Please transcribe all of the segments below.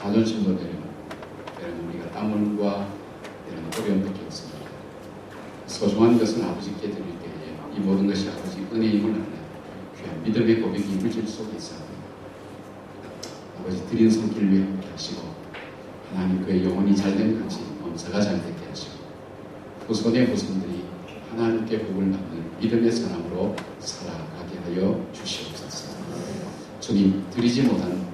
자존심도 내리고 때로는 우리가 땀 흘과 때로는 어려움도 겪습니다. 소중한 것은 아버지께 드릴 때에 이 모든 것이 아버지 은혜임을 아는 귀한 믿음의 고백이 물질 속에 있어 아버지 드린 손길 위에 함께 하시고 하나님 그의 영혼이 잘된 같이 범사가 잘되게 하시고 후손의 후손들이 하나님께 복을 받는 믿음의 사람으로 살아가게 하여 주시옵소서. 주님 드리지 못한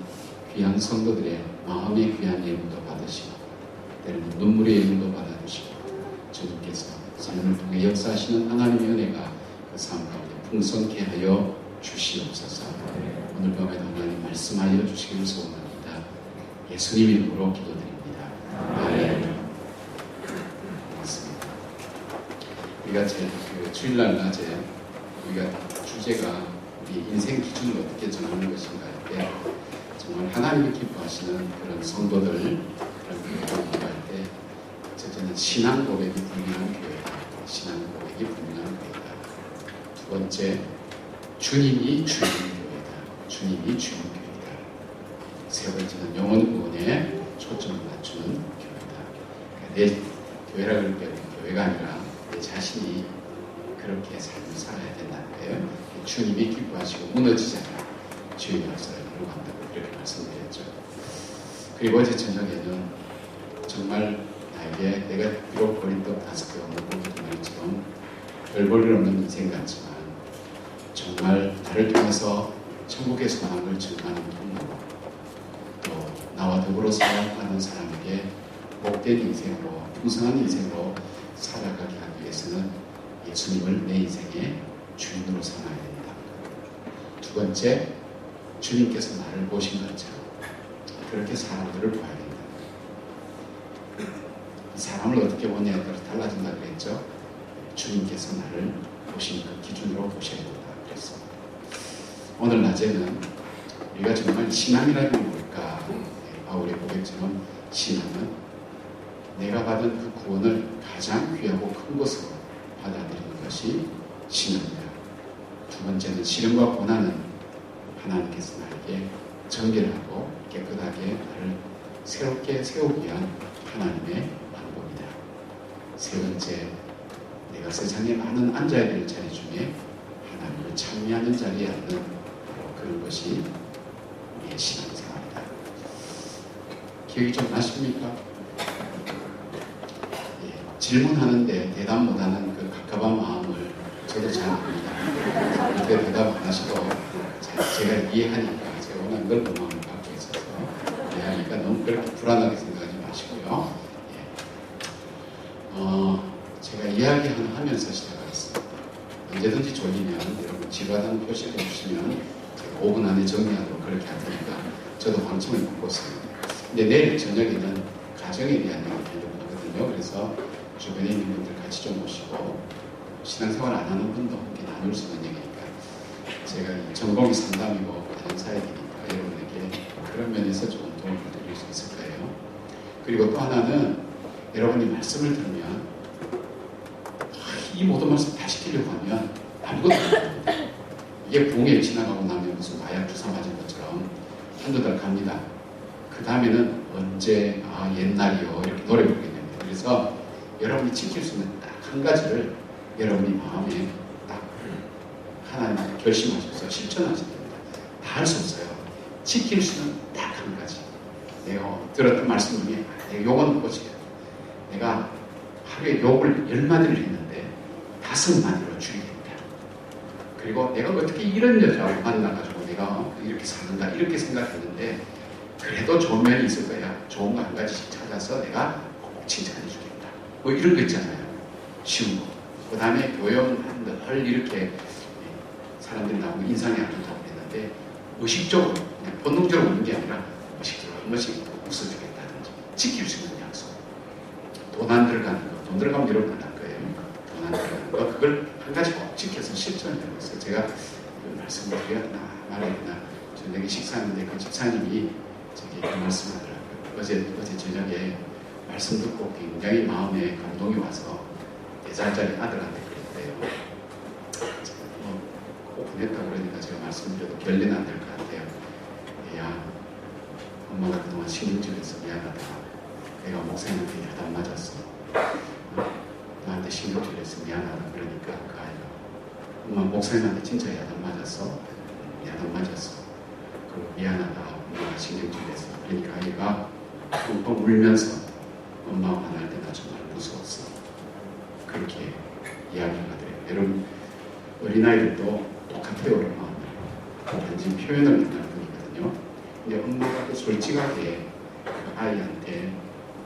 귀한 성도들의 마음의 귀한 예물도 받으시고 때로는 눈물의 예물도 받아주시고 주님께서 삶을 통해 역사하시는 하나님의 은혜가 그 삶 가운데 풍성케 하여 주시옵소서. 오늘 밤에도 하나님 말씀하여 주시기를 소원합니다. 예수님 이름으로 기도드립니다. 아멘. 고맙습니다. 우리가 주일날 낮에 우리가 주제가 우리 인생 기준을 어떻게 정하는 것인가 할 때 정말 하나님이 기뻐하시는 그런 성도들 그런 교회를 공부할 때 첫째는 신앙 고백이 분명한 교회다. 신앙 고백이 분명한 교회다. 두 번째 주님이 주인 교회다. 주님이 주인 교회다. 세 번째는 영혼 구원에 초점을 맞추는 교회다. 내 교회라 그럴 때 교회가 아니라 내 자신이 그렇게 삶을 살아야 된다는 거예요. 주님이 기뻐하시고 무너지지 않아 주의 역사를 이루고 한다고 이렇게 말씀드렸죠. 그리고 어제 저녁에는 정말 나에게 내가 비록 버린떡 5개 없는 고기두마리처럼 별 볼일 없는 인생 같지만 정말 나를 통해서 천국의 소망을 증거하는 통로로 또 나와 더불어 살아가는 사람에게 복된 인생으로 풍성한 인생으로 살아가게 하기 위해서는 예수님을 내 인생의 주인으로 삼아야 됩니다. 두 번째, 주님께서 나를 보신 것처럼 그렇게 사람들을 봐야 된다. 사람을 어떻게 보냐에 따라 달라진다 그랬죠. 주님께서 나를 보신 그 기준으로 보셔야 된다 그랬어. 오늘 낮에는 우리가 정말 신앙이라는 게 뭘까? 바울의 고백처럼 신앙은 내가 받은 그 구원을 가장 귀하고 큰 것으로 받아들이는 것이 신앙이다. 두 번째는 시련과 고난은 하나님께서 나에게 정결하고 깨끗하게 나를 새롭게 세우기 위한 하나님의 방법이다. 세 번째, 내가 세상에 많은 앉아야 될 자리 중에 하나님을 찬미하는 자리에 앉는 바로 그런 것이 우리의 신앙생활이다. 기억이 좀 나십니까? 질문하는데 대답 못하는 그 갑갑한 마음을 저도 잘 압니다. 그때 대답 안 하시고 제가 이해하니까 제가 워낙 넓은 마음을 갖고 있어서 이해하니까 너무 그렇게 불안하게 생각하지 마시고요. 제가 이야기하면서 시작하겠습니다. 언제든지 졸리면 여러분 지루하다는 표시를 해주시면 제가 5분 안에 정리하도록 그렇게 할 테니까 저도 방침을 받고 있습니다. 근데 내일 저녁에는 가정에 대한 얘기를 하려고 하거든요. 그래서 주변에 있는 분들 같이 좀 모시고 신앙생활 안 하는 분도 함께 나눌 수 있는 얘기니까 제가 전공이 상담이고 가정사역이니까 여러분에게 그런 면에서 좋은 도움을 드릴 수 있을 거예요. 그리고 또 하나는 여러분이 말씀을 들으면 이 모든 말씀 다 시키려고 하면 아무것도 안 됩니다. 이게 붕에 지나가고 나면 무슨 마약 주사 맞은 것처럼 한두 달 갑니다. 그 다음에는 언제 옛날이요 이렇게 노래 부르게 됩니다. 그래서 여러분이 지킬 수 있는 딱 한 가지를 여러분이 마음에 딱 하나님 결심하셔서 실천하셔야 됩니다. 다 할 수 없어요. 지킬 수 있는 딱 한 가지. 내가 들었던 말씀 중에 내가 욕은 고치겠다. 내가 하루에 욕을 10마디를 했는데 5마디로 줄이겠다. 그리고 내가 어떻게 이런 여자를 만나가지고 내가 이렇게 사는가 이렇게 생각했는데 그래도 좋은 면이 있을 거야. 좋은 거 한 가지씩 찾아서 내가 꼭 칭찬해 주겠다. 뭐 이런 거 있잖아요. 쉬운 거. 그 다음에 교회는 늘 이렇게 사람들이 나오면 인상이 안 좋다고 했는데 의식적으로 그냥 본능적으로 웃는 게 아니라 의식적으로 한 번씩 웃어주겠다든지 지킬 수 있는 약속. 돈 안 들어가는 거. 돈 들어가면 여러분 안 할 거예요. 돈 안 들어가는 거. 그걸 한 가지 꼭 지켜서 실천을 하고 있어요. 제가 그 말씀을 드렸나 말했나 저녁에 식사하는데 그 집사님이 저기 그 말씀하더라고요. 어제 저녁에 말씀 듣고 굉장히 마음에 감동이 와서 4살짜리 아들한테 그랬대요. 꼭 보냈다고 그러니까 제가 말씀드려도 결례는 안 될 것 같아요. 야, 엄마가 그동안 신경질을 미안하다. 내가 목사님한테 야단 맞았어. 나한테 신경질해서 미안하다. 그러니까 그 아이가 엄마 목사님한테 진짜 야단 맞았어. 야단 맞았어. 그리고 미안하다. 엄마가 신경질해서. 그러니까 아이가 펑펑 울면서 엄마 화날 때 나 정말 무서웠어. 그렇게 이야기가 돼요. 여러분 어린아이들도 똑같아요. 마음이. 단지 표현을 못하는 분이거든요. 근데 엄마가 또 솔직하게 그 아이한테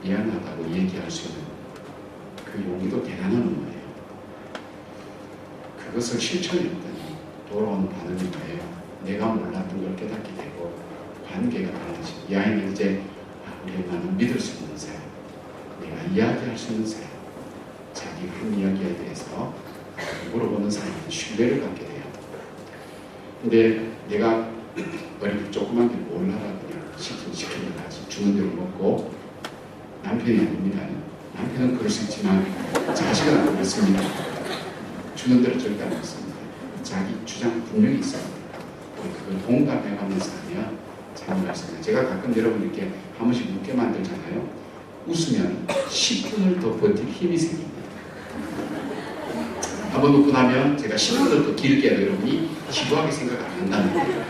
미안하다고 얘기할 수 있는 그 용기도 대단한 엄마예요. 그것을 실천했더니 돌아오는 반응이 뭐예요? 내가 몰랐던 걸 깨닫게 되고 관계가 달라지고 이 아이는 이제 우리 엄마는 믿을 수 있는 사람, 내가 이야기할 수 있는 사람, 자기 한 이야기에 대해서 물어보는 사람한테 신뢰를 갖게 돼요. 근데 내가 어릴 때 조그만 게 몰라라 그냥 시키는 거 하지. 주는 대로 먹고 남편이 아닙니다. 남편은 그럴 수 있지만 자식은 안 그렇습니다. 주는 대로 절대 안 먹습니다. 자기 주장 분명히 있어요. 그걸 동감해가면서 하면 참 말씀해요. 제가 가끔 여러분 이렇게 한 번씩 묻게 만들잖아요. 웃으면 10분을 더 버틸 힘이 생깁니다. 한번 웃고 나면 제가 10분을 더 길게 여러분이 지루하게 생각 안 한다는 거예요.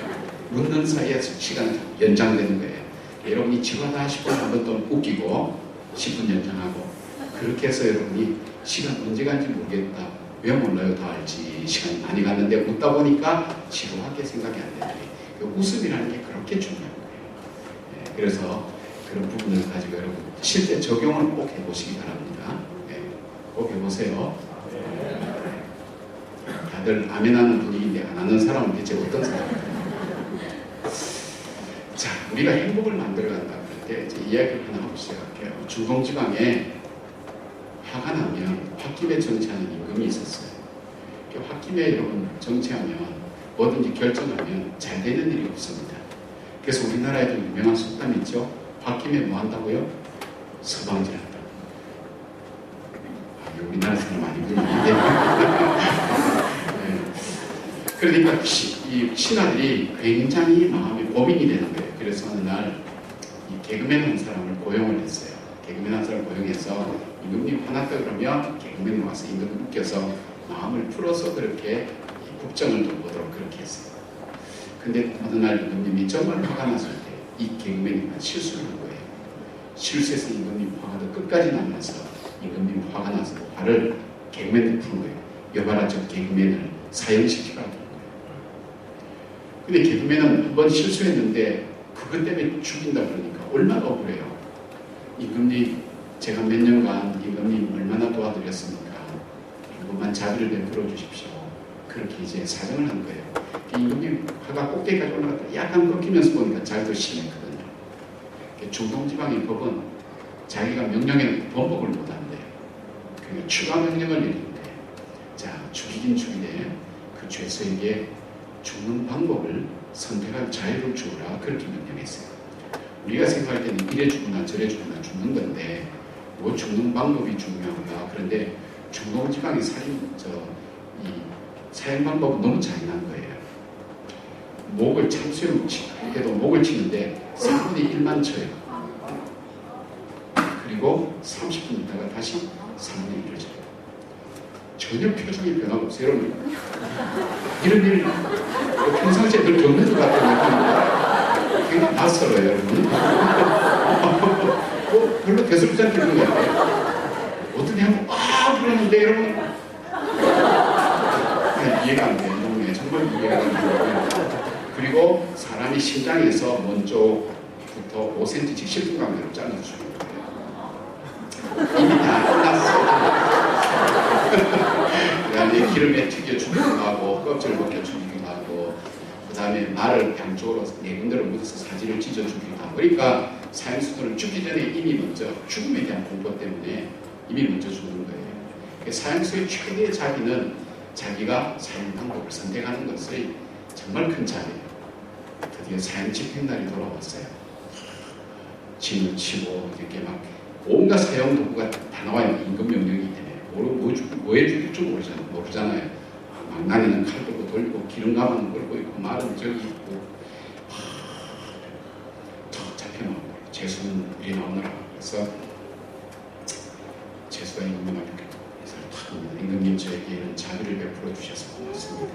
웃는 사이에 시간이 연장되는 거예요. 여러분이 지루하다 싶으면 한번 또 웃기고 10분 연장하고 그렇게 해서 여러분이 시간 언제 간지 모르겠다. 왜 몰라요? 다 알지. 시간이 많이 갔는데 웃다 보니까 지루하게 생각이 안 되는 거예요. 웃음이라는 게 그렇게 중요한 거예요. 네, 그래서 그런 부분을 가지고 여러분 실제 적용을 꼭 해보시기 바랍니다. 네, 꼭 해보세요. 다들 아멘하는 분위기인데 안 하는 사람은 대체 어떤 사람일까요? 자, 우리가 행복을 만들어간다 그럴 때 이제 이야기를 하나 하고 시작할게요. 중동지방에 화가 나면 홧김에 정치하는 임금이 있었어요. 홧김에 여러분 정치하면 뭐든지 결정하면 잘 되는 일이 없습니다. 그래서 우리나라에도 유명한 속담이 있죠. 홧김에 뭐 한다고요? 서방질한다. 우리나라 사람 아니군요. 네. 그러니까 이 신하들이 굉장히 마음이 고민이 되는 거예요. 그래서 어느 날 이 개그맨 한 사람을 고용을 했어요. 개그맨 한 사람을 고용해서 임금님 화났다 그러면 개그맨이 와서 임금을 웃겨서 마음을 풀어서 그렇게 국정을 돌보도록 그렇게 했어요. 근데 어느 날 임금님이 정말 화가 났을 때 이 개그맨이 실수를 한 거예요. 실수해서 임금님 화가 더 끝까지 나면서 임금님 화가 나서 화를 개그맨한테 푼 거예요. 여봐라 저 개그맨을 사형시키라고 한 거예요. 근데 개그맨은 한 번 실수했는데 그것 때문에 죽인다 그러니까 얼마나 억울해요. 임금님 제가 몇 년간 임금님 얼마나 도와드렸습니까? 한 번만 자비를 베풀어 주십시오. 그렇게 이제 사정을 한 거예요. 임금님 화가 꼭대기까지 올라갔다 약간 꺾이면서 보니까 자기도 심했거든요. 중동지방의 법은 자기가 명령에는 번복을 못한대요. 그러니까 추가 명령을 내리는데 자 죽이긴 죽이되 그 죄수에게 죽는 방법을 선택할 자유를 주어라 그렇게 명령했어요. 우리가 생각할 때는 이래 죽거나 저래 죽거나 죽는 건데 뭐 죽는 방법이 중요한가. 그런데 중동지방의 사형 방법은 너무 잔인한 거예요. 목을 참수염 해도 목을 치는데 3분의 1만 쳐요. 그리고 30분 있다가 다시 3분의 1을 쳐요. 전혀 표정이 변하고 없어요. 여러분 이런 일 평상시에 늘 겪는 것 같은 굉장히 낯설어요. 여러분 별로 대수롭지 않게 그런 거예요. 어떻게 하면 그러는데 여러분 이해가 안 돼요. 정말 이해가 안 돼요. 그리고 사람이 심장에서 먼저부터 5cm씩 10분 간격으로 잘라주는 거예요. 이미 다 끝났어. 그 다음에 기름에 튀겨 주기도 하고 껍질을 벗겨 주기도 하고 그 다음에 말을 양쪽으로 네 군데로 묻어서 사지를 찢어 주기도 하고 그러니까 사형수들은 죽기 전에 이미 먼저 죽음에 대한 공포 때문에 이미 먼저 죽는 거예요. 사형수의 최대의 자비는 자기가 사형 방법을 선택하는 것이 정말 큰 자비예요. 드디어 사형 집행날이 돌아왔어요. 짐을 치고 이렇게 막 온갖 사형 도구가 다 나와요. 임금 명령이 때문에 뭐에 죽일 줄 모르잖아요. 망나니는 칼 들고 돌고 기름 가방은 끌고 있고 말은 저기 있고 탁 잡혀나온 거예요. 재수는 불이 나오느라. 그래서 재수가 임금님한테 인사를 탁 합니다. 임금님 저에게 이런 자비를 베풀어 주셔서 고맙습니다.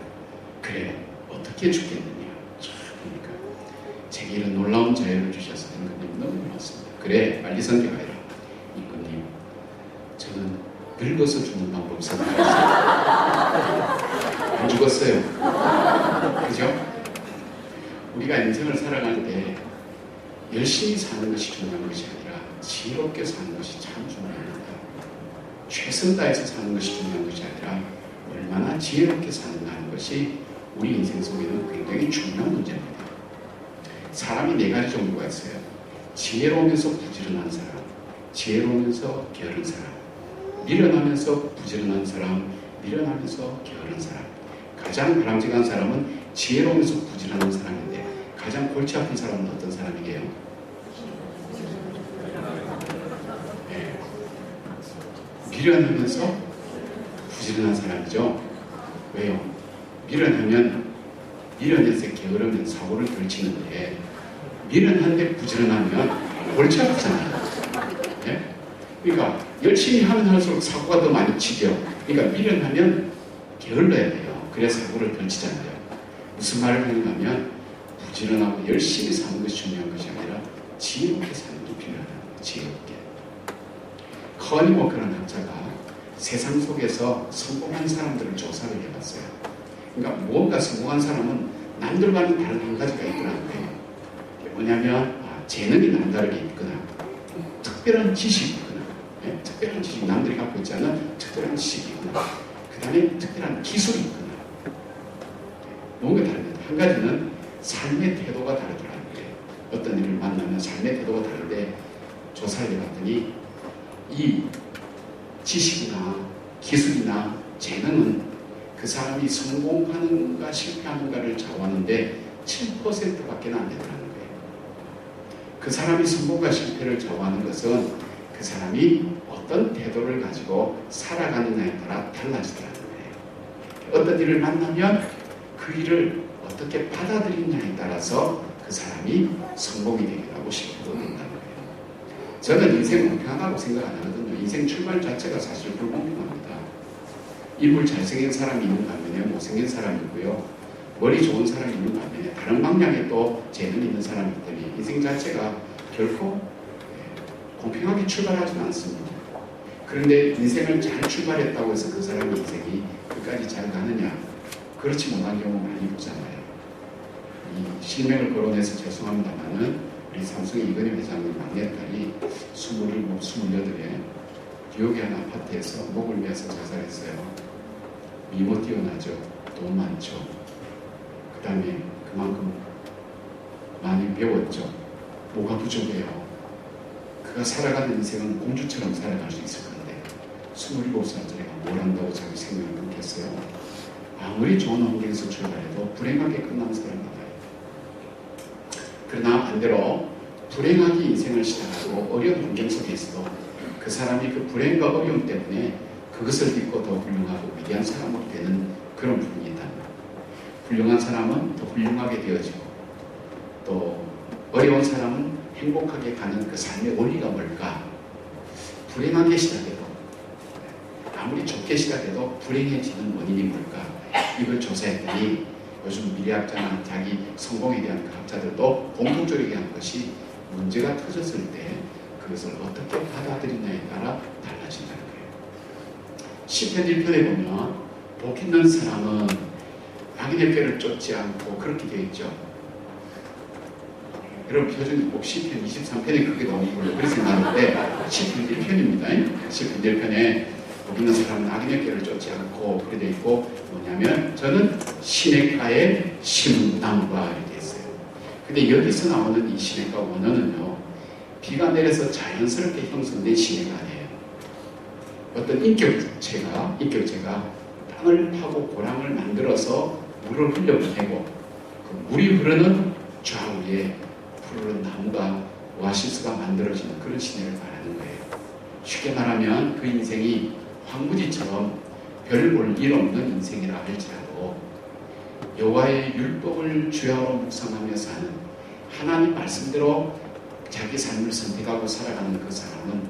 그래 어떻게 죽겠느냐. 쫙 보니까 제게 이런 놀라운 자유를 주셔서 임금님 너무 고맙습니다. 그래 빨리 선교하라. 임금님 저는 늙어서 죽는 방법 생각했어요. 안 죽었어요. 그죠? 우리가 인생을 살아갈 때 열심히 사는 것이 중요한 것이 아니라 지혜롭게 사는 것이 참 중요합니다. 최선 다해서 사는 것이 중요한 것이 아니라 얼마나 지혜롭게 사는가 하는 것이 우리 인생 속에는 굉장히 중요한 문제입니다. 사람이 네 가지 종류가 있어요. 지혜로우면서 부지런한 사람, 지혜로우면서 게으른 사람, 미련하면서 부지런한 사람, 미련하면서 게으른 사람. 가장 바람직한 사람은 지혜로우면서 부지런한 사람인데 가장 골치 아픈 사람은 어떤 사람이게요? 네. 미련하면서 부지런한 사람이죠. 왜요? 미련해서 게으르면 사고를 걸치는데 미련한데 부지런하면 골치 아프잖아요. 네? 그러니까 열심히 하면 할수록 사고가 더 많이 치죠. 그러니까 미련하면 게을러야 돼요. 그래서 사고를 걸치잖아요. 무슨 말을 하는가 하면 부지런하고 열심히 사는 것이 중요한 것이 아니라 지혜롭게 사는 게 필요하다는 거예요. 지혜롭게. 커니 워커라는 학자가 세상 속에서 성공한 사람들을 조사를 해봤어요. 그러니까 무언가 성공한 사람은 남들과는 다른 한 가지가 있더라는 거예요. 뭐냐면 재능이 남다르게 있거나 특별한 지식이 있거나 특별한 지식, 남들이 갖고 있지 않은 특별한 지식이 있거나 그 다음에 특별한 기술이 있거나 뭔가 다릅니다. 한 가지는 삶의 태도가 다르더라는 거예요. 어떤 일을 만나면 삶의 태도가 다른데 조사를 해봤더니 이 지식이나 기술이나 재능은 그 사람이 성공하는가 실패하는가를 좌우하는데 7%밖에 안 되더라는 거예요. 그 사람이 성공과 실패를 좌우하는 것은 그 사람이 어떤 태도를 가지고 살아가느냐에 따라 달라지더라는 거예요. 어떤 일을 만나면 그 일을 어떻게 받아들이느냐에 따라서 그 사람이 성공이 되기도 하고 실패도 된다는 거예요. 저는 인생 공평하다고 생각 안 하거든요. 인생 출발 자체가 사실 불공평합니다. 인물 잘생긴 사람이 있는 반면에 못생긴 사람이 있고요. 머리 좋은 사람이 있는 반면에 다른 방향에 또 재능 있는 사람이 있기 때문에 인생 자체가 결코 공평하게 출발하지는 않습니다. 그런데 인생을 잘 출발했다고 해서 그 사람의 인생이 끝까지 잘 가느냐? 그렇지 못한 경우 많이 보잖아요. 이 실명을 거론해서 죄송합니다만은 우리 삼성의 이건희 회장님 막내딸이 27, 28에 뉴욕의 한 아파트에서 목을 매서 자살했어요. 미모 뛰어나죠. 돈 많죠. 그 다음에 그만큼 많이 배웠죠. 뭐가 부족해요. 그가 살아가는 인생은 공주처럼 살아갈 수 있을 건데 27살짜리가 뭘 한다고 자기 생명을 끊겠어요. 아무리 좋은 환경에서 출발해도 불행하게 끝나는 사람이 많아요. 그러나 반대로 불행하게 인생을 시작하고 어려운 환경 속에 있어도 그 사람이 그 불행과 어려움 때문에 그것을 믿고 더 훌륭하고 위대한 사람으로 되는 그런 부분이 있다. 훌륭한 사람은 더 훌륭하게 되어지고 또 어려운 사람은 행복하게 가는 그 삶의 원리가 뭘까? 불행하게 시작해도 아무리 좋게 시작해도 불행해지는 원인이 뭘까? 이걸 조사했더니 요즘 미래학자나 자기 성공에 대한 그 학자들도 공통적으로 얘기하는 것이 문제가 터졌을 때 그것을 어떻게 받아들이냐에 따라 달라진다는 거예요. 시편 1편에 보면 복 있는 사람은 악인의 꾀를 쫓지 않고 그렇게 되어 있죠. 여러분 표준 꼭 시편 23편에 그게 나오는 걸로 그렇게 생각하는데 시편 1편입니다. 시편 1편에 복 있는 사람은 악인의 꾀를 쫓지 않고 그렇게 되어 있고 뭐냐면 저는 시냇가에 심은 나무가 이렇게 있어요. 근데 여기서 나오는 이 시냇가 원어는요. 비가 내려서 자연스럽게 형성된 시내가 아니에요. 어떤 인격체가 땅을 파고 고랑을 만들어서 물을 흘려보내고 그 물이 흐르는 좌우에 푸르른 나무가 오아시스가 만들어지는 그런 시내를 말하는 거예요. 쉽게 말하면 그 인생이 황무지처럼 별 볼 일 없는 인생이라 할지라도 여호와의 율법을 주야로 묵상하며 사는 하나님 말씀대로 자기 삶을 선택하고 살아가는 그 사람은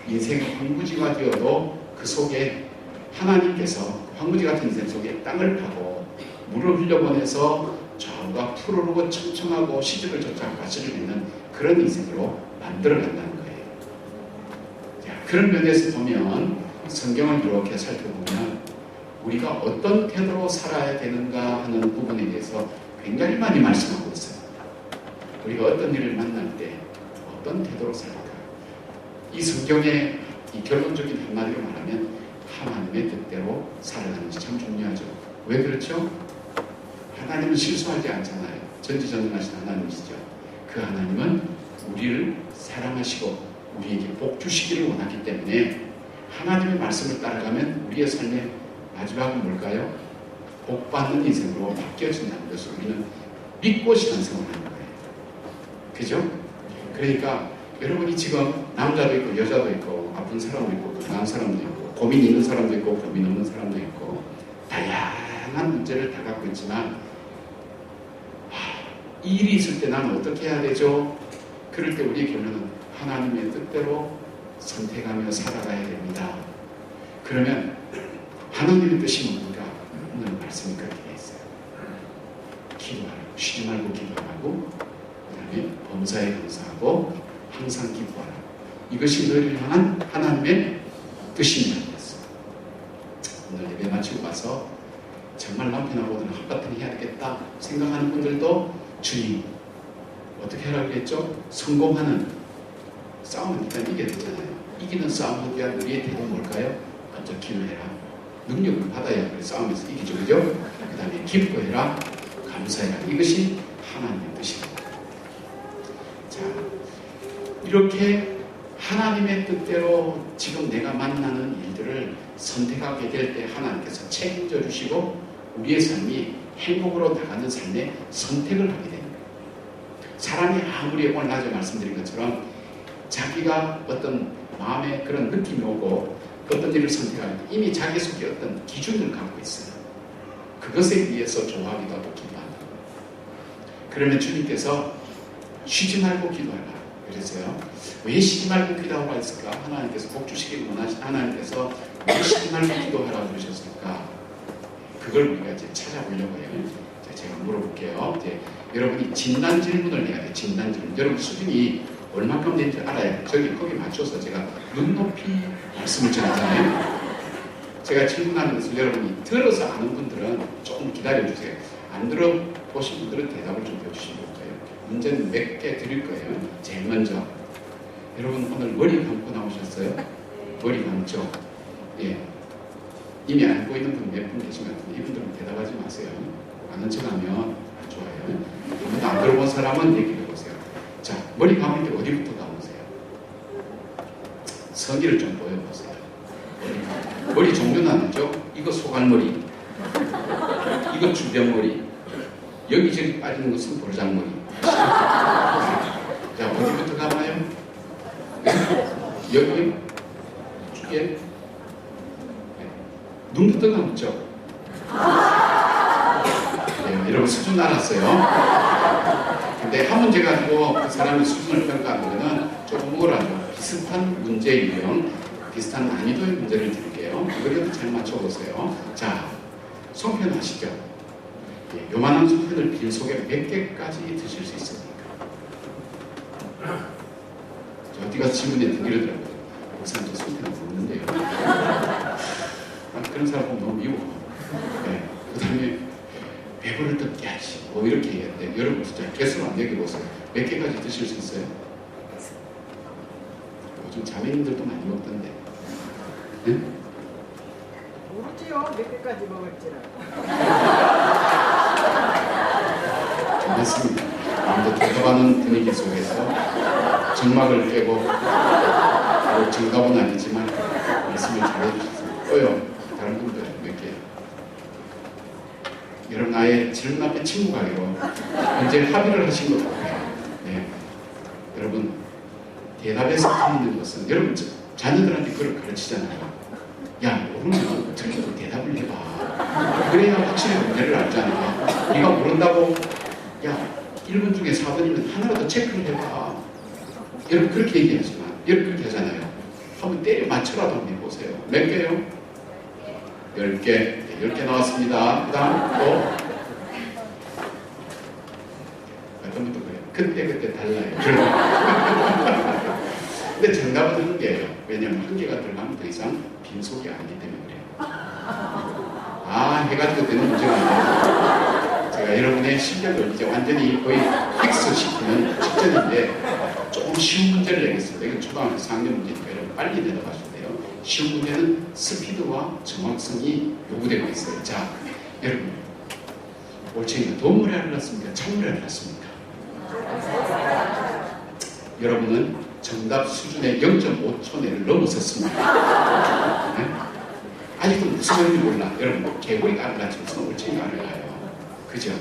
인생의 황무지가 되어도 그 속에 하나님께서 황무지 같은 인생 속에 땅을 파고 물을 흘려보내서 좌우가 푸르르고 청청하고 시집을 쫓아 가시를 맺는 그런 인생으로 만들어간다는 거예요. 자, 그런 면에서 보면 성경을 이렇게 살펴보면 우리가 어떤 태도로 살아야 되는가 하는 부분에 대해서 굉장히 많이 말씀하고 있어요. 우리가 어떤 일을 만날 때 어떤 태도로 살까? 이 성경의 이 결론적인 한마디로 말하면 하나님의 뜻대로 살아가는 것이 참 중요하죠. 왜 그렇죠? 하나님은 실수하지 않잖아요. 전지전능하신 하나님이시죠. 그 하나님은 우리를 사랑하시고 우리에게 복 주시기를 원하기 때문에 하나님의 말씀을 따라가면 우리의 삶의 마지막은 뭘까요? 복 받는 인생으로 바뀌어진다는 것을 우리는 믿고 신앙생활을 하는 거예요. 그죠? 그러니까 여러분이 지금 남자도 있고 여자도 있고 아픈 사람도 있고 건강한 사람도 있고 고민 있는 사람도 있고 고민 없는 사람도 있고 다양한 문제를 다 갖고 있지만 이 일이 있을 때 나는 어떻게 해야 되죠? 그럴 때 우리의 결론은 하나님의 뜻대로 선택하며 살아가야 됩니다. 그러면 하나님의 뜻이 뭡니까? 오늘 말씀이 그렇게 되어 있어요. 기도하라고, 쉬지 말고 기도하라고, 그 다음에 범사에 감사하고 항상 기도하라고. 이것이 너희를 향한 하나님의 뜻입니다. 오늘 예배 마치고 가서 정말 남편하고는 한바탕 해야 되겠다 생각하는 분들도 주님 어떻게 하라고 했죠? 성공하는 싸움은 일단 이겨야 되잖아요. 이기는 싸움을 위한 우리의 태도는 뭘까요? 먼저 기도해라. 능력을 받아야 그래 싸움에서 이기죠. 그죠? 그 다음에 기뻐해라. 감사해라. 이것이 하나님의 뜻입니다. 자, 이렇게 하나님의 뜻대로 지금 내가 만나는 일들을 선택하게 될 때 하나님께서 책임져 주시고 우리의 삶이 행복으로 나가는 삶의 선택을 하게 됩니다. 사람이 아무리 오늘 낮에 말씀드린 것처럼 자기가 어떤 마음에 그런 느낌이 오고 어떤 일을 선택할 때 이미 자기 속에 어떤 기준을 갖고 있어요. 그것에 의해서 좋아하기도 하고 기도한다. 그러면 주님께서 쉬지 말고 기도하라. 그래서요. 왜 쉬지 말고 기도하라 했을까? 하나님께서 복 주시기를 원하신 하나님께서 왜 쉬지 말고 기도하라 그러셨을까? 그걸 우리가 이제 찾아보려고 해요. 제가 물어볼게요. 이제 여러분이 진단 질문을 해야 돼요. 진단 질문. 여러분 수준이 얼마큼 되는지 알아야 돼요. 거기 맞춰서 제가 눈높이 말씀을 전하잖아요. 제가 질문하는 것을 여러분이 들어서 아는 분들은 조금 기다려주세요. 안 들어보신 분들은 대답을 좀 해주시면 좋을까요? 문제는 몇 개 드릴 거예요. 제일 먼저 여러분 오늘 머리 감고 나오셨어요? 머리 감죠? 예. 이미 알고 있는 분 몇 분 계신 것 같은데 이분들은 대답하지 마세요. 아는 척하면 안 좋아요. 아무도 안 들어본 사람은 얘기해 보세요. 자, 머리 감을 때 어디부터 감으세요? 선의를 좀 보여보세요. 머리 종류는 아니죠? 이거 소갈머리, 이거 주변머리, 여기저기 빠지는 것은 볼장머리. 자, 어디부터 감아요? 여기, 뒤에, 눈부터 감죠? 네, 여러분 수준 알았어요. 근데 한 문제 가지고 그 사람의 수준을 평가하는 것은 조금 우울하죠. 비슷한 문제 유형, 비슷한 난이도의 문제를 드릴게요. 그거라도 잘 맞춰보세요. 자, 송편 아시죠? 예, 요만한 송편을 빈 속에 몇 개까지 드실 수 있습니까? 저 어디 가서 질문에 등기르더라고요. 목사님 저 송편 먹는데요. 그런 사람 보면 너무 미워. 네. 그 다음에 배부를 때 깨야지. 뭐 이렇게 얘기했는데 여러분 진짜 개수를 안 얘기해보세요. 몇 개까지 드실 수 있어요? 요즘 자매님들도 많이 먹던데. 네? 모르지요. 몇 개까지 먹을지는. 좋습니다. 아무도 대답하는 분위기 속에서 정막을 깨고 정답은 아니지만 말씀을 잘해주셨습니다. 또요. 다른 분들 몇 개? 여러분 아예 질문 앞에 침묵하기로 현재 합의를 하신 것 같아요. 네. 여러분 대답에서 틀리는 것은 여러분 자녀들한테 그걸 가르치잖아요. 야 모르면 틀려도 대답을 해봐. 그래야 확실히 문제를 알잖아. 네가 모른다고 야 1분 중에 4번이면 하나라도 체크를 해봐. 여러분 그렇게 얘기하지만 여러분 그렇게 하잖아요. 한번 때려 맞춰라도 한번 해보세요. 몇 개요? 10개. 네, 10개 나왔습니다. 그 다음 또 어떤 분도 그래요. 그때 달라요. 근데 정답은 1개예요. 왜냐하면 1개가 들어가면 더 이상 빈속이 아니기 때문에 그래요. 해가지고 되는 문제가 아니에요. 제가 여러분의 실력을 이제 완전히 거의 픽스시키는 직전인데 조금 쉬운 문제를 내겠습니다. 이건 초등학교 4학년 문제니까 여러분 빨리 내려가셔야 돼요. 쉬운 문제는 스피드와 정확성이 요구되고 있어요. 자, 여러분 올챙이가 돈물에 알랐습니까? 찬물에 알랐습니까? 여러분은 정답 수준의 0.5초 내를 넘어섰습니다. 네? 아직도 무슨 말인지 몰라. 여러분 개구리가 알라치면서 올챙이가 알라요. 그죠?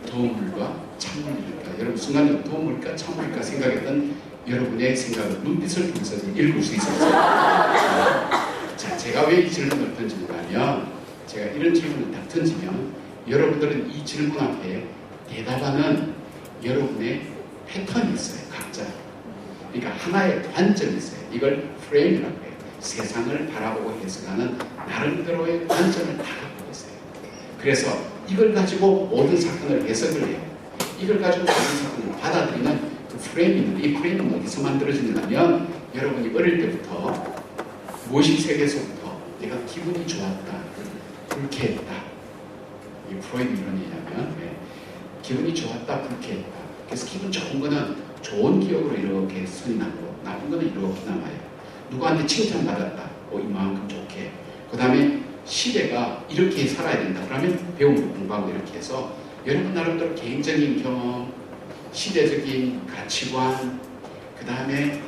도움물과 찬물일까? 여러분 순간적으로 도움물일까 찬물일까 생각했던 여러분의 생각을 눈빛을 통해서 읽을 수 있었어요. 자, 제가 왜 이 질문을 던지는가 하면 제가 이런 질문을 딱 던지면 여러분들은 이 질문 앞에 대답하는 여러분의 패턴이 있어요. 각자. 그러니까 하나의 관점이 있어요. 이걸 프레임이라고 해요. 세상을 바라보고 해석하는 나름대로의 관점을 다 갖고 있어요. 그래서 이걸 가지고 모든 사건을 해석을 해요. 이걸 가지고 모든 사건을 받아들이는 그 프레임이 있는데 이 프레임은 어디서 만들어지냐면 여러분이 어릴 때부터 무의식 세계에서부터 내가 기분이 좋았다, 불쾌했다. 이 프로이드 이론이냐면 기분이 좋았다, 불쾌했다. 그래서 기분 좋은 거는 좋은 기억으로 이렇게 선이 나고 나쁜 거는 이렇게 남아요. 누구한테 칭찬받았다. 이만큼 좋게. 그 다음에 시대가 이렇게 살아야 된다. 그러면 배움을 공부하고 이렇게 해서 여러분 나름대로 개인적인 경험, 시대적인 가치관, 그 다음에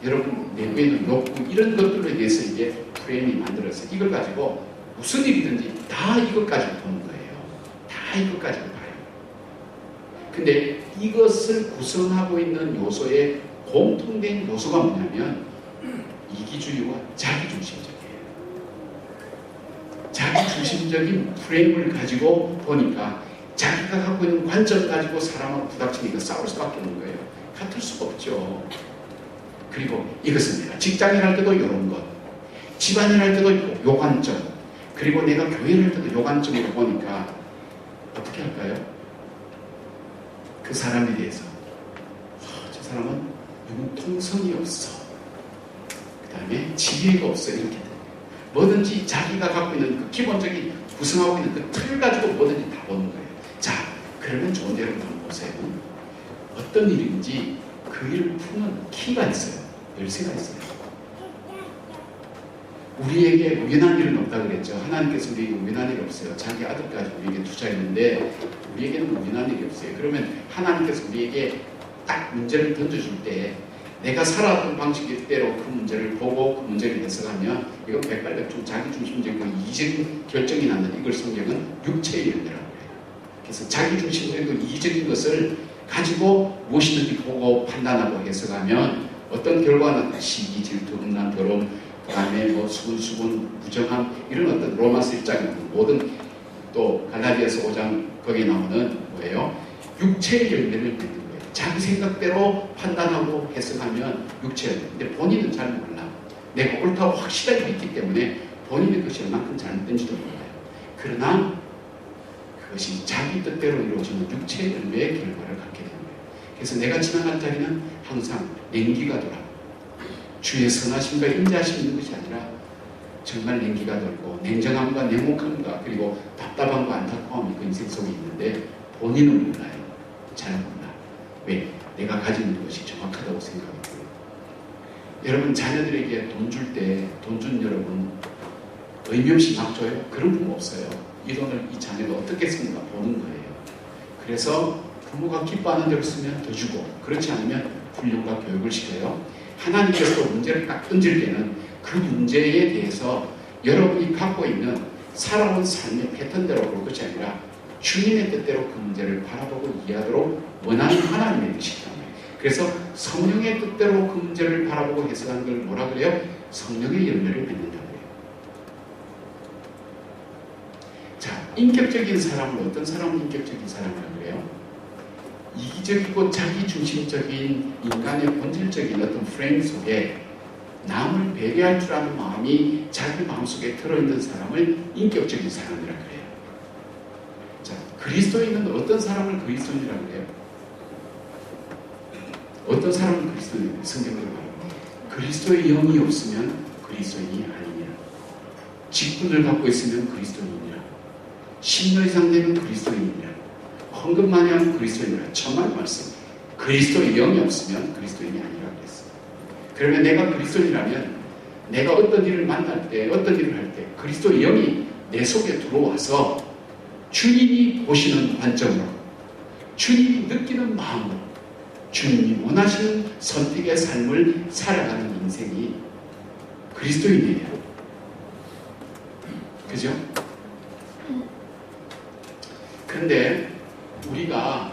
여러분 내부에 있는 욕구 이런 것들로 인해서 이제 프레임이 만들어서 이걸 가지고 무슨 일이든지 다 이것 가지고 보는 거예요. 다 이것 가지고 봐요. 근데 이것을 구성하고 있는 요소의 공통된 요소가 뭐냐면 이기주의와 자기중심적이에요. 자기중심적인 프레임을 가지고 보니까 자기가 갖고 있는 관점 가지고 사람하고 부닥치니까 싸울 수밖에 없는 거예요. 같을 수가 없죠. 그리고 이것은 내가 직장일 할 때도 이런 것, 집안일 할 때도 요 관점, 그리고 내가 교회를 할 때도 요 관점으로 보니까 어떻게 할까요? 그 사람에 대해서 저 사람은 융통성이 없어. 그 다음에 지혜가 없어. 이렇게 돼요. 뭐든지 자기가 갖고 있는 그 기본적인 구성하고 있는 그 틀을 가지고 뭐든지 다 보는 거예요. 자, 그러면 좋은 대로 한번 보세요. 어떤 일인지 그 일을 푸는 키가 있어요. 열쇠가 있어요. 우리에게 우연한 일은 없다 그랬죠. 하나님께서 우리에게 우연한 일이 없어요. 자기 아들까지 우리에게 투자했는데 우리에게는 우연한 일이 없어요. 그러면 하나님께서 우리에게 딱 문제를 던져줄 때 내가 살아왔던 방식대로 그 문제를 보고 그 문제를 해석하면 이건 백발백중 자기중심적이고 이기적인 결정이 나는 이걸 성경은 육체의 열매라고 해요. 그래서 자기중심적이고 이기적인 것을 가지고 무엇이든지 보고 판단하고 해석하면 어떤 결과는 시기, 질투, 음란, 더러움, 그 다음에 수군, 무정함 이런 어떤 로마서 1장에 모든 또 갈라디아서 5장 거기에 나오는 뭐예요? 육체의 열매를 맺는 거예요. 자기 생각대로 판단하고 해석하면 육체의 열매. 근데 본인은 잘 몰라. 내가 옳다고 확실하게 믿기 때문에 본인의 것이 얼만큼 잘못된지도 몰라요. 그러나 그것이 자기 뜻대로 이루어지는 육체의 열매의 결과를 갖게 되는 거예요. 그래서 내가 지나갈 자리는 항상 냉기가 돌아. 주의 선하심과 인자하심이 있는 것이 아니라 정말 냉기가 돌고 냉정함과 냉혹함과 그리고 답답함과 안타까움이 그 인생 속에 있는데 본인은 몰라요. 잘 몰라. 왜? 내가 가지는 것이 정확하다고 생각하고요. 여러분 자녀들에게 돈 줄 때 돈 준 여러분 의미 없이 막 줘요? 그런 부모 없어요. 이 돈을 이 자녀가 어떻게 쓰는가 보는 거예요. 그래서 부모가 기뻐하는 대로 쓰면 더 주고 그렇지 않으면 훈련과 교육을 시켜요. 하나님께서 문제를 딱 던질 때는 그 문제에 대해서 여러분이 갖고 있는 살아온 삶의 패턴대로 볼 것이 아니라 주님의 뜻대로 그 문제를 바라보고 이해하도록 원하는 하나님의 뜻이잖아요. 그래서 성령의 뜻대로 그 문제를 바라보고 해석하는 걸 뭐라 그래요? 성령의 열매를 맺는다고 해요. 자, 인격적인 사람은 어떤 사람은 인격적인 사람이라고 그래요? 이기적이고 자기중심적인 인간의 본질적인 어떤 프레임 속에 남을 배려할 줄 아는 마음이 자기 마음속에 들어있는 사람을 인격적인 사람이라고 그래요. 자, 그리스도인은 어떤 사람을 그리스도인이라고 그래요? 어떤 사람을 그리스도인이라고 성경으로 말해요. 그리스도의 영이 없으면 그리스도인이 아니냐. 직분을 갖고 있으면 그리스도인이냐. 10년 이상 되면 그리스도인이냐. 헌금 많이 하면 그리스도인이라. 정말 말씀. 그리스도의 영이 없으면 그리스도인이 아니라고 그랬어요. 그러면 내가 그리스도인이라면 내가 어떤 일을 만날 때, 어떤 일을 할 때 그리스도의 영이 내 속에 들어와서 주님이 보시는 관점으로, 주님이 느끼는 마음으로, 주님이 원하시는 선택의 삶을 살아가는 인생이 그리스도인이에요. 그죠? 그런데 우리가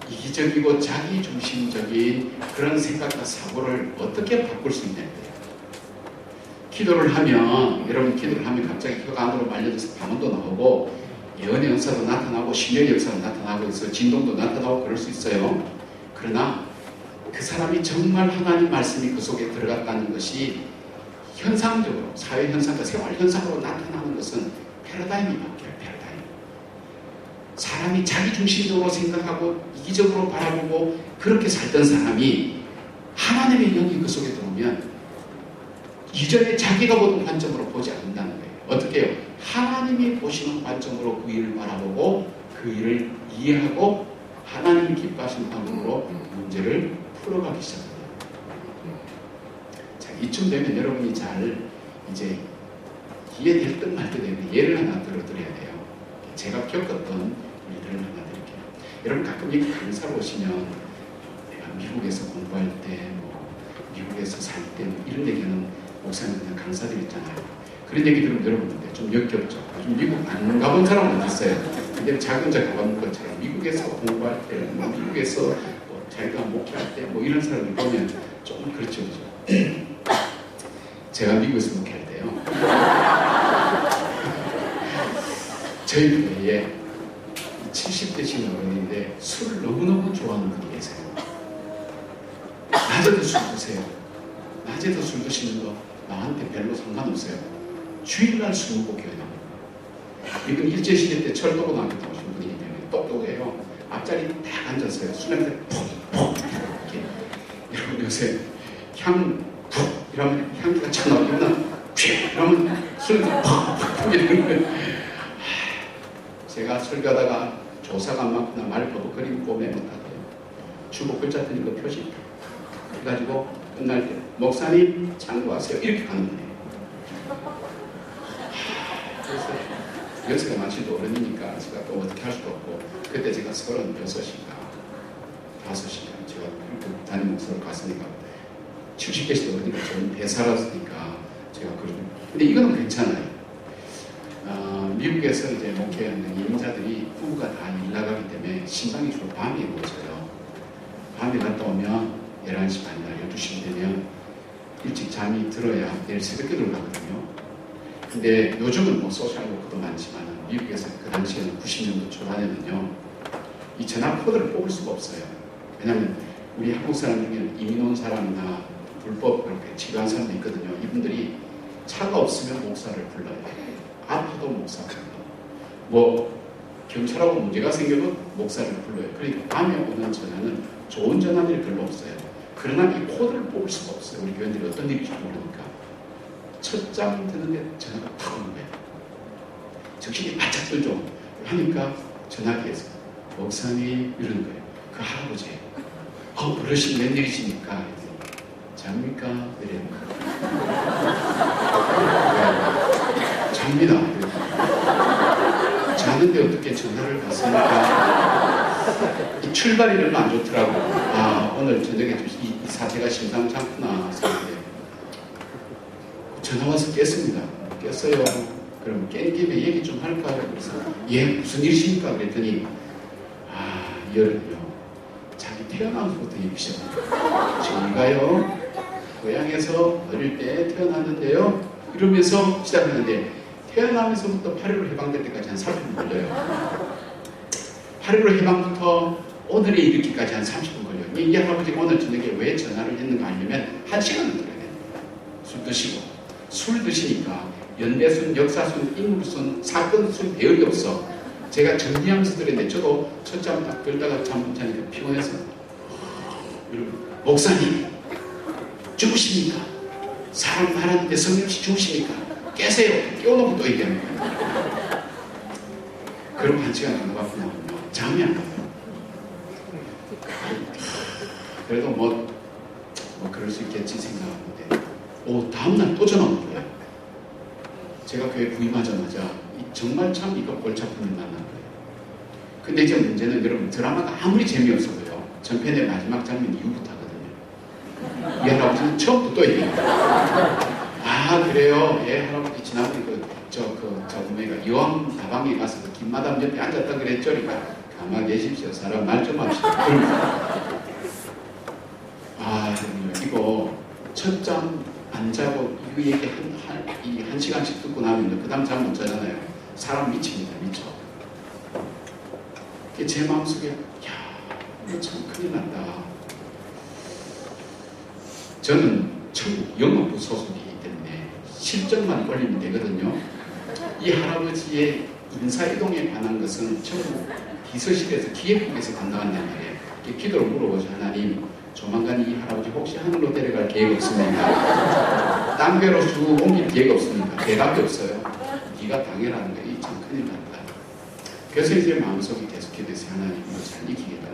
이기적이고 자기중심적인 그런 생각과 사고를 어떻게 바꿀 수 있냐고요. 기도를 하면, 여러분 기도를 하면 갑자기 혀가 안으로 말려져서 방언도 나오고 예언의 역사도 나타나고 신령의 역사도 나타나고 있어 진동도 나타나고 그럴 수 있어요. 그러나 그 사람이 정말 하나님 말씀이 그 속에 들어갔다는 것이 현상적으로, 사회 현상과 생활 현상으로 나타나는 것은 패러다임이 바뀌어요. 패러다임. 사람이 자기중심적으로 생각하고 이기적으로 바라보고 그렇게 살던 사람이 하나님의 영이 그 속에 들어오면 이전에 자기가 보던 관점으로 보지 않는다는 거예요. 어떻게 해요? 하나님이 보시는 관점으로 그 일을 바라보고 그 일을 이해하고 하나님이 기뻐하시는 방법으로 문제를 풀어가기 시작합니다. 자, 이쯤 되면 여러분이 잘 이제 이해될 듯 말 듯 되는 예를 하나 들어드려야 돼요. 제가 겪었던 일을 하나 드릴게요. 여러분 가끔 이렇게 강사로 오시면 내가 미국에서 공부할 때, 뭐 미국에서 살 때 이런 얘기는 목사님 그냥 강사들 있잖아요. 그런 얘기 들으면 여러분들 좀 역겹죠. 요즘 미국 안 가본 사람은 있어요. 근데 작은 자 가본 것처럼 미국에서 공부할 때, 뭐 미국에서 뭐 자기가 목회할 때 뭐 이런 사람을 보면 좀 그렇죠. 제가 미국에서 목회할 때요. 저희 교회에 70대신 어른인데 술을 너무너무 좋아하는 분이 계세요. 낮에도 술 드세요. 낮에도 술 드시는 거 나한테 별로 상관없어요. 주일날 술 먹고 교회 나옵니다. 이건 일제시대 때 철도고등학교 나오신 분이기 때문에 똑똑해요. 앞자리 딱 앉았어요. 술 냄새 푹푹 이렇게. 여러분 요새 향 푹 이러면 향기가 차 나오면 피 이러면 술 냄새 푹푹 이러는 거예요. 제가 술 가다가 조사가 많구나 말버벅거리고 꼬매 못하고요. 주보 글자 드린 거 표시 해가지고 끝날 때 목사님 참고하세요 이렇게 가는 거예요. 그래서 연세가 많지도 어른이니까 제가 또 어떻게 할 수도 없고 그때 제가 36인가 5인가 제가 담임 목사로 갔으니까 70개씩 어른이니까 저는 대사라으니까 제가 그러고 근데 이거는 괜찮아요. 미국에서 이제 목회하는 임자들이 부부가 다 일 나가기 때문에 신방이 주로 밤에 이루어져요. 밤에 갔다 오면 11시 반이나 12시 되면 일찍 잠이 들어야 내일 새벽에 들어가거든요. 근데 요즘은 뭐 소셜 워크도 많지만 미국에서 그 당시에는 90년도 초반에는요 이 전화코드를 뽑을 수가 없어요. 왜냐하면 우리 한국 사람 중에 이민 온 사람이나 불법 그렇게 치료한 사람도 있거든요. 이분들이 차가 없으면 목사를 불러요. 아파도 목사 불러요. 뭐 경찰하고 문제가 생겨도 목사를 불러요. 그러니까 밤에 오는 전화는 좋은 전화들이 별로 없어요. 그러나 이 코드를 뽑을 수가 없어요. 우리 교인들이 어떤 일인지 모르니까. 첫 장 드는데 전화가 탁 오는 거예요. 정신이 바짝 들죠. 하니까 전화기에서 목사님 이러는 거예요. 그 할아버지예요. 어르신 웬일이십니까? 잡니까? 이러는 거예요. 잡니다. 자는데 어떻게 전화를 받습니까? 이 출발이 별로 안 좋더라고. 아, 오늘 저녁에 이 사태가 심상치 않구나. 전화 와서 깼습니다. 깼어요. 그럼 깬 김에 얘기 좀 할까요? 그래서 예, 무슨 일이십니까? 그랬더니 이 여름요. 자기 태어나면서부터 얘기 시작합니다. 저희가요, 고향에서 어릴 때 태어났는데요. 이러면서 시작하는데 태어나면서부터 8.15 해방될 때까지 한 3년 걸려요. 8.15 해방부터 오늘에 이르기까지 한 30분 걸려요. 이 할아버지가 오늘 저녁에 왜 전화를 했는가 하려면 1시간을 들어야 됩니다. 술 드시고. 술 드시니까 연대순, 역사순, 인물순, 사건순 배열이 없어. 제가 정리하면서 들었는데 저도 첫잠 딱 들다가 잠 못 자니까 피곤해서 목사님 죽으십니까? 사람 말하는데 성령씨 죽으십니까? 깨세요. 깨워놓고 또 얘기하는 거예요. 그럼 1시간 정도 받고 나오면 잠이 안 와요. 그래도 뭐 그럴 수 있겠지 생각하는데 다음날 또 전화 온 거예요. 제가 교회 부임하자마자 정말 참 이거 골치 아픈 일 만난 거예요. 근데 이제 문제는 여러분 드라마가 아무리 재미없어도요. 전편의 마지막 장면 이후부터 하거든요. 이 할아버지는 처음부터 또 얘기해요. 아 그래요. 예 할아버지 지난번에 뭐가 여왕 다방에 가서 그 김마담 옆에 앉았다 그랬죠. 그러니까 가만히 계십시오. 사람 말 좀 합시다. 이거 첫 잠 안 자고 이 얘기 한 시간씩 듣고 나면 그 다음 잠 못 자잖아요. 사람 미칩니다. 미쳐. 제 마음속에 이거 참 큰일 났다. 저는 천국 영업부 소속이기 때문에 실적만 올리면 되거든요. 이 할아버지의 인사이동에 관한 것은 천국 비서실에서 기획국에서 담당한다는 말이에요. 기도를 물어보죠. 하나님 조만간 이 할아버지 혹시 하늘로 데려갈 계획 없습니까? 딴 데로 쭉 옮길 계획 없습니까? 대답이 없어요. 네가 당해라는 게 참 큰일 났다. 그래서 이제 마음속에 계속해서 하나님 이거 잘 익히겠다.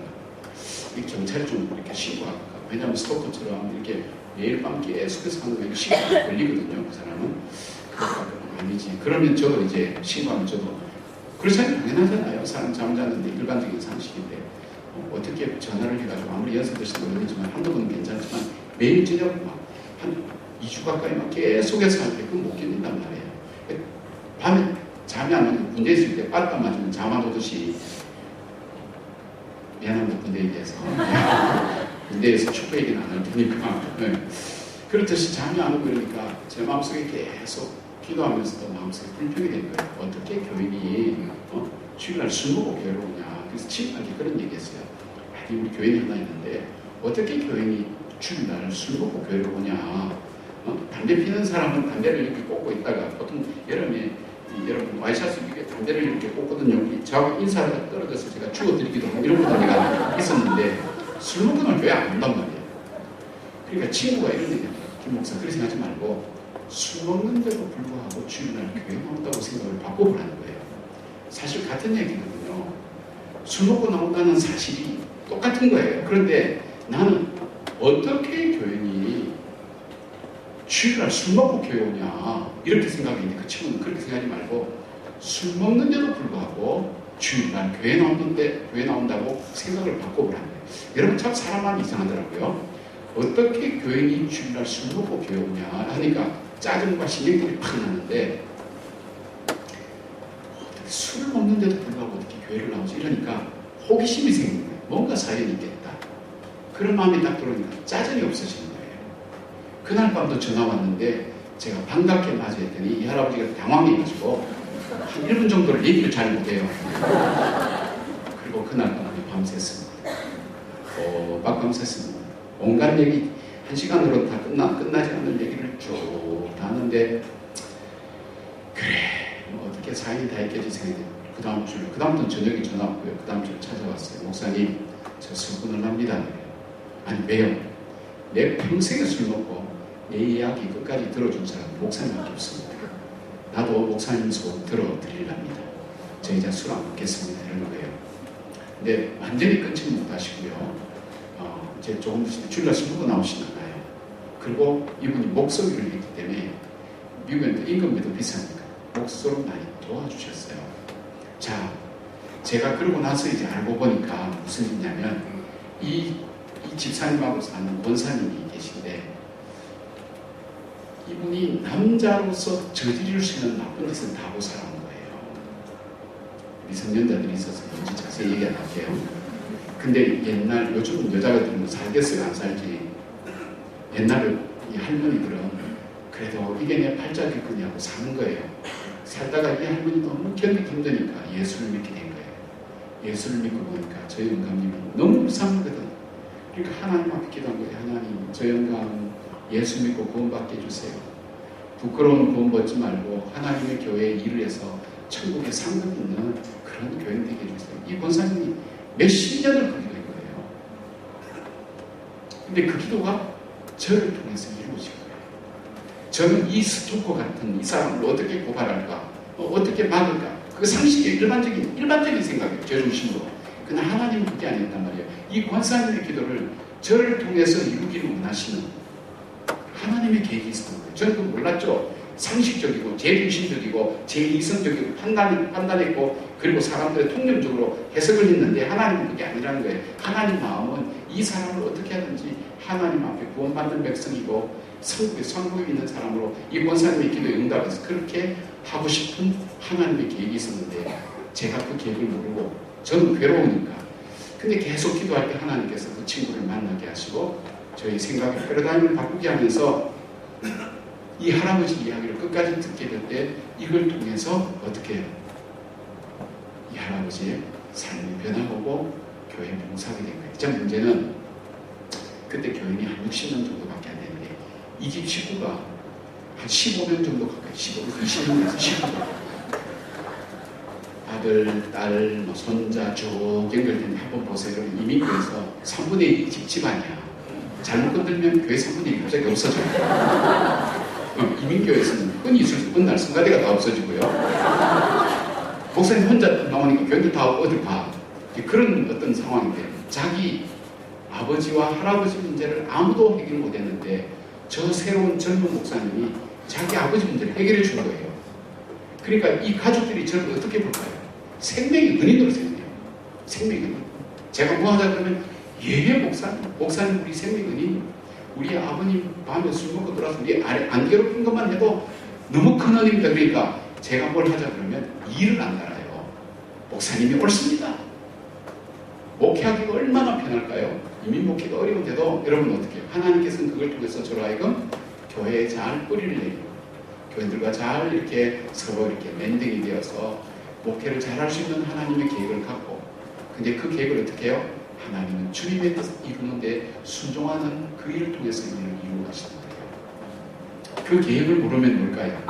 이 경찰 좀 이렇게 신고할까? 왜냐하면 스토커처럼 이렇게 매일 밤 계속해서 하는 거 신고가 걸리거든요. 그 사람은. 그러니까 아니지. 그러면 저도 이제 신고하면 저도 그렇잖아요. 당연하잖아요. 사람 잠자는데 일반적인 상식인데 어떻게 전화를 해가지고 아무리 연습하시는 모르겠지만 한두 번은 괜찮지만 매일 저녁 한 2주 가까이 막 계속해서 할 때 그건 못 견딘단 말이에요. 밤에 잠이 안 오면 군대 있을 때 빠따 맞으면 잠 안 오듯이 미안합니다. 군대 얘기해서 군대에서 축구 얘기는 안 할 테니까 그렇듯이 잠이 안 오고 이러니까 제 마음속에 계속 기도하면서도 마음속에 불평이 된 거예요. 어떻게 교인이 주일날 술 먹고 교회로 오냐. 그래서 친구한테 그런 얘기했어요. 아니 우리 교인이 하나 있는데 어떻게 교인이 주일날 술 먹고 교회로 오냐. 담배 피는 사람은 담배를 이렇게 꽂고 있다가 보통 여름에 여러분 와이셔츠 이렇게 담배를 이렇게 꽂거든요. 저하고 인사가 떨어져서 제가 죽어드리기도 하고 이런 것들이 있었는데 술 먹고 나면 교회 안 온단 말이에요. 그러니까 친구가 이런 얘기했어요. 김 목사 그렇게 생각하지 말고 술 먹는데도 불구하고 주일날 교회 나온다고 생각을 바꿔보라는 거예요. 사실 같은 얘기거든요. 술 먹고 나온다는 사실이 똑같은 거예요. 그런데 나는 어떻게 교인이 주일날 술 먹고 교회 오냐 이렇게 생각했는데 그 친구는 그렇게 생각하지 말고 술 먹는데도 불구하고 주일날 교회 나온다고 생각을 바꿔보라는 거예요. 여러분 참 사람 마음이 이상하더라고요. 어떻게 교인이 주일날 술 먹고 교회 오냐 하니까 짜증과 신경들이 팍 나는데 술을 먹는데도 불구하고 어떻게 교회를 나오지 이러니까 호기심이 생기는 거예요. 뭔가 사연이 있겠다. 그런 마음이 딱 들어오니까 짜증이 없어지는 거예요. 그날 밤도 전화 왔는데 제가 반갑게 맞이했더니 이 할아버지가 당황해가지고 한 1분 정도를 얘기를 잘 못해요. 그리고 그날 밤에 밤샜습니다. 밤샜습니다. 온갖 얘기 1시간으로 다 끝나지 않는 얘기를 쭉 하는데 그래 어떻게 사연이 다 있겠지 생각했는데 그 다음부터는 저녁에 전화 왔고요. 그 다음 주에 찾아왔어요. 목사님 저 술꾼을 합니다. 아니 왜요? 내 평생에 술 먹고 내 이야기 끝까지 들어준 사람 목사님밖에 없습니다. 나도 목사님 소원 들어드리랍니다. 저 이제 술 안 먹겠습니다. 이런 거예요. 근데 완전히 끊지 못하시고요. 이제 조금씩 주일날 술 먹고 나오시나봐요. 그리고 이분이 목소리를 했기 때문에 미국에는 임금비도 비싸니까 목소리로 많이 도와주셨어요. 자, 제가 그러고 나서 이제 알고 보니까 무슨 일이냐면 이 집사님하고 사는 권사님이 계신데 이분이 남자로서 저지를 수 있는 나쁜 짓은 다 하고 살아온 거예요. 미성년자들이 있어서 뭔지 자세히 얘기 안 할게요. 근데 옛날 요즘은 여자가 들으면 살겠어요 안 살지. 옛날에 이 할머니들은 그래도 이게 내 팔자겠거냐고 사는 거예요. 살다가 이 할머니 너무 견디기 힘드니까 예수를 믿게 된 거예요. 예수를 믿고 보니까 저 영감님이 너무 불쌍하거든. 그러니까 하나님 앞에 기도한 거예요. 하나님, 저 영감 예수 믿고 구원받게 해주세요. 부끄러운 구원 받지 말고 하나님의 교회에 일을 해서 천국에 상급 있는 그런 교회 되게 해주세요. 이 권사님이 몇십 년을 그 기도한 거예요. 근데 그 기도가 저를 통해서 이루어진 거예요. 저는 이 스토커 같은 이 사람을 어떻게 고발할까? 어떻게 막을까? 그 상식의 일반적인 생각이에요. 제 중심으로. 그러나 하나님은 그게 아니었단 말이에요. 이 권사님의 기도를 저를 통해서 이루기를 원하시는 하나님의 계획이 있었던 거예요. 저는 그거 몰랐죠. 상식적이고 제중심적이고 제이성적이고 판단했고 그리고 사람들의 통념적으로 해석을 했는데 하나님은 그게 아니라는 거예요. 하나님 마음은 이 사람을 어떻게 하든지 하나님 앞에 구원받는 백성이고 성국에 있는 사람으로 이 권사님의 기도에 응답해서 그렇게 하고 싶은 하나님의 계획이 있었는데 제가 그 계획을 모르고 저는 괴로우니까 근데 계속 기도할 때 하나님께서 그 친구를 만나게 하시고 저희 생각의 패러다임을 바꾸게 하면서 이 할아버지 이야기를 끝까지 듣게 될 때 이걸 통해서 어떻게 해요? 이 할아버지의 삶이 변화하고 교회에 봉사하게 된 거예요. 제 문제는 그때 교인이 한 60명 정도밖에 안 되는데 이 집 식구가 한 15명 정도 가까이 20명에서 15명 아들, 딸, 손자 쭉 연결된 한번 보세요. 이민교에서 3분의 1이 집안이야. 잘못 건들면 교회 3분의 1이 갑자기 없어져요. 이민교에서는 흔히 있을 수 끝날 순간대가 다 없어지고요. 목사님 혼자 나오니까 교인들 다 어딜 봐. 그런 어떤 상황인데 자기 아버지와 할아버지 문제를 아무도 해결 못했는데 저 새로운 젊은 목사님이 자기 아버지 문제를 해결해 준 거예요. 그러니까 이 가족들이 저를 어떻게 볼까요? 생명의 은인으로 생각해요. 생명의 은인. 제가 뭐 하자 그러면 목사님 우리 생명의 은인. 우리 아버님 밤에 술 먹고 들어와서 우리 안 괴롭힌 것만 해도 너무 큰 은입니다. 그러니까 제가 뭘 하자 그러면 일을 안 달아요. 목사님이 옳습니다. 목회하기가 얼마나 편할까요? 이미 목회가 어려운데도 여러분 어떻게 해요? 하나님께서는 그걸 통해서 저로 하여금 교회에 잘 뿌리를 내리고 교인들과 잘 이렇게 서로 이렇게 랜딩이 되어서 목회를 잘 할 수 있는 하나님의 계획을 갖고 근데 그 계획을 어떻게 해요? 하나님은 주님의 뜻을 이루는데 순종하는 그 일을 통해서 일을 이루어 가시는 거예요. 그 계획을 모르면 뭘까요?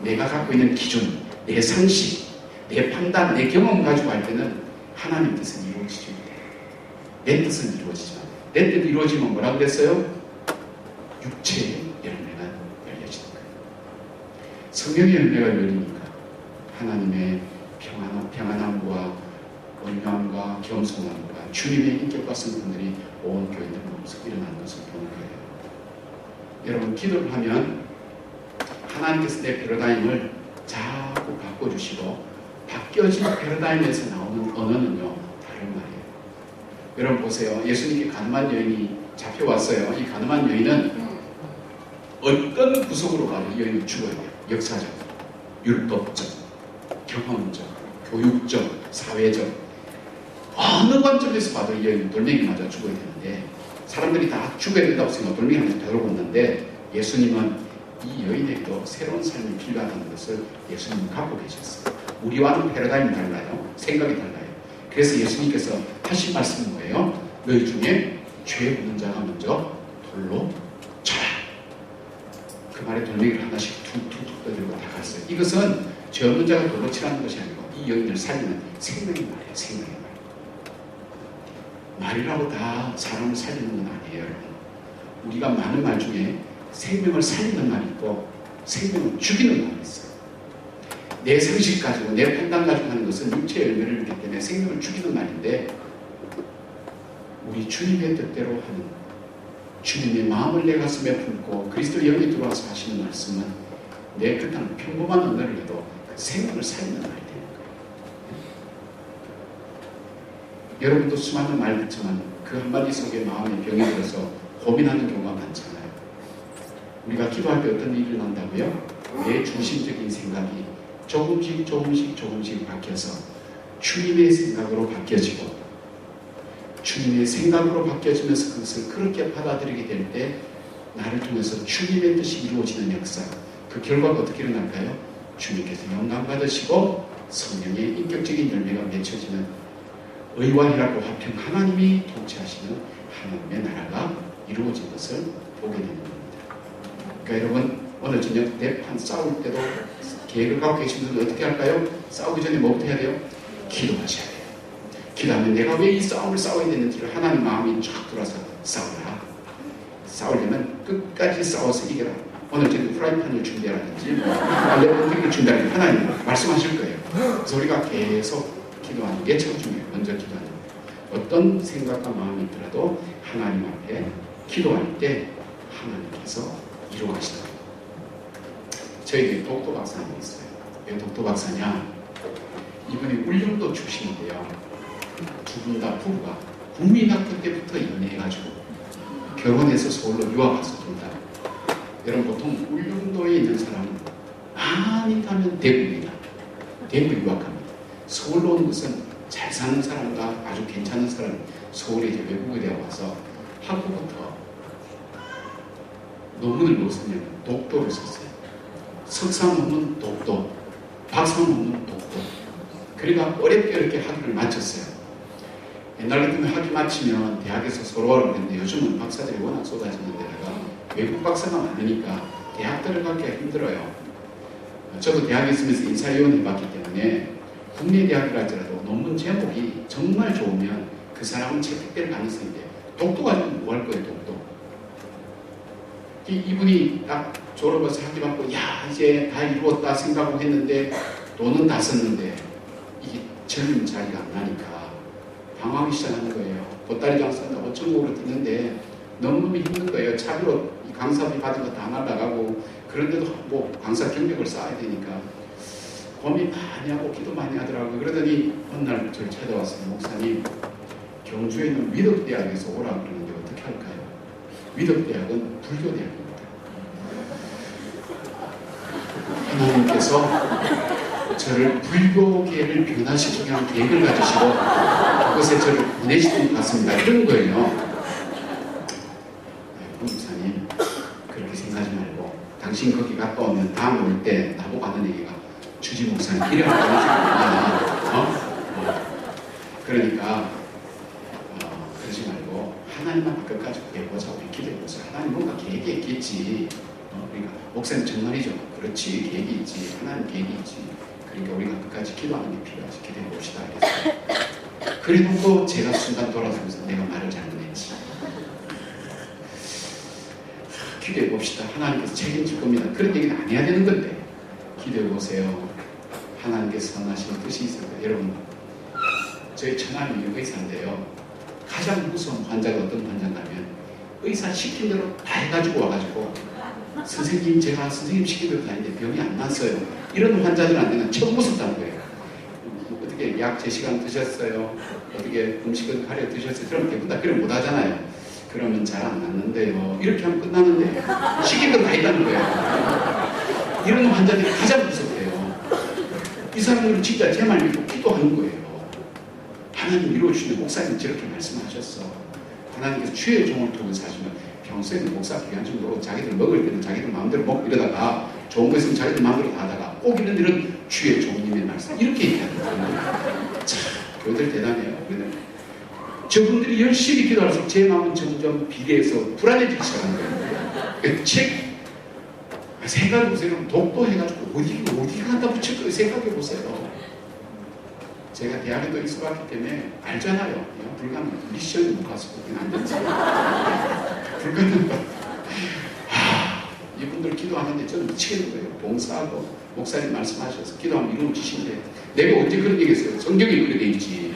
내가 갖고 있는 기준, 내 상식, 내 판단, 내 경험 가지고 할 때는 하나님 뜻은 이루어지지 못해요. 내 뜻은 이루어지지 않아요. 내 뜻 이루어지면 뭐라고 그랬어요? 육체의 열매가 열려지는 거예요. 성령의 열매가 열리니까 하나님의 평안함과 온유함과 겸손함과 주님의 인격과 성품들이 온 교인들 마음속에 일어나는 것을 보는 거예요. 여러분 기도를 하면 하나님께서 내 패러다임을 자꾸 바꿔주시고 바뀌어진 패러다임에서 나오는 언어는요 다른 말이에요. 여러분 보세요. 예수님께 가늠한 여인이 잡혀왔어요. 이 가늠한 여인은 어떤 구석으로 가도 이 여인은 죽어야 돼요. 역사적, 율법적, 경험적, 교육적, 사회적 어느 관점에서 봐도 이 여인은 돌멩이 맞아 죽어야 되는데 사람들이 다 죽어야 된다고 생각하고 돌멩이를 되돌아봤는데 예수님은 이 여인에게도 새로운 삶이 필요하다는 것을 예수님은 갖고 계셨어요. 우리와는 패러다임이 달라요. 생각이 달라요. 그래서 예수님께서 하신 말씀은 뭐예요? 너희 중에 죄 없는 자가 먼저 돌로 쳐라. 그 말에 돌멩이를 하나씩 툭툭툭 떠들고 다 갔어요. 이것은 죄 없는 자가 돌로 치라는 것이 아니고 이 여인을 살리는 생명의 말이에요. 생명의 말. 말이라고 다 사람을 살리는 건 아니에요. 우리가 많은 말 중에 생명을 살리는 말이 있고 생명을 죽이는 말이 있어요. 내 상식 가지고 내 판단 가지고 하는 것은 육체의 열매를 이기 때문에 생명을 죽이는 말인데 우리 주님의 뜻대로 하는 주님의 마음을 내 가슴에 품고 그리스도 영이 들어와서 하시는 말씀은 내 그냥 평범한 언어를 해도 그 생명을 살리는 말이 되는 거예요. 여러분도 수많은 말 듣지만 그 한마디 속에 마음의 병이 들어서 고민하는 경우가 많잖아요. 우리가 기도할 때 어떤 일이 난다고요? 내 중심적인 생각이 조금씩 바뀌어서 주님의 생각으로 바뀌어지고 주님의 생각으로 바뀌어지면서 그것을 그렇게 받아들이게 될 때 나를 통해서 주님의 뜻이 이루어지는 역사 그 결과가 어떻게 일어날까요? 주님께서 영광 받으시고 성령의 인격적인 열매가 맺혀지는 의와 혈합과 화평, 하나님이 통치하시는 하나님의 나라가 이루어진 것을 보게 되는 겁니다. 그러니까 여러분, 오늘 저녁 대판 싸울 때도 계획을 갖고 계신 분들 어떻게 할까요? 싸우기 전에 뭐부터 해야 돼요? 기도하셔야 돼요. 기도하면 내가 왜 이 싸움을 싸워야 되는지를 하나님 마음이 쫙 들어와서 싸우라. 싸우려면 끝까지 싸워서 이겨라. 오늘 저는 프라이팬을 준비하라든지 알레르기를 준비하라든지 하나님 말씀하실 거예요. 그래서 우리가 계속 기도하는 게 첫 중요해요. 먼저 기도하는 거예요. 어떤 생각과 마음이 있더라도 하나님 앞에 기도할 때 하나님께서 이루어가시더라고요. 저에게 독도 박사님이 있어요. 왜 독도 박사냐? 이분이 울릉도 출신인데요. 두 분 다 부부가 국민학교 때부터 연애해가지고 결혼해서 서울로 유학 가서 둘 다. 여러분, 보통 울릉도에 있는 사람은 많이 가면 대구입니다. 대구 유학합니다. 서울로 오는 것은 잘 사는 사람과 아주 괜찮은 사람, 서울에 이제 외국에 되어 와서 학부부터 논문을 못 쓰냐면 독도를 썼어요. 석사 논문 독도, 박사 논문 독도. 그러니까 어렵게 학위를 마쳤어요. 옛날 같으면 학위 마치면 대학에서 서로 하라고 했는데 요즘은 박사들이 워낙 쏟아지는 데다가 외국 박사가 많으니까 대학 들어가기가 힘들어요. 저도 대학에 있으면서 인사위원 해봤기 때문에 국내 대학을 갈지라도 논문 제목이 정말 좋으면 그 사람은 채택될 가능성이 돼요. 독도 가지고 뭐 할 거예요, 독도. 이분이 딱 졸업해서 학위 받고 야 이제 다 이루었다 생각하고 했는데 돈은 다 썼는데 이게 젊은 자리가 안 나니까 방황이 시작하는 거예요. 보따리도 안 쓴다고 전국으로 뛰는데 너무너무 힘든 거예요. 차비로 강사비 받은 거 다 날라가고 그런데도 뭐 강사 경력을 쌓아야 되니까 고민 많이 하고 기도 많이 하더라고요. 그러더니 어느 날 저를 찾아왔어요. 목사님, 경주에 있는 위덕대학에서 오라 그러는데 어떻게 할까요? 위덕대학은 불교대학입니다. 하나님께서 저를 불교계를 변화시키게 한 계획을 가지시고 그것에 저를 보내시는 것 같습니다. 이런 거예요. 목사님, 그렇게 생각하지 말고 당신 거기 갔다 오면 다음 올 때 나보고 하는 얘기가 주지 목사님 이래야 그러니까 그러지 말고 하나님만 끝까지 구해보자. 우리 기도해보자. 하나님 뭔가 계획이 있겠지. 그러니까 목사님 정말이죠. 그렇지, 계획이 있지. 하나님 계획이 있지. 그러니까 우리가 끝까지 기도하는 게 필요하지. 기도해봅시다. 그래놓고 제가 순간 돌아서면서 내가 말을 잘못했지. 기도해봅시다. 하나님께서 책임질 겁니다. 그런 얘기는 안 해야 되는 건데 기도해보세요. 하나님께서 선하신 뜻이 있을 거예요. 여러분, 저희 천안이 의사인데요. 가장 무서운 환자가 어떤 환자냐면 의사 시킨 대로 다 해가지고 와가지고 선생님 제가 선생님 시킨 대로 다 했는데 병이 안 났어요. 이런 환자들한테는 처음 무섭다는 거예요. 어떻게 약 제 시간 드셨어요? 어떻게 음식을 가려 드셨어요? 그럼 대부분 다 그걸 못 하잖아요. 그러면 잘 안 났는데요. 이렇게 하면 끝나는데 시킨 대로 다 했다는 거예요. 이런 환자들이 가장 무섭대요. 이 사람들은 진짜 제 말 믿고 기도하는 거예요. 하나님 이루어주시는 목사님 저렇게 말씀하셨어. 하나님께서 주의 종을 두고 사시면 평소에는 목사 귀한 정도로 자기들 먹을 때는 자기들 마음대로 먹고 이러다가 좋은 거 있으면 자기들 마음대로 다 하다가 꼭 이런 주의 종님의 말씀 이렇게 얘기하는 거예요. 참 교회들 대단해요. 저분들이 열심히 기도할수록 제 마음은 점점 비례해서 불안해지기 시작하는 거예요. 생각해보세요. 독도 해가지고 어디 갖다 붙일 거예요. 생각해보세요. 제가 대학에도 있어봤기 때문에 알잖아요. 불가능. 미션이 못 가서 그냥 안 되죠. 불가능. 이분들 기도하는데 저는 미치겠는 거예요. 봉사하고 목사님 말씀하셔서 기도하면 이루어지신데 내가 언제 그런 얘기 했어요? 성경에 그렇게 돼 있지.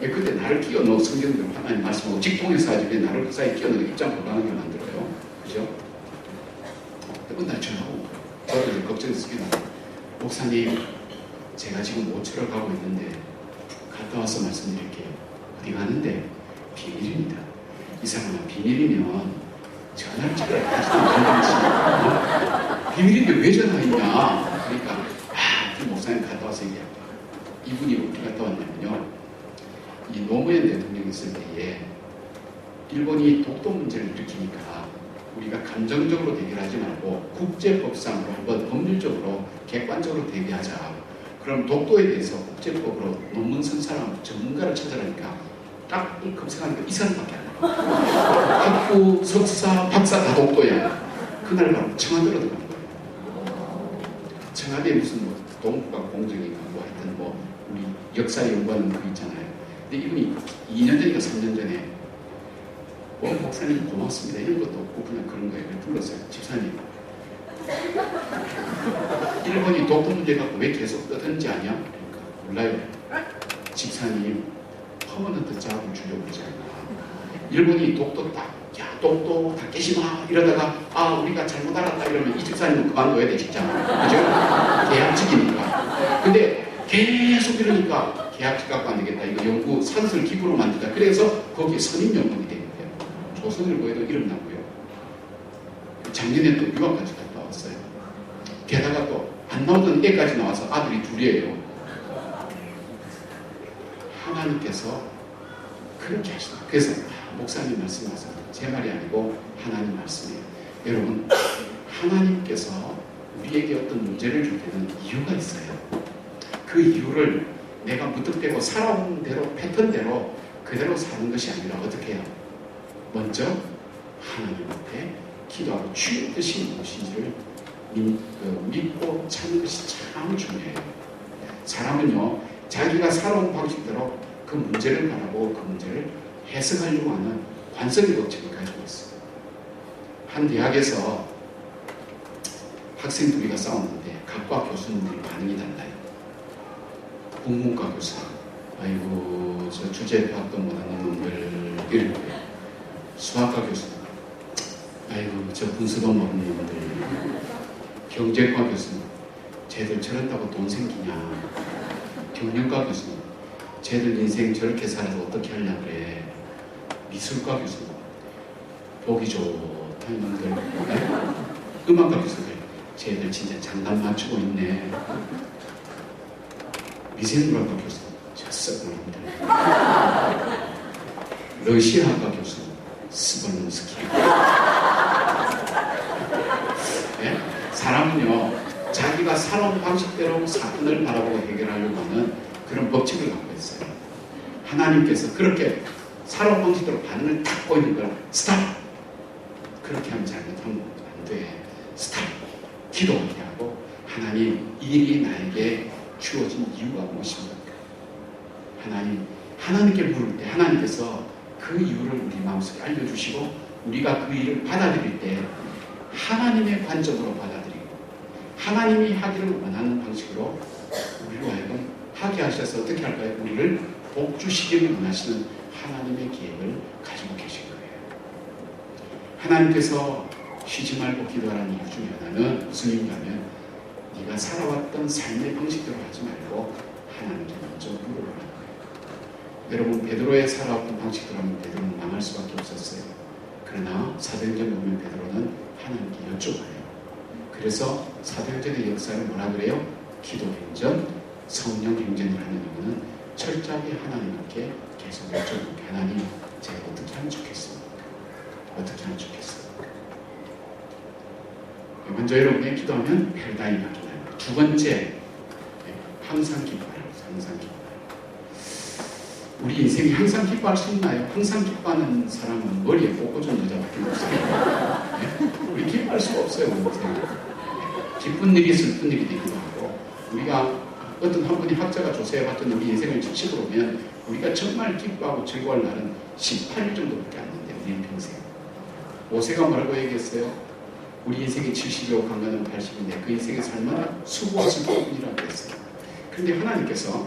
그때 나를 끼워 넣어 성경대로 하나님 말씀하고 직통에서 하지 왜 나를 그 사이에 끼워 넣어 입장 불가능하게 만들어요. 그죠? 맨날 전화하고 저도 걱정해서 기도하고 목사님 제가 지금 모처를 가고 있는데 갔다 와서 말씀드릴게요. 어디 가는데? 비밀입니다. 이 사람은 비밀이면 전화를 하지도 않는지 비밀인데 왜 전화했냐? 그러니까 그 목사님 갔다 와서 얘기합니다. 이분이 어떻게 갔다 왔냐면요. 이 노무현 대통령이 있을 때에 일본이 독도 문제를 일으키니까 우리가 감정적으로 대비하지 말고 국제법상으로 한번 법률적으로 객관적으로 대비하자. 그럼 독도에 대해서 국제법으로 논문 쓴 사람 전문가를 찾아라니까 딱 검색하니까 이 사람밖에 안 나와. 학부, 석사, 박사 다 독도야. 그날 바로 청와대로 들어간 거예요. 청와대에 무슨 뭐 동북아 공정인가 뭐 하여튼 뭐 우리 역사 연구하는 그 있잖아요. 근데 이분이 2년 전인가 3년 전에 목사님 고맙습니다 이런 것도 없고 그냥 그런 거예요. 불렀어요. 집사님 일본이 독도 문제 갖고 왜 계속 떠드는지 아냐? 몰라요. 집사님 퍼머넌트 잡을 주려고 그러지 않나. 일본이 독도 딱, 야 독도 다 깨지마 이러다가 아 우리가 잘못 알았다 이러면 이 집사님은 그만둬야 되겠죠. 그죠? 계약직이니까. 근데 계속 이러니까 계약직 갖고 안 되겠다. 이거 연구 산술 기부로 만들자. 그래서 거기에 선임 연구이 된 거예요. 조선일보에도 이름 나고요. 작년에 또 유학까지 갔다 왔어요. 게다가 또 안 나오던 애까지 나와서 아들이 둘이에요. 하나님께서 그렇게 하시다. 그래서 목사님 말씀하세요. 제 말이 아니고 하나님 말씀이에요. 여러분 하나님께서 우리에게 어떤 문제를 줄 때는 이유가 있어요. 그 이유를 내가 무턱대고 살아온 대로 패턴대로 그대로 사는 것이 아니라 어떻게 해요? 먼저 하나님 앞에 기도하고 주의 뜻이 무엇인지를 믿고 찾는 것이 참 중요해요. 사람은요 자기가 살아온 방식대로 그 문제를 바라보고 그 문제를 해석하려고 하는 관성의 법칙을 가지고 있어요. 한 대학에서 학생 둘이가 싸웠는데 각과 교수님들이 반응이 달라요. 국문과 교수 아이고 저 주제 파악도 못하는 놈들 이러고요. 수학과 교수 아이고 저 분수도 모르는 놈들. 경제과 교수님 쟤들 저런다고 돈 생기냐. 경영과 교수님 쟤들 인생 저렇게 살아서 어떻게 하려 그래. 미술과 교수님 보기 좋다는 놈들. 네? 음악과 교수들 쟤들 진짜 장단 맞추고 있네. 미생물학과 교수님 저 썩은 놈들. 러시아학과 교수님 스벌론스키. 네? 사람은요 자기가 살아온 방식대로 사건을 바라보고 해결하려고 하는 그런 법칙을 갖고 있어요. 하나님께서 그렇게 살아온 방식대로 반응을 딱 보이는 걸 스탑! 그렇게 하면 잘못하면 안 돼. 스탑! 기도하게 하고 하나님 이 일이 나에게 주어진 이유가 무엇입니까? 하나님께 물을 때 하나님께서 그 이유를 우리 마음속에 알려주시고 우리가 그 일을 받아들일 때 하나님의 관점으로 받아들이고 하나님이 하기를 원하는 방식으로 우리로 하여금 하게 하셔서 어떻게 할까요? 우리를 복주시기를 원하시는 하나님의 계획을 가지고 계신 거예요. 하나님께서 쉬지 말고 기도하라는 이유 중에 하나는 무슨 이유냐면 네가 살아왔던 삶의 방식대로 하지 말고 하나님께 먼저 물어보라는 거예요. 여러분 베드로의 살아왔던 방식대로 하면 베드로는 망할 수밖에 없었어요. 그러나 사도행전에 보면 베드로는 하나님께 여쭤봐요. 그래서 사도행전의 역사를 뭐라 그래요? 기도행전, 성령행전을 하는 이유는 철저하게 하나님께 계속 여쭤보는 하나님 제가 어떻게 하면 좋겠습니까? 어떻게 하면 좋겠습니까? 먼저 여러분이 기도하면 패러다임이 바뀌나요? 두 번째 항상 기뻐하라고 항상 기뻐하라고. 우리 인생이 항상 기뻐할 수 있나요? 항상 기뻐하는 사람은 머리에 꽂은 여자밖에 없어요. 네? 우리 기뻐할 수가 없어요. 기쁜 일이 슬픈 일이 되기도 하고 우리가 어떤 한 분이 학자가 조사해봤던 우리 인생을 70으로 보면 우리가 정말 기뻐하고 즐거워할 날은 18일 정도밖에 안 되는데 우리 평생. 모세가 뭐라고 얘기했어요? 우리 인생이 70이고 강간은 80인데 그 인생의 삶은 수고와 슬픔이라고 했어요. 그런데 하나님께서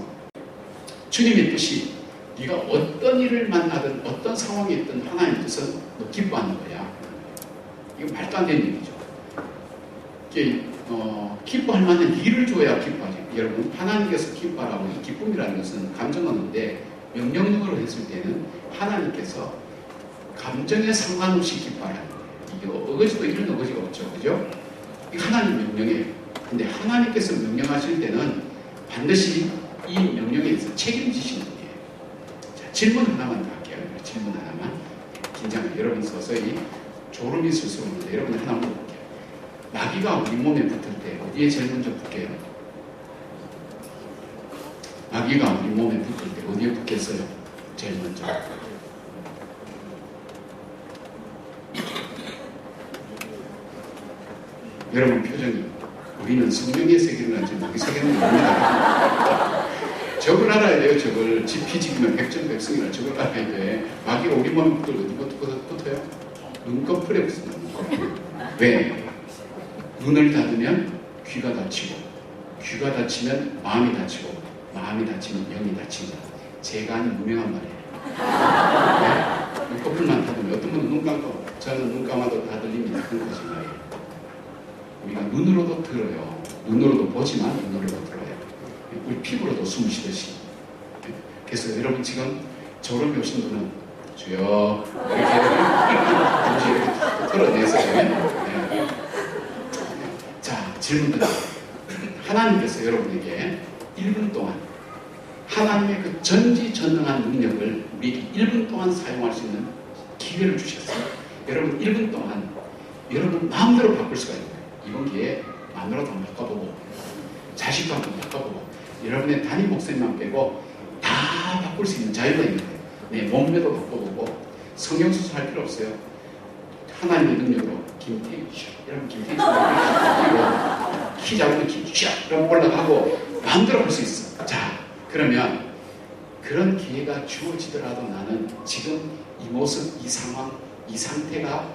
주님의 뜻이 네가 어떤 일을 만나든 어떤 상황에 있든 하나님 뜻은 너 기뻐하는 거야. 이거 말도 안 되는 얘기죠. 이게 기뻐할 만한 일을 줘야 기뻐하지. 여러분 하나님께서 기뻐하라고 이 기쁨이라는 것은 감정하는데 명령력으로 했을 때는 하나님께서 감정에 상관없이 기뻐하라는 거예요. 이게 어거지도 이런 어거지가 없죠. 그죠? 이게 하나님 명령이에요. 근데 하나님께서 명령하실 때는 반드시 이 명령에 대해서 책임지시는 거예요. 자, 질문 하나만 더 할게요. 질문 하나만. 긴장을 여러분 서서히 졸음이 있을 오는데 여러분 하나 물어볼게요. 마귀가 우리 몸에 붙을 때 어디에 제일 먼저 붙게요? 마귀가 우리 몸에 붙을 때 어디에 붙겠어요? 제일 먼저. 여러분 표정이 우리는 성령의 세계를 알지 마귀 세계는 모릅니다. 적을 알아야 돼요. 적을 지피지기면 백전백승이라 적을 알아야 돼. 마귀가 우리 몸에 붙어요? 눈꺼풀에 붙습니다. 눈꺼풀. 왜? 눈을 닫으면 귀가 다치고 귀가 다치면 마음이 다치고 마음이 다치면 영이 다친다. 제가 하는 유명한 말이에요. 네? 눈꺼풀만 닫으면 어떤 분은 눈 감고 저는 눈 감아도 다 들립니다. 그런 거짓말이에요. 우리가 눈으로도 들어요. 눈으로도 보지만 눈으로도 들어요. 우리 피부로도 숨 쉬듯이. 그래서 여러분 지금 저를 오신 분은 주여 이렇게 털어내세요. 네. 자, 질문입니다. 하나님께서 여러분에게 1분 동안 하나님의 그 전지전능한 능력을 우리에게 1분 동안 사용할 수 있는 기회를 주셨어요. 여러분 1분 동안 여러분 마음대로 바꿀 수가 있는 거예요. 이번 기회에 마음대로 한번 바꿔보고 자식도 한번 바꿔보고 여러분의 담임 목사님만 빼고 다 바꿀 수 있는 자유가 있는 거예요. 네, 몸매도 바꿔보고 성형수술 할 필요 없어요. 하나님의 능력으로 김태희 여러분 김태희 키 잡으면 그럼 올라가고 마음대로 할 수 있어. 자, 그러면 그런 기회가 주어지더라도 나는 지금 이 모습, 이 상황, 이 상태가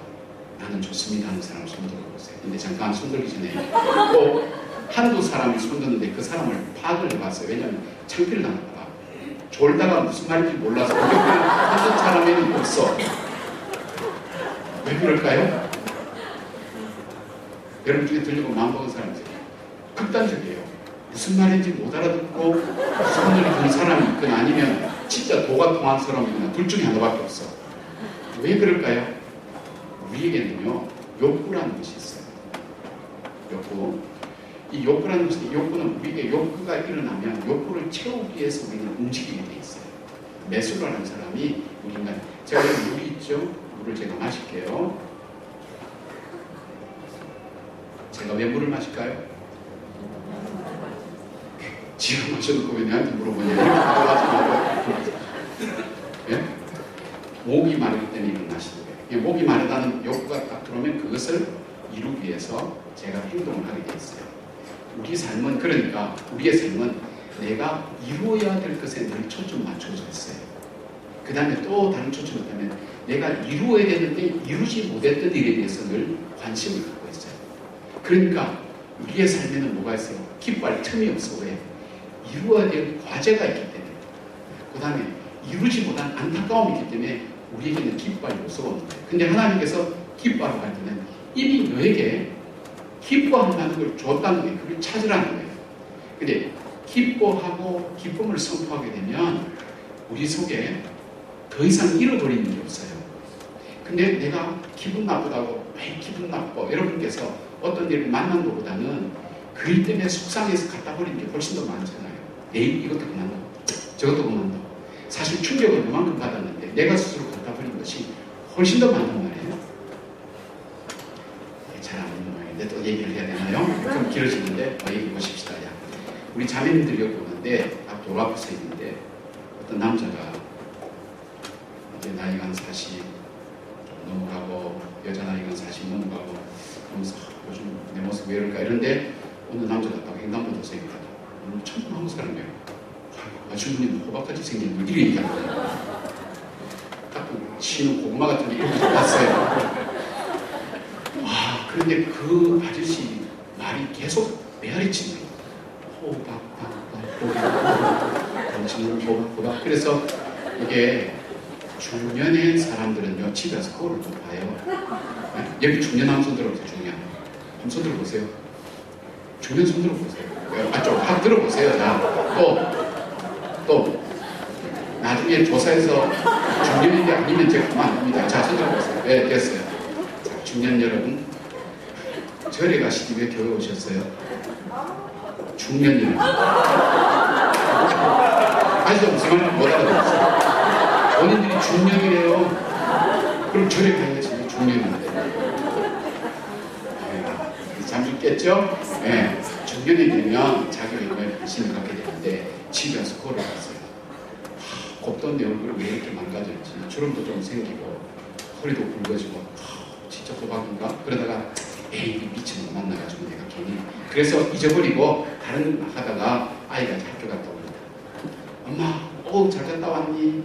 나는 좋습니다 하는 사람 손 들어보세요. 근데 잠깐 손 들기 전에 또 한두 사람이 손 드는데 그 사람을 파악을 해봤어요. 왜냐하면 창피를 당할까 봐. 졸다가 무슨 말인지 몰라서 어떤 사람에는 없어. 왜 그럴까요? 여러분 중에 들리고 마음먹은 사람이 있어요. 극단적이에요. 무슨 말인지 못 알아듣고 손을 든 사람이 있거나 아니면 진짜 도가 통한 사람이거나 둘 중에 하나밖에 없어. 왜 그럴까요? 우리에게는요 욕구라는 것이 있어요. 욕구. 이 욕구라는 것은 욕구는 우리에게 욕구가 일어나면 욕구를 채우기 위해서 우리는 움직이게 돼 있어요. 매수라는 사람이 우리 인간. 제가 여기 물이 있죠? 물을 제가 마실게요. 제가 왜 물을 마실까요? 지금 마셔놓고 왜 내한테 물어보냐. 이렇게 하지 말고. 예? 목이 마르기 때문에 이걸 마시는 거예요. 목이 마르다는 욕구가 딱 들어오면 그것을 이루기 위해서 제가 행동을 하게 돼 있어요. 우리 삶은 그러니까 우리의 삶은 내가 이루어야 될 것에 늘 초점 맞춰져 있어요. 그 다음에 또 다른 초점이 있다면 내가 이루어야 되는데 이루지 못했던 일에 대해서 늘 관심을 갖고 있어요. 그러니까 우리의 삶에는 뭐가 있어요? 기뻐할 틈이 없어. 왜? 이루어야 될 과제가 있기 때문에. 그 다음에 이루지 못한 안타까움이 있기 때문에 우리에게는 기뻐할 요소가 없는 거예요. 근데 하나님께서 기뻐하라고 할 때는 이미 너에게 기뻐할 만한 걸 줬다는 거예요. 그걸 찾으라는 거예요. 근데 기뻐하고 기쁨을 선포하게 되면 우리 속에 더 이상 잃어버리는 게 없어요. 근데 내가 기분 나쁘다고 왜 기분 나빠? 여러분께서 어떤 일을 만난 것보다는 그 일 때문에 속상해서 갖다 버리는 게 훨씬 더 많잖아요. 내일 이것도 그만둬. 저것도 그만둬. 사실 충격을 그만큼 받았는데 내가 스스로 갖다 버린 것이 훨씬 더 많단 말이에요. 잘 안 믿는 모양인데 또 얘기를 해야 되나요? 좀 길어지는데 얘기 보십시다. 야. 우리 자매님들이 여기 오는데 앞 도로 앞에서 있는데 어떤 남자가 이제 나이가 한 40 좀 넘어가고 여자 나이가 한 40 넘어가고 그러면서 요즘 내 모습 왜 이럴까 이런데 어느 남자가 딱 횡단보도 생겼다. 처음 한국 사람이에요. 아주머니 호박같이 생긴 분 이렇게 얘기하거든요. 딱 치는 고구마 같은 게 이렇게 봤어요. 와, 그런데 그 아저씨 말이 계속 메아리치는 거예요. 호박, 당신은 호박. 그래서 이게 중년의 사람들은요, 집에서 거울을 좀 봐요. 네? 여기 중년 한번 손 들어보세요, 중년. 한번 손 들어보세요. 중년 손 들어보세요. 좀 확 들어보세요. 자, 또, 나중에 조사해서 중년인데 아니면 제가 그만합니다. 자, 손 들어보세요. 네, 됐어요. 자, 중년 여러분. 절에 가시기 왜 교회 오셨어요? 중년 여러분. 아직도 무슨 말인지 못 알아들었어요. 본인들이 중년이래요. 그럼 절에 가야지, 중년인데. 잠 좀 깼죠? 네. 중년이 되면 자기 외모에 관심을 갖게 되는데 집에 와서 걸어갔어요. 곱던 내 얼굴이 왜 이렇게 망가졌지? 주름도 좀 생기고 허리도 굵어지고 진짜 호박인가? 그러다가 에이 미친놈 만나가지고 내가 괜히 그래서 잊어버리고 다른 일 하다가 아이가 학교 갔다 옵니다. 엄마 잘 갔다 왔니?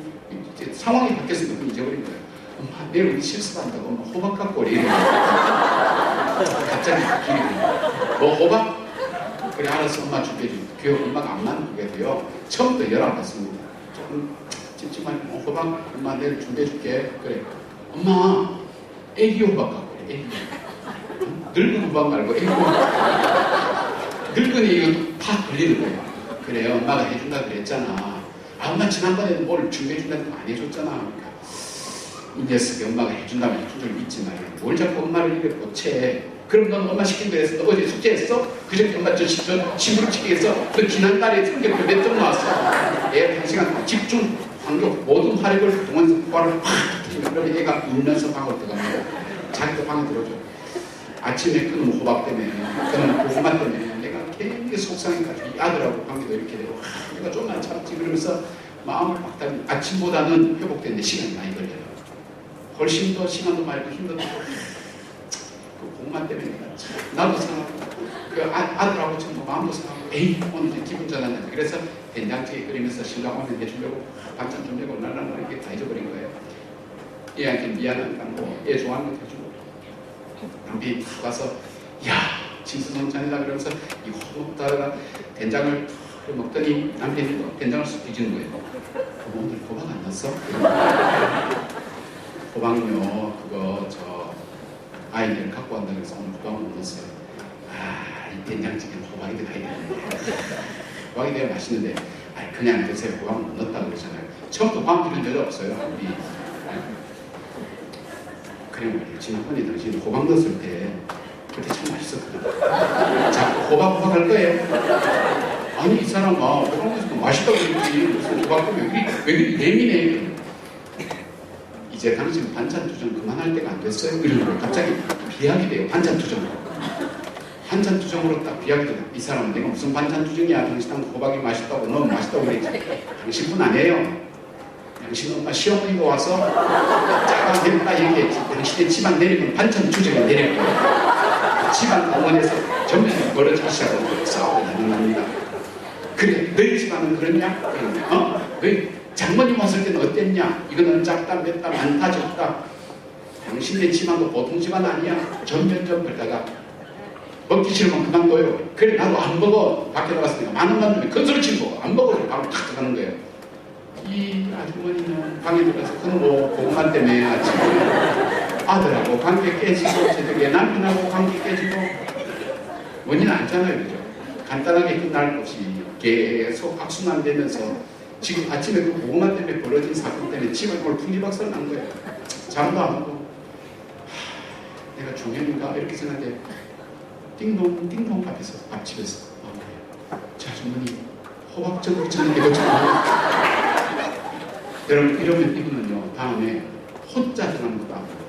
이제 상황이 바뀌었으니까 그걸 잊어버린 거예요. 엄마 내일 우리 실습한다고 엄마 호박 갖고 오래 이래. 갑자기 바뀌는 뭐 호박? 그래 알았어 엄마 준비해줄게. 그 엄마가 안 맞는 게도요. 처음부터 열안 받습니다. 조금 찝찝한 호박 엄마 내일 준비해줄게. 그래 엄마 애기 호박 갖고 오래 애기 늙은 호박 말고 애기 호박 늙은이 이거 팍 걸리는 거예요. 그래요 엄마가 해준다 그랬잖아. 아 엄마 지난번에 뭘 준비해준다는 거 안 해줬잖아. 그러니까 이 녀석이 엄마가 해준다면 해준 줄 믿지 말이야. 뭘 자꾸 엄마를 이렇게 고채. 그럼 넌 엄마 시킨 거 했어? 너 어제 숙제했어? 그저께 엄마 저 심부름 시키게 했어? 너 지난달에 성적표 몇 점 나왔어? 애 1시간 집중 환경 모든 화력을 동원해서 화를 팍 그러면 얘가 울면서 방으로 들어갑니다. 자기도 방에 들어줘. 아침에 그놈 호박 때문에 그놈 고구마 때문에 내가 굉장히 속상해가지고 이 아들하고 관계도 이렇게 되고 내가 좀만 참지 그러면서 마음을 막 달리고 아침보다는 회복되는데 시간이 많이 걸려요. 훨씬 더 시간도 많이 걸리고 힘도 많고 그 고구마 때문에 내가 나도 상하고 그 아들하고 좀 마음도 상하고 에이 오늘 이제 기분 전환한다. 그래서 된장찌개 끓이면서 신랑하면 해주려고 반찬 좀 내고 날라날 이렇게 다 잊어버린 거예요. 얘한테 미안하니까 뭐얘 좋아하는 거 해주고 남편이 탁 와서 야 진수성찬이다 그러면서 이 호박다가 된장을 먹더니 남편이 된장을 쑥 뒤지는 거예요. 오늘 호박 안 넣었어? 호박요 그거 저 아이들 갖고 간다 그래서 오늘 호박 못 넣었어요. 이 된장찌개는 호박이 들어가야 되는데 호박이 돼야 맛있는데 그냥 드세요. 호박 못 넣었다고 그러잖아요. 처음부터 호박 이런 여자 없어요. 우리 그래 말이에요. 지난번에 당신 호박 넣었을 때 그때 참 맛있었거든. 자꾸 호박 할 거예요. 아니 이 사람아 호박 넣었을 때 맛있다고 그랬지 무슨 호박 보면 왜 이렇게 예민해. 이제 당신 반찬 투정 그만할 때가 안 됐어요. 이러는 거 갑자기 비약이 돼요. 반찬 투정으로. 반찬 투정으로 딱 비약이 돼요. 이 사람은 내가 무슨 반찬 투정이야. 당신한테 호박이 맛있다고 너 맛있다고 그랬지. 당신뿐 아니에요. 당신 엄마 시어머니가 와서 짜가 됐다 얘기했지. 당신의 집안 내리면 반찬 투정이 내릴 거예요. 집안 공원에서 점점 벌어지기 시작하고 싸우고 난립니다. 그래 너희 집안은 그러냐? 너희 장모님 왔을 때는 어땠냐? 이거는 작다 맵다 많다 적다. 당신의 집안도 보통 집안 아니야. 점점점 그러다가 먹기 싫으면 그만둬요. 그래 나도 안 먹어. 밖에 나갔으니까 많은 만 주면 큰 소리 치고 먹어. 안 먹어. 바로 탁 들어가는 거예요. 이 아주머니는 방에 들어가서 그는 뭐 고구마 때문에 아침에 아들하고 관계 깨지고 저녁에 남편하고 관계 깨지고 원인 알잖아요. 그죠? 간단하게 끝날 것이 계속 악순환되면서 지금 아침에 그 고구마 때문에 벌어진 사건 때문에 집에 오늘 풍지박살 난 거예요. 잠도 안 오고 내가 중년인가 이렇게 생각하는데 띵동 띵동 앞에서 앞집에서 저 아주머니 호박전을 쳤는데 이거 좀 여러분 이러면 이분은요 다음에 호자 들어가는 것도 안 먹어요.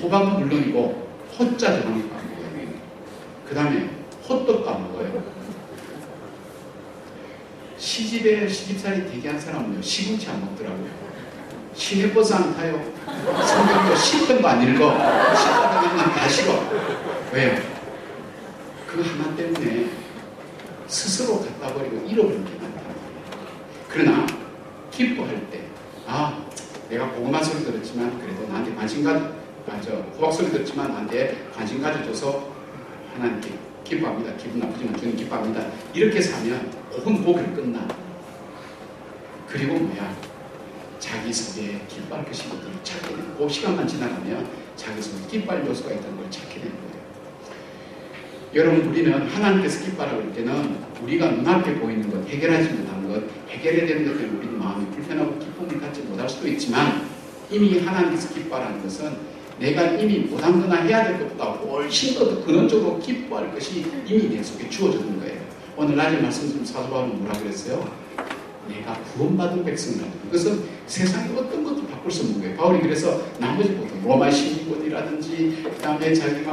호박은 물론이고 호자 들어가는 것도 안 먹어요. 그 다음에 호떡도 안 먹어요. 시집에 시집살이 되게 한 사람은요 시금치 안 먹더라고요. 시내버스 안 타요. 성경도 10편도 안 읽어. 10편도 다 싫어. 왜요? 그 하나 때문에 스스로 갖다 버리고 잃어버린 게 많다. 그러나 기뻐할 때 내가 고구마 소리 들었지만 그래도 나한테 관심 호박 소리 들었지만 나한테 관심 가져줘서 하나님께 기뻐합니다. 기분 나쁘지만 저는 기뻐합니다. 이렇게 사면 혹은 고기를 끝나. 그리고 자기 속에 기뻐할 것이 있는 걸 찾게 되는 그 시간만 지나가면 자기 속에 기뻐할 요소가 있다는 걸 찾게 되는 거예요. 여러분 우리는 하나님께서 기뻐하라고 할 때는 우리가 눈앞에 보이는 것, 해결하지 못한 것, 해결해야 되는 것 때문에 우리 마음이 불편하고 기쁨을 갖지 못할 수도 있지만 이미 하나님께서 기뻐하라는 것은 내가 이미 못한 거나 해야 될 것보다 훨씬 더 근원적으로 기뻐할 것이 이미 내 속에 주어져 있는 거예요. 오늘 낮에 말씀 좀 사도 바울은 뭐라 그랬어요? 내가 구원받은 백성이라는 그것은 세상의 어떤 것도 바꿀 수 없는 거예요. 바울이 그래서 나머지 모든 로마 시민권이라든지 그 다음에 자기가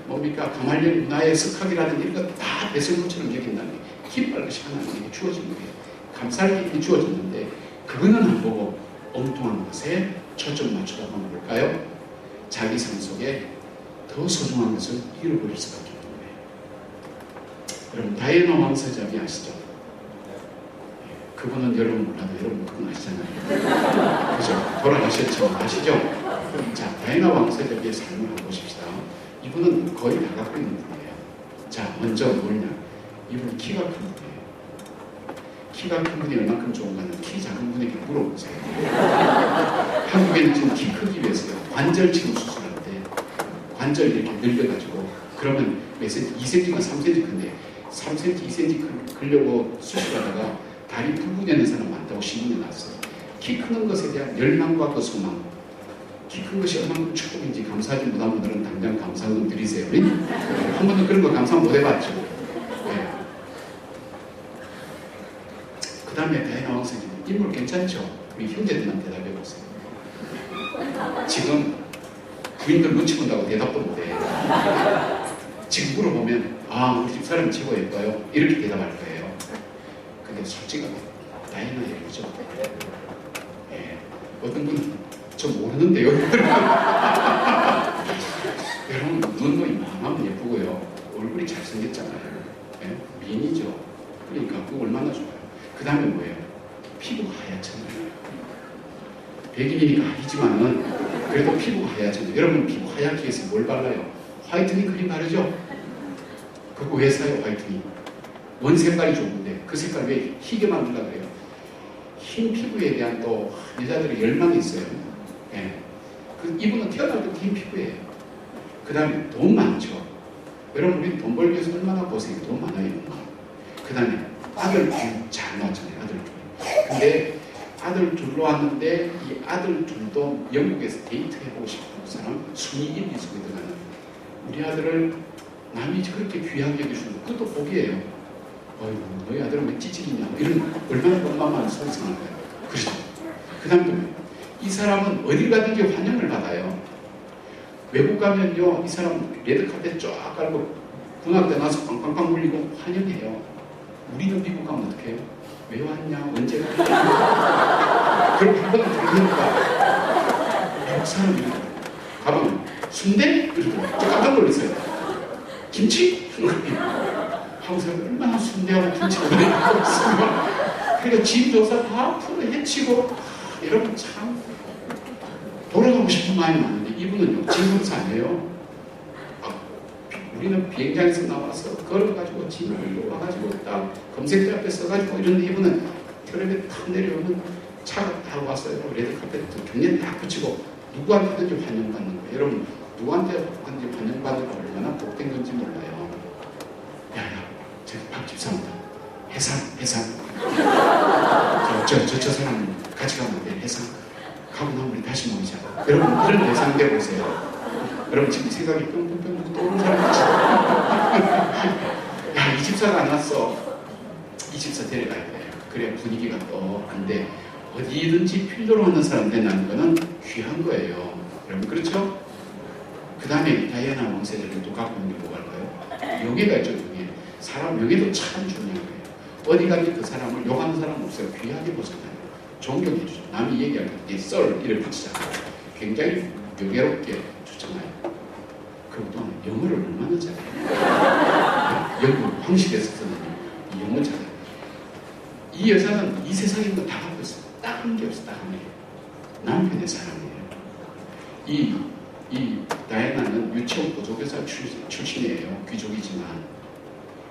뭡니까 가말리엘 문화의 석학이라든지 이런 거 다 배설물처럼 여긴다는 게 기뻐할 것이 하나님에게 주어진 거예요. 감사할 일이 주어졌는데 그거는 안 보고 엉뚱한 것에 초점 맞추다 보면 뭘까요? 자기 삶 속에 더 소중한 것을 잃어버릴 수밖에 없는 거예요. 여러분 다이애나 왕세자비 아시죠? 그분은 여러분 몰라도 여러분 그건 아시잖아요. 그죠? 돌아가셨죠? 아시죠? 자, 다이애나 왕세자비의 삶을 한번 보십시다. 이분은 거의 다 갖고 있는 분이에요. 자, 먼저 뭐냐? 이분은 키가 큰 분이에요. 키가 큰 분이 얼만큼 좋은가는 키 작은 분에게 물어보세요. 한국에는 지금 키 크기 위해서요. 관절 지금 수술하는데 관절 이렇게 늘려가지고 그러면 몇 센치? 2cm가 3cm 큰데 3cm, 2cm 크려고 수술하다가 다리 불구되는 사람 많다고 신문에 났어요. 키 크는 것에 대한 열망과 그 소망. 키 큰 것이 얼마나 축복인지 감사하지 못한 분들은 당장 감사금 드리세요. 한 번도 그런 거 감사 못 해봤죠. 네. 그 다음에 다이애나 왕세자님 인물 괜찮죠? 우리 형제들한테 대답해보세요. 지금 부인들 눈치 본다고 대답도 못해. 지금 물어보면 우리 집 사람 최고 예뻐요. 이렇게 대답할 거예요. 근데 솔직하게 다이애나 예쁘죠? 예. 어떤 분은 저 모르는데요. 여러분 눈도 이만하면 예쁘고요. 얼굴이 잘생겼잖아요. 예? 미인이죠. 그러니까 그거 얼마나 좋아요. 그 다음에 뭐예요? 피부가 하얗잖아요. 백인이니까 아니지만은 그래도 피부가 하얗잖아요. 여러분 피부 하얗기 위해서 뭘 발라요? 화이트닝 크림 바르죠? 그거 왜 사요 화이트닝? 원 색깔이 좋은데 그 색깔 왜 희게 만들려고 그래요? 흰 피부에 대한 또 여자들의 열망이 있어요. 예. 이분은 태어날 때부터 흰 피부예요. 그 다음에 돈 많죠. 여러분 우리 돈 벌기 위해서 얼마나 고생해요. 돈 많아요. 그 다음에 아들 둘 잘 낳았잖아요. 아들 둘. 근데 아들 둘로 왔는데 이 아들 둘도 영국에서 데이트 해보고 싶은 사람 순위 1, 2 속에 들어가는 우리 아들을 남이 그렇게 귀하게 여겨주는 그것도 복이에요. 어이구 너희 아들은 왜 찌질이냐 이런 얼마나 엄마만 속상할까요. 그렇죠. 그 다음에 이 사람은 어딜 가든지 환영을 받아요. 외국 가면요 이 사람 레드카펫 쫙 깔고 군악대 나서 꽝꽝꽝 물리고 환영해요. 우리는 미국 가면 어떻게 해요? 왜 왔냐? 언제 갔냐? 그럼 한 번은 들으니까 미국 사람이 가면 순대? 이러고 깜짝 놀랐어요. 김치? 한국 사람이 얼마나 순대하고 김치를 먹고 있으면 그러니까 집 조사 다 풀어 헤치고 여러분 참 돌아가고 싶은 마음이 많은데 이분은요 진검사 아니에요. 우리는 비행장에서 나와서 걸어가지고 짐을 들고 와가지고 딱 검색대 앞에 써가지고 이런데 이분은 트럭에 탁 내려오면 차가 타고 왔어요. 레드카펫 경례 딱 붙이고 누구한테든지 환영받는 거예요. 여러분 누구한테 환영받는 거 얼마나 복된 건지 몰라요. 야야 저기 박 집사입니다. 해상 저 사람 같이 가면 안 돼. 해상 가고 나면 우리 다시 모이자. 여러분 이런 해상대 보세요. 여러분 지금 생각이 뿅뿅뿅 떠오르는 사람 있죠? 야, 이 집사가 안 왔어. 이 집사 데려가야 돼. 그래야 분위기가 또 안 돼. 어디든지 필요로 하는 사람 된다는 거는 귀한 거예요. 여러분 그렇죠? 그 다음에 다이애나 왕세자를 또 갖고 있는 게 뭐갈까요? 명예가 있죠. 명예. 사람 명예도 참 중요한 거예요. 어디 가든지 그 사람을 욕하는 사람 없어요. 귀하게 보잖아요. 존경해 주죠. 남이 얘기할 때 썰 이를 붙이잖아요. 굉장히 명예롭게 좋잖아요. 그것도 영어를 얼마나 잘해요. 영국 황실에서 쓰는 이 영어 잘해요. 이 여자는 이 세상에 있는 거 다 갖고 있어요. 딱 한 게 없어. 딱 한 게. 남편의 사랑이에요. 이 다이애나는 유치원 보조교사 출신이에요. 귀족이지만.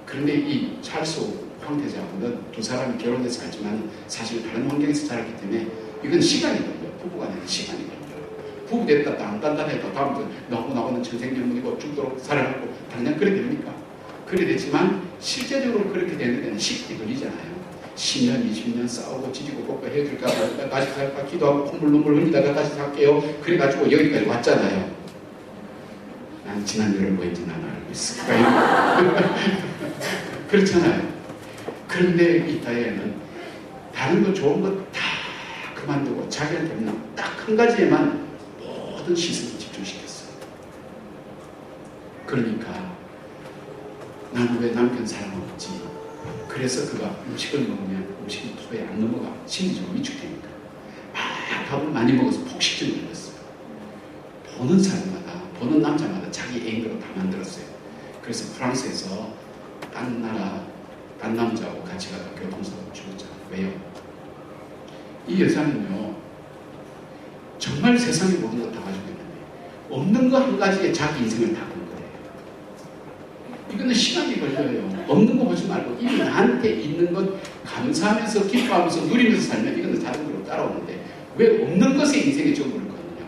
그런데 이 찰스 황태자하고는 두 사람이 결혼해서 살지만 사실 다른 환경에서 자랐기 때문에 이건 시간이 걸려요. 부부가 되는 시간이 걸려요. 부부 됐다 단단해도 다음부터 너하고는 천생연분이고 죽도록 사랑하고 당장 그렇게 됩니까? 그래 됐지만 실제적으로 그렇게 되는 데는 시간이 걸리잖아요. 10년, 20년 싸우고 지지고 볶고 헤어질까 말까 다시 살까 기도하고 콧물 눈물 흘리다가 다시 살게요. 그래가지고 여기까지 왔잖아요. 난 지난 여름 뭐인지 난 알고 있을까요? 그렇잖아요. 그런데 이 다이애나는 다른 거 좋은 거 다 그만두고 자기한테 없는 딱 한 가지에만 모든 시선을 집중시켰어요. 그러니까 나는 왜 남편 사랑 없지? 그래서 그가 음식을 먹으면 음식이 토에 안 넘어가 심리적으로 위축되니까 막 밥을 많이 먹어서 폭식증을 걸렸어요. 보는 사람마다 보는 남자마다 자기 애인으로 다 만들었어요. 그래서 프랑스에서 딴 나라 딴 남자하고 같이 가다 교통사고로 죽었잖아요. 왜요? 이 여자는요 정말 세상에 모든 걸 다 가지고 있는데 없는 거 한 가지에 자기 인생을 다 건 거예요. 이거는 시간이 걸려요. 없는 거 보지 말고 이미 나한테 있는 것 감사하면서 기뻐하면서 누리면서 살면 이거는 다른 걸로 따라오는데 왜 없는 것에 인생에 정보를 거느냐.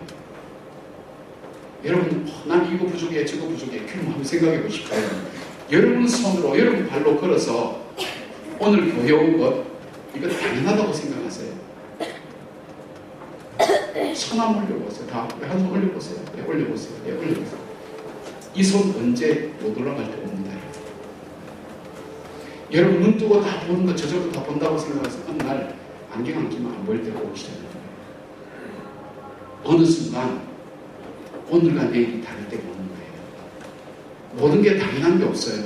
여러분 난 이거 부족해 저거 부족해 그럼 한번 생각해 보실까요? 여러분 손으로 여러분 발로 걸어서 오늘 교회 온 것 이거 당연하다고 생각하세요? 손 한번 올려보세요. 다 한 손 올려보세요. 네, 올려보세요. 네, 올려보세요. 이 손 언제 못 올라갈 때 옵니다. 여러분 눈 뜨고 다 보는 거 저절로 다 본다고 생각해서 어느 날 안경 안 끼면 안 보일 때가 오기 시작합니다. 어느 순간 오늘과 내일이 다를 때가 오는 거예요. 모든 게 당연한 게 없어요.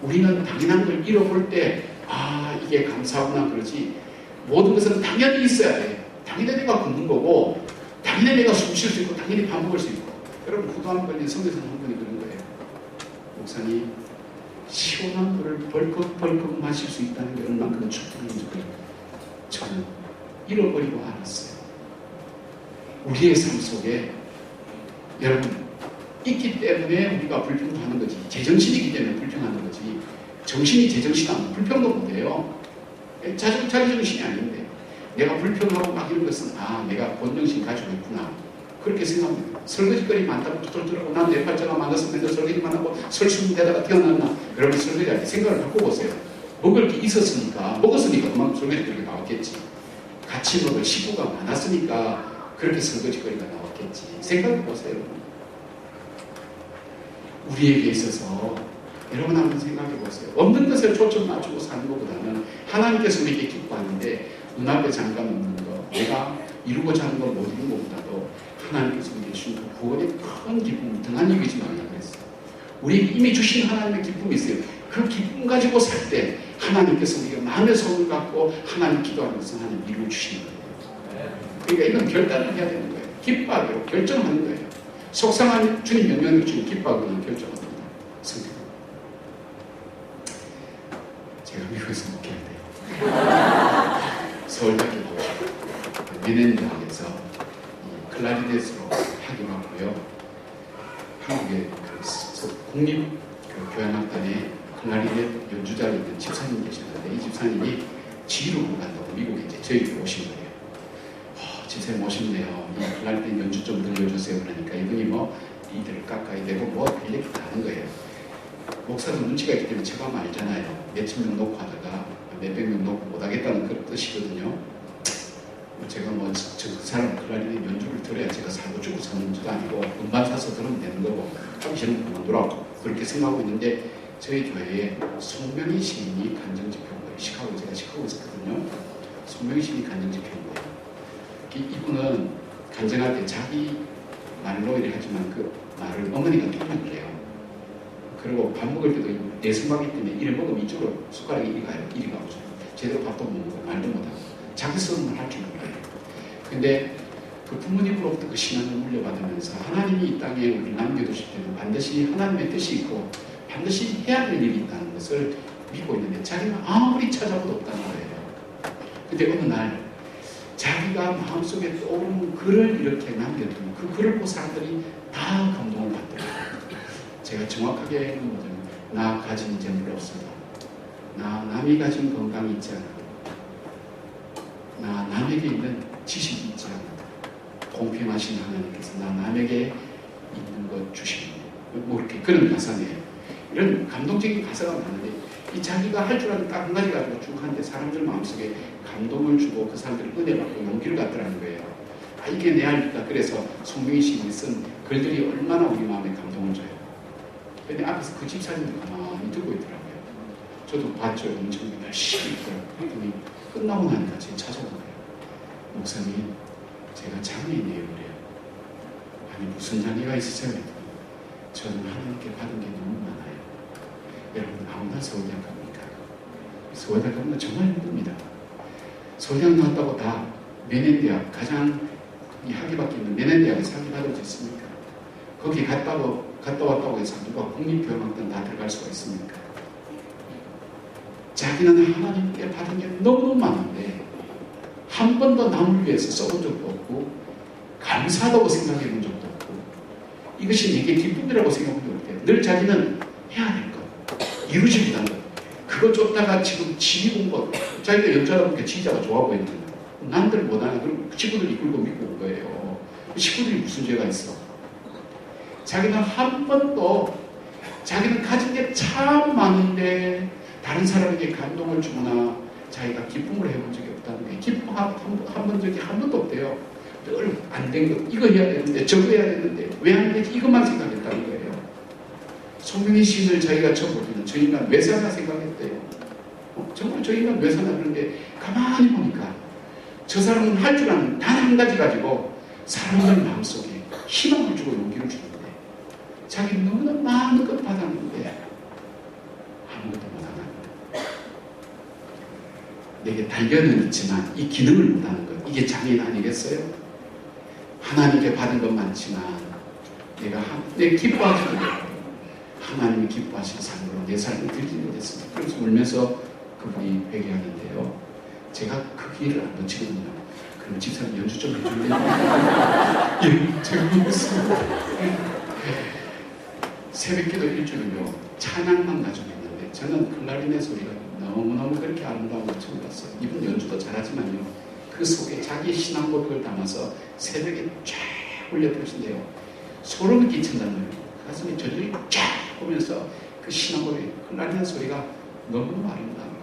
우리는 당연한 걸 잃어볼 때 아 이게 감사하구나 그러지 모든 것은 당연히 있어야 돼. 당연히 내가 걷는 거고 당연히 내가 숨 쉴 수 있고 당연히 밥 먹을 수 있고. 여러분 후두암 걸린 성교사님 한 분이 그런 거예요. 목사님 시원한 물을 벌컥벌컥 마실 수 있다는 게 얼만큼 축복인지 저는 잃어버리고 알았어요. 우리의 삶 속에 여러분 있기 때문에 우리가 불평하는 거지 제정신이기 때문에 불평하는 거지 정신이 제정신하면 불평도 못해요. 자기 정신이 아닌데 내가 불평하고 막 이런 것은 아 내가 본정신 가지고 있구나 그렇게 생각합니다. 설거지거리 많다고 뚫뚫하고 난 내 팔자가 많아서 맨날 설거지만 하고 설수문대다가 태어났나 그러면 설거지할 때 생각을 바꿔보세요. 먹을 게 있었으니까 먹었으니까 그만큼 설거지거리가 나왔겠지. 같이 먹을 식구가 많았으니까 그렇게 설거지거리가 나왔겠지. 생각해보세요. 우리에게 있어서 여러분 한번 생각해보세요. 없는 것에 초점 맞추고 사는 것보다는 하나님께서 우리에게 기뻐하는데 눈앞에 잠깐 없는 것 내가 이루고자 하는 걸 못 이룬 것보다도 하나님께서 우리에게 주신 그 구원의 큰 기쁨을 등한 여기지 말라고 했어요. 우리에게 이미 주신 하나님의 기쁨이 있어요. 그 기쁨 가지고 살 때 하나님께서 우리가 마음의 소원을 갖고 하나님 기도하면서 하나님 이루어 주시는 거예요. 그러니까 이건 결단을 해야 되는 거예요. 기뻐하기로 결정하는 거예요. 속상한 주님 명령을 주님 기뻐하기로 결정합니다. 성경. 제가 미국에서 목회할 때 서울대학교 미넨대학에서 클라리넷으로 학위를 받고요. 한국의 국립 교향악단의 클라리넷 연주자로 있는 집사님 계셨는데 이 집사님이 지휘로 간다고 미국에 이제 저희가 오신 거예요. 집사님 오셨네요. 이 클라리넷 연주 좀 들려주세요. 그러니까 이분이 뭐 이들을 깎아야 되고 뭐 이렇게 다 하는 거예요. 목사도 눈치가 있기 때문에 제가 하면 알잖아요. 몇천 명 놓고 하다가 몇백 명 놓고 못하겠다는 그런 뜻이거든요. 제가 뭐 그 사람 클라리넷 연주를 들어야 제가 살고 죽고 사는 문제도 아니고 음반 사서 들으면 되는 거고 하기 싫으면 그만두라고 그렇게 생각하고 있는데 저희 교회에 송명희 시인이 간증집회 온 거예요. 제가 시카고에 있었거든요. 송명희 시인이 간증집회 온 거예요. 이분은 간증할 때 자기 말로 이렇게 하지만 그 말을 어머니가 통역을 해요. 그리고 밥 먹을 때도 내성마비 때문에 이를 먹으면 이쪽으로 숟가락이 이리 가요. 이리 가고 제대로 밥도 못 먹고 말도 못하고 자기 스스로 할 줄 몰라요. 근데 그 부모님으로부터 그 신앙을 물려받으면서 하나님이 이 땅에 우리를 남겨두실 때는 반드시 하나님의 뜻이 있고 반드시 해야 될 일이 있다는 것을 믿고 있는데 자기는 아무리 찾아봐도 없다는 거예요. 근데 어느 날 자기가 마음속에 떠오르는 글을 이렇게 남겨두고 그 글을 보고 사람들이 다 감동을 받더라고요. 제가 정확하게 읽은 것은 나 가진 재물 없어도 나 남이 가진 건강이 있지 않아도 나 남에게 있는 지식이 있지 않아도 공평하신 하나님께서 나 남에게 있는 것 주시는 뭐 이렇게 그런 가사네요. 이런 감동적인 가사가 많은데 이 자기가 할 줄 아는 딱 한 가지 가지고 쭉 하는데 사람들 마음속에 감동을 주고 그 사람들이 은혜 받고 용기를 갖더라는 거예요. 아 이게 내 할일이다. 그래서 송명희 시인이 쓴 글들이 얼마나 우리 마음에 감동을 줘요. 근데 앞에서 그 집사님이 가만히 듣고 있더라고요. 저도 봤죠. 엄청 열심히 했더니 끝나고 나니까 제 찾아온 거예요. 목사님, 제가 장애인이에요. 그래요. 아니 무슨 장애가 있으세요? 저는 하나님께 받은 게 너무 많아요. 여러분 아무나 서울대학 갑니까? 서울대학 가면 정말 힘듭니다. 서울대학 나왔다고 다 면연대학, 가장 이 학위밖에 있는 면연대학에서 학위 받을 수 있습니까? 거기 갔다 왔다고 해서 누가 국립교양학단 다 들어갈 수가 있습니까? 자기는 하나님께 받은 게 너무 많은데 한 번도 남을 위해서 써본 적도 없고 감사하다고 생각해 본 적도 없고 이것이 내게 기쁨이라고 생각해 본 적도 없고 늘 자기는 해야 될 것, 이루지 못한 것, 그거 쫓다가 지금 지휘 본 것, 자기가 여자다 보니까 지휘자가 좋아 보이는 남들 못하는 그리고 친구들 이끌고 믿고 온 거예요. 친구들이 무슨 죄가 있어? 자기는 한 번도 자기는 가진 게 참 많은데 다른 사람에게 감동을 주거나 자기가 기쁨을 해본 적이 없다는 거예요. 기쁨 한 적이 한 번도 없대요. 늘 안 된 것, 이거 해야 되는데 저거 해야 되는데 왜 안 되지? 이것만 생각했다는 거예요. 송명희 시인을 자기가 처음 볼 때는 저 인간 왜 사나 생각했대요. 정말 저 인간 왜 사나 그런데 가만히 보니까 저 사람은 할 줄 아는 단 한 가지 가지고 사람들 마음속에 희망을 주고 용기를 주는데 자기는 너무나 많은 것 받았는데 아무것도 못하는 것. 내게 달려는 있지만 이 기능을 못하는 것, 이게 장애인 아니겠어요? 하나님께 받은 건 많지만 내 기뻐하시는 것, 하나님이 기뻐하시는 삶으로 내 삶을 들지 못했습니다. 그래서 울면서 그분이 회개하는데요. 제가 그 기회를 안 놓치거든요. 그럼 집사님 연주 좀 해줄래요? 예, 제가 울었습니다. 새벽기도 일주일요 찬양만 가지고 있는데 저는 클라리넷 소리가 너무너무 그렇게 아름다운 걸 처음 봤어요. 이분 연주도 잘하지만요 그 속에 자기 신앙 고백을 담아서 새벽에 쫙 울려보신대요. 소름이 끼친다는 거예요. 가슴이 저절이 쫙 보면서 그 신앙 고백, 클라리넷 소리가 너무너무 아름다운 거예요.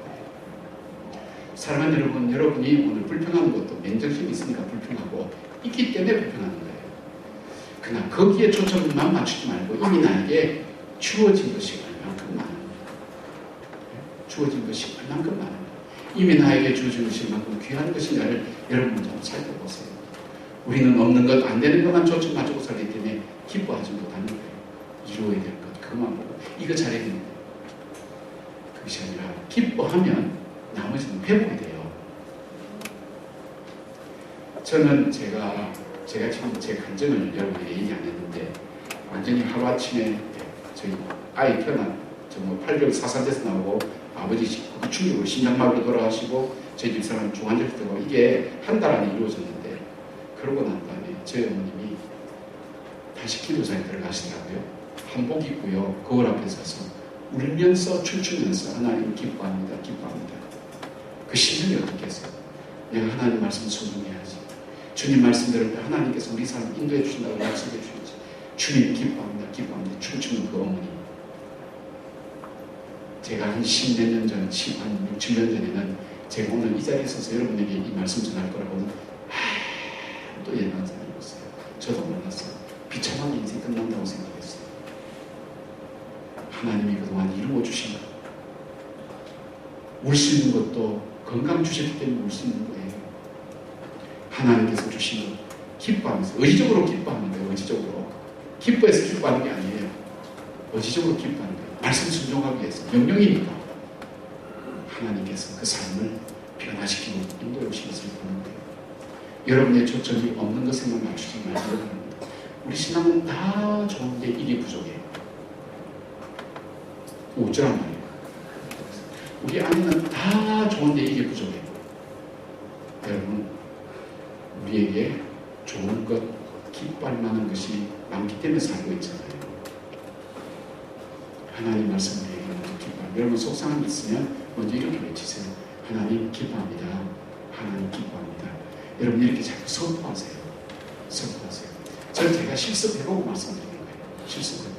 사랑하는 여러분, 여러분이 오늘 불평하는 것도 맨정신이 있으니까 불평하고 있기 때문에 불평하는 거예요. 그러나 거기에 초점만 맞추지 말고 이미 나에게 주어진 것이 얼만큼 많은 거예요. 주어진 것이 얼만큼 많은 거예요. 이미 나에게 주어진 것이 얼만큼 귀한 것인가를 여러분 좀 살펴보세요. 우리는 없는 것, 안 되는 것만 초점 맞추고 살기 때문에 기뻐하지 못하는 거예요. 이루어야 될 것, 그것만 보고 이거 잘해야 되는데 그것이 아니라 기뻐하면 나머지는 회복이 돼요. 저는 제가 지금 제 감정을 여러분에게 얘기 안 했는데 완전히 하루아침에 저희 아이 태어난 정말 8개월 사산돼서 나오고 아버지 그 충격으로 심장마비로 돌아가시고 저희 집사람 중환자실 되고 이게 한 달 안에 이루어졌는데 그러고 난 다음에 저희 어머님이 다시 기도사에 들어가시더라고요. 한복 입고요 거울 앞에 서서 울면서 춤추면서 하나님 기뻐합니다. 기뻐합니다. 그 심정이 어떻겠어요? 내가 하나님 말씀 순종해야지. 주님 말씀 들을 때 하나님께서 우리 삶을 인도해 주신다고 약속해 주시지. 주님 기뻐합니다. 기뻐합니다. 춤추는 그 어머니. 제가 한 10몇 년 전, 한 6, 7년 전에는 제가 오늘 이 자리에 서서 여러분에게 이 말씀 전할 거라고는 또 예상한 사람이었어요. 저도 몰랐어요. 비참한 인생 끝난다고 생각했어요. 하나님이 그동안 이루어 주신 것. 울 수 있는 것도 건강 주셨기 때문에 울 수 있는 거예요. 하나님께서 주신 것 기뻐하면서 의지적으로 기뻐하는 거예요. 의지적으로 기뻐해서 기뻐하는 게 아니에요. 의지적으로 기뻐하는 거예요. 말씀 순종하기 위해서 명령이니까 하나님께서 그 삶을 변화시키고 인도해 오신 것을 보는 거예요. 여러분의 초점이 없는 것에만 맞추지 말고 우리 신앙은 다 좋은데 이게 부족해요. 어쩌란 말이에요. 우리 안에는 다 좋은데 이게 부족해요. 여러분 우리에게 좋은 것, 기뻐할 만한 것이 많기 때문에 살고 있잖아요. 하나님 말씀을 얘기하는 기뻐합니다. 여러분 속상함이 있으면 먼저 이렇게 외치세요. 하나님 기뻐합니다. 하나님 기뻐합니다. 여러분 이렇게 자꾸 선포하세요. 선포하세요. 저는 제가 실습해보고 말씀드리는 거예요. 실습해보고.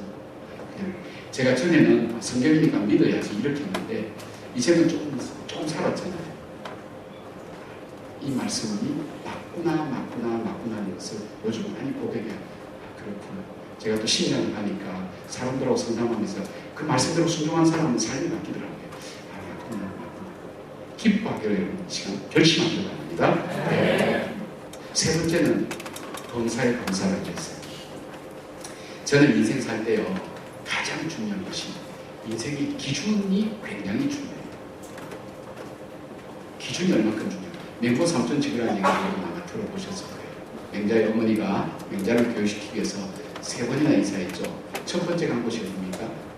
제가 전에는 성경이니까 믿어야지 이렇게 했는데 이제는 조금 살았잖아요. 이 말씀이 맞구나 하는 것을 요즘 많이 고백해요. 그렇구나. 제가 또 신앙을 하니까 사람들하고 상담하면서 그 말씀대로 순종한 사람은 삶이 바뀌더라고요. 기뻐하기로 여러분 시간 결심하기로 바랍니다. 네. 세 번째는 범사에 감사를 했어요. 저는 인생 살 때요 가장 중요한 것이 인생의 기준이 굉장히 중요해요. 기준이 얼마큼 중요해요. 맹고 삼촌집이라는 얘기를 아마 들어보셨을 거예요. 맹자의 어머니가 맹자를 교육시키기 위해서 3번이나 이사했죠. 첫 번째 간 곳이 어디입니까?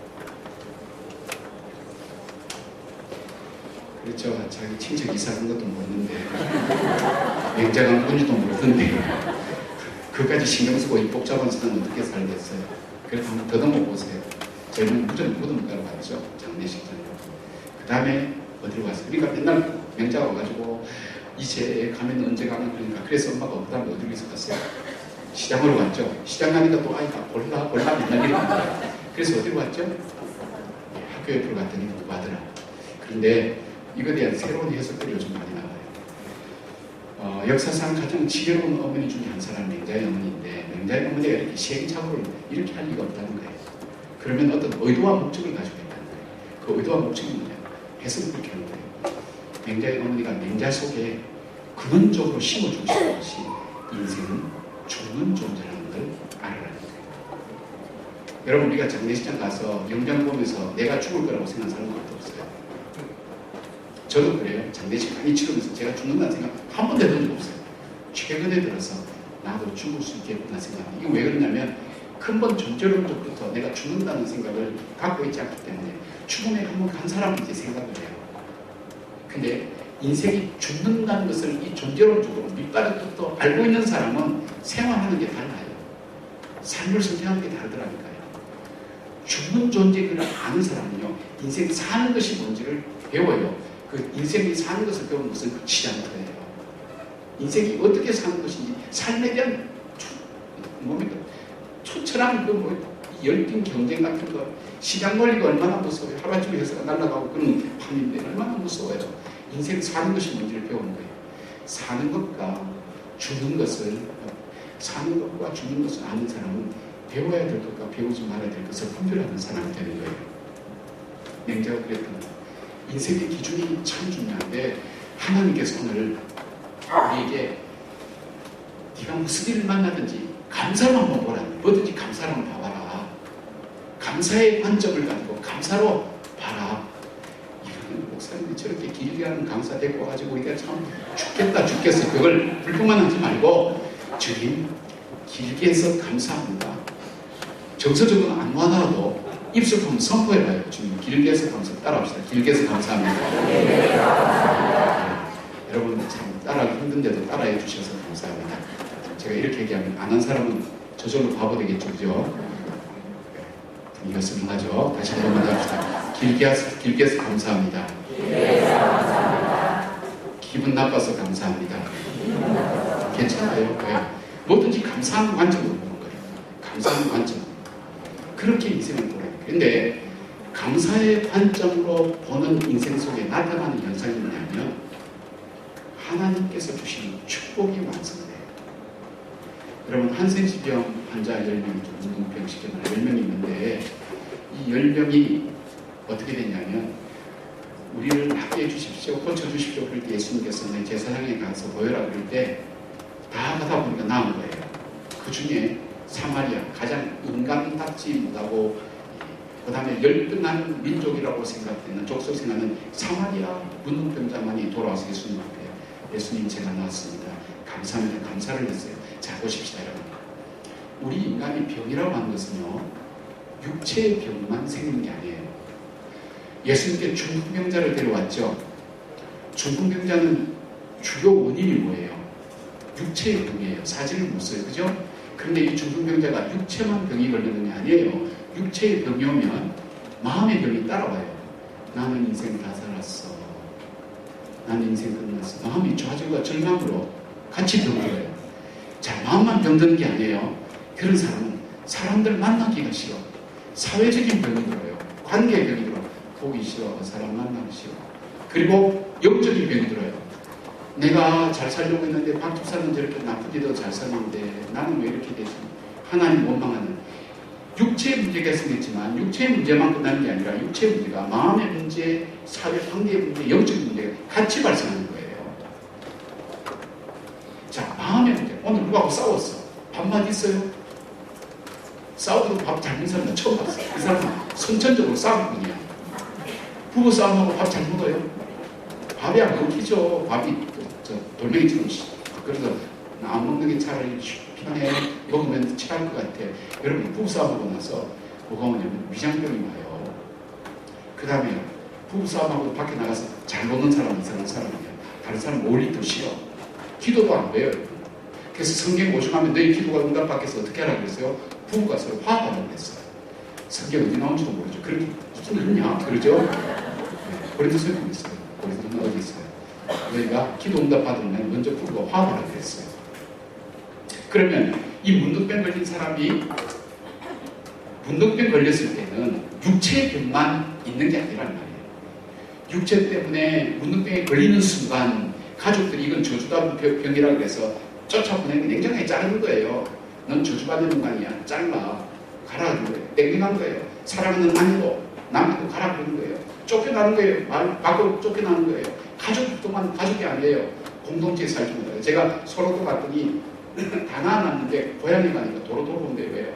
그렇죠. 자기 친척 이사 간 것도 모르는데 맹자가 뭔지도 모르던데 그까지 신경 쓰고 이 복잡한 세상 어떻게 살겠어요. 그래서 한번 더듬어 보세요. 저희는 무덤 가러 갔죠. 장례식 전에. 그 다음에 어디로 갔어요? 그러니까 맨날 맹자가 와가지고 이제 가면 언제 가면 그러니까 그래서 엄마가 그 다음에 어디로 갔어요? 시장으로 갔죠. 시장 가니까 또 아이가 골라 맨날 이러는 그래서 어디로 갔죠? 학교 옆으로 갔더니 누구 하더라. 그런데 이거에 대한 새로운 해석들이 요즘 많이 나와요. 역사상 가장 지혜로운 어머니 중에 한 사람이 맹자의 어머니인데 맹자의 어머니가 이렇게 시행착오를 이렇게 할 리가 없다는 거예요. 그러면 어떤 의도와 목적을 가지고 있다는 거예요. 그 의도와 목적이 뭐냐? 해석을 그렇게 하는 거예요. 맹자의 어머니가 맹자 속에 근원적으로 심어주고 싶은 것이 인생은 죽는 존재라는 걸 알아라는 거예요. 여러분 우리가 장례식장 가서 영장 보면서 내가 죽을 거라고 생각하는 사람은 없어요. 저도 그래요. 장례식 많이 치르면서 제가 죽는다는 생각 한 번도 해본 적 없어요. 최근에 들어서 나도 죽을 수 있겠구나 생각합니다. 이거 왜 그러냐면 근본 존재론부터 내가 죽는다는 생각을 갖고 있지 않기 때문에 죽음에 한번 간 사람은 이제 생각을 해요. 근데 인생이 죽는다는 것을 이 존재론적으로 밑바닥부터 알고 있는 사람은 생활하는 게 달라요. 삶을 선택하는 게 다르더라니까요. 죽는 존재를 아는 사람은요, 인생 사는 것이 뭔지를 배워요. 그 인생이 사는 것을 배우는 것은 시장터예요. 인생이 어떻게 사는 것인지 삶에 대한 뭡니까? 초철한 열띤 경쟁 같은 거, 시장 논리가 얼마나 무서워요. 하루아침에 회사가 날아가고 그런 판인데 얼마나 무서워요. 인생 사는 것이 뭔지를 배우는 거예요. 사는 것과 죽는 것을 아는 사람은 배워야 될 것과 배우지 말아야 될 것을 분별하는 사람이 되는 거예요. 맹자가 그랬던 거예요. 인생의 기준이 참 중요한데 하나님께서 오늘 우리에게 네가 무슨 일을 만나든지 감사로 한번 보라. 뭐든지 감사로 한번 봐봐라. 감사의 관점을 가지고 감사로 봐라. 이거는 목사님이 저렇게 길게 하는 강사 데리고 와가지고 우리가 참 죽겠어. 그걸 불평만 하지 말고 주님 길게 해서 감사합니다. 정서적으로 안 와나도 입술 한번 선포해봐요. 주님 길게 해서 감사. 따라합시다. 길게 해서 감사합니다. 네, 여러분 참 따라하기 힘든데도 따라해 주셔서 감사합니다. 제가 이렇게 얘기하면 안 한 사람은 저절로 바보 되겠죠. 그죠? 이거 설명하죠. 다시 한번 합시다. 길게 해서 감사합니다. 기분 나빠서 감사합니다. 괜찮아요. 네. 뭐든지 감사하는 관점으로 보는 거예요. 감사하는 관점. 그렇게 인생을 보래요. 그런데 감사의 관점으로 보는 인생 속에 나타나는 현상이 뭐냐면 하나님께서 주신 축복이 완성돼요. 여러분 한센시병 환자 10명이 운동병 시켜놓은 10명이 있는데 이 10명이 어떻게 됐냐면 우리를 낫게 해주십시오, 고쳐주십시오 그럴 때 예수님께서 내 제사장에 가서 보여라 그럴 때 다 하다 보니까 나은 거예요. 그 중에 사마리아 가장 인간답지 못하고 그 다음에 열등한 민족이라고 생각되는 족속 생각하는 사마리아 문둥병자만이 돌아와서 예수님 앞에 예수님 제가 나왔습니다. 감사합니다. 감사를 했어요. 자 보십시다 여러분. 우리 인간이 병이라고 하는 것은요 육체의 병만 생기는 게 아니에요. 예수님께 중풍병자를 데려왔죠. 중풍병자는 주요 원인이 뭐예요? 육체의 병이에요. 사진을 못 써요. 그죠? 그런데 이 중풍병자가 육체만 병이 걸리는 게 아니에요. 육체의 병이 오면 마음의 병이 따라와요. 나는 인생 다 살았어. 나는 인생 끝났어. 마음이 좌절과 절망으로 같이 병들어요. 자, 마음만 병드는 게 아니에요. 그런 사람은 사람들 만나기가 싫어. 사회적인 병이 들어요. 관계의 병이 들어요. 보기 싫어. 사람 만나기 싫어. 그리고 영적인 병이 들어요. 내가 잘 살려고 했는데 박 집사는 저렇게 나쁘게도 잘 사는데 나는 왜 이렇게 되지? 하나님 원망하는 육체의 문제가 생겼지만 육체의 문제만 끝나는 게 아니라 육체의 문제가 마음의 문제, 사회 관계의 문제, 영적인 문제가 같이 발생하는 거예요. 자, 마음의 문제. 오늘 누구하고 싸웠어? 밥맛 있어요? 싸우고 밥 잘 먹는 사람은 처음 봤어요. 이 사람은 선천적으로 싸울 뿐이야. 부부 싸움하고 밥 잘 먹어요? 밥이 안 먹히죠. 밥이 돌멩이처럼. 그래서 안 먹는 게 차라리 편해. 먹으면 취할 것 같아. 여러분 부부싸움하고 나서 뭐가 오냐면 위장병이 와요. 그 다음에 부부싸움하고 밖에 나가서 잘 먹는 사람은 이상한 사람이에요. 다른 사람 몰입도 싫어. 기도도 안 돼요. 그래서 성경 오죽하면 너희 기도가 응답받겠어 어떻게 하라고 그랬어요? 부부가 서로 화합하라고 그랬어요. 성경 어디 나온지도 모르죠. 그렇게 무슨 일이냐 그러죠? 네, 고린도 성경이 있어요. 고린도는 어디 있어요? 너희가 기도 응답 받으면 먼저 부부가 화합하라고 그랬어요. 그러면 이 문둥병 걸린 사람이 문둥병 걸렸을 때는 육체의 병만 있는 게 아니란 말이에요. 육체 때문에 문둥병에 걸리는 순간 가족들이 이건 저주받은 병이라고 해서 쫓아보내는 게 냉정하게 자르는 거예요. 넌 저주받은 인간이야. 잘라. 가라. 땡겨나는 거예요. 사랑하는 아내도 남편도 가라 그러는 거예요. 쫓겨나는 거예요. 말 밖으로 쫓겨나는 거예요. 가족 동안 가족이 아니에요. 공동체에 살주는 거예요. 제가 서로도 갔더니 다 낳아놨는데 고양이가 아니라 도로 온대. 왜요?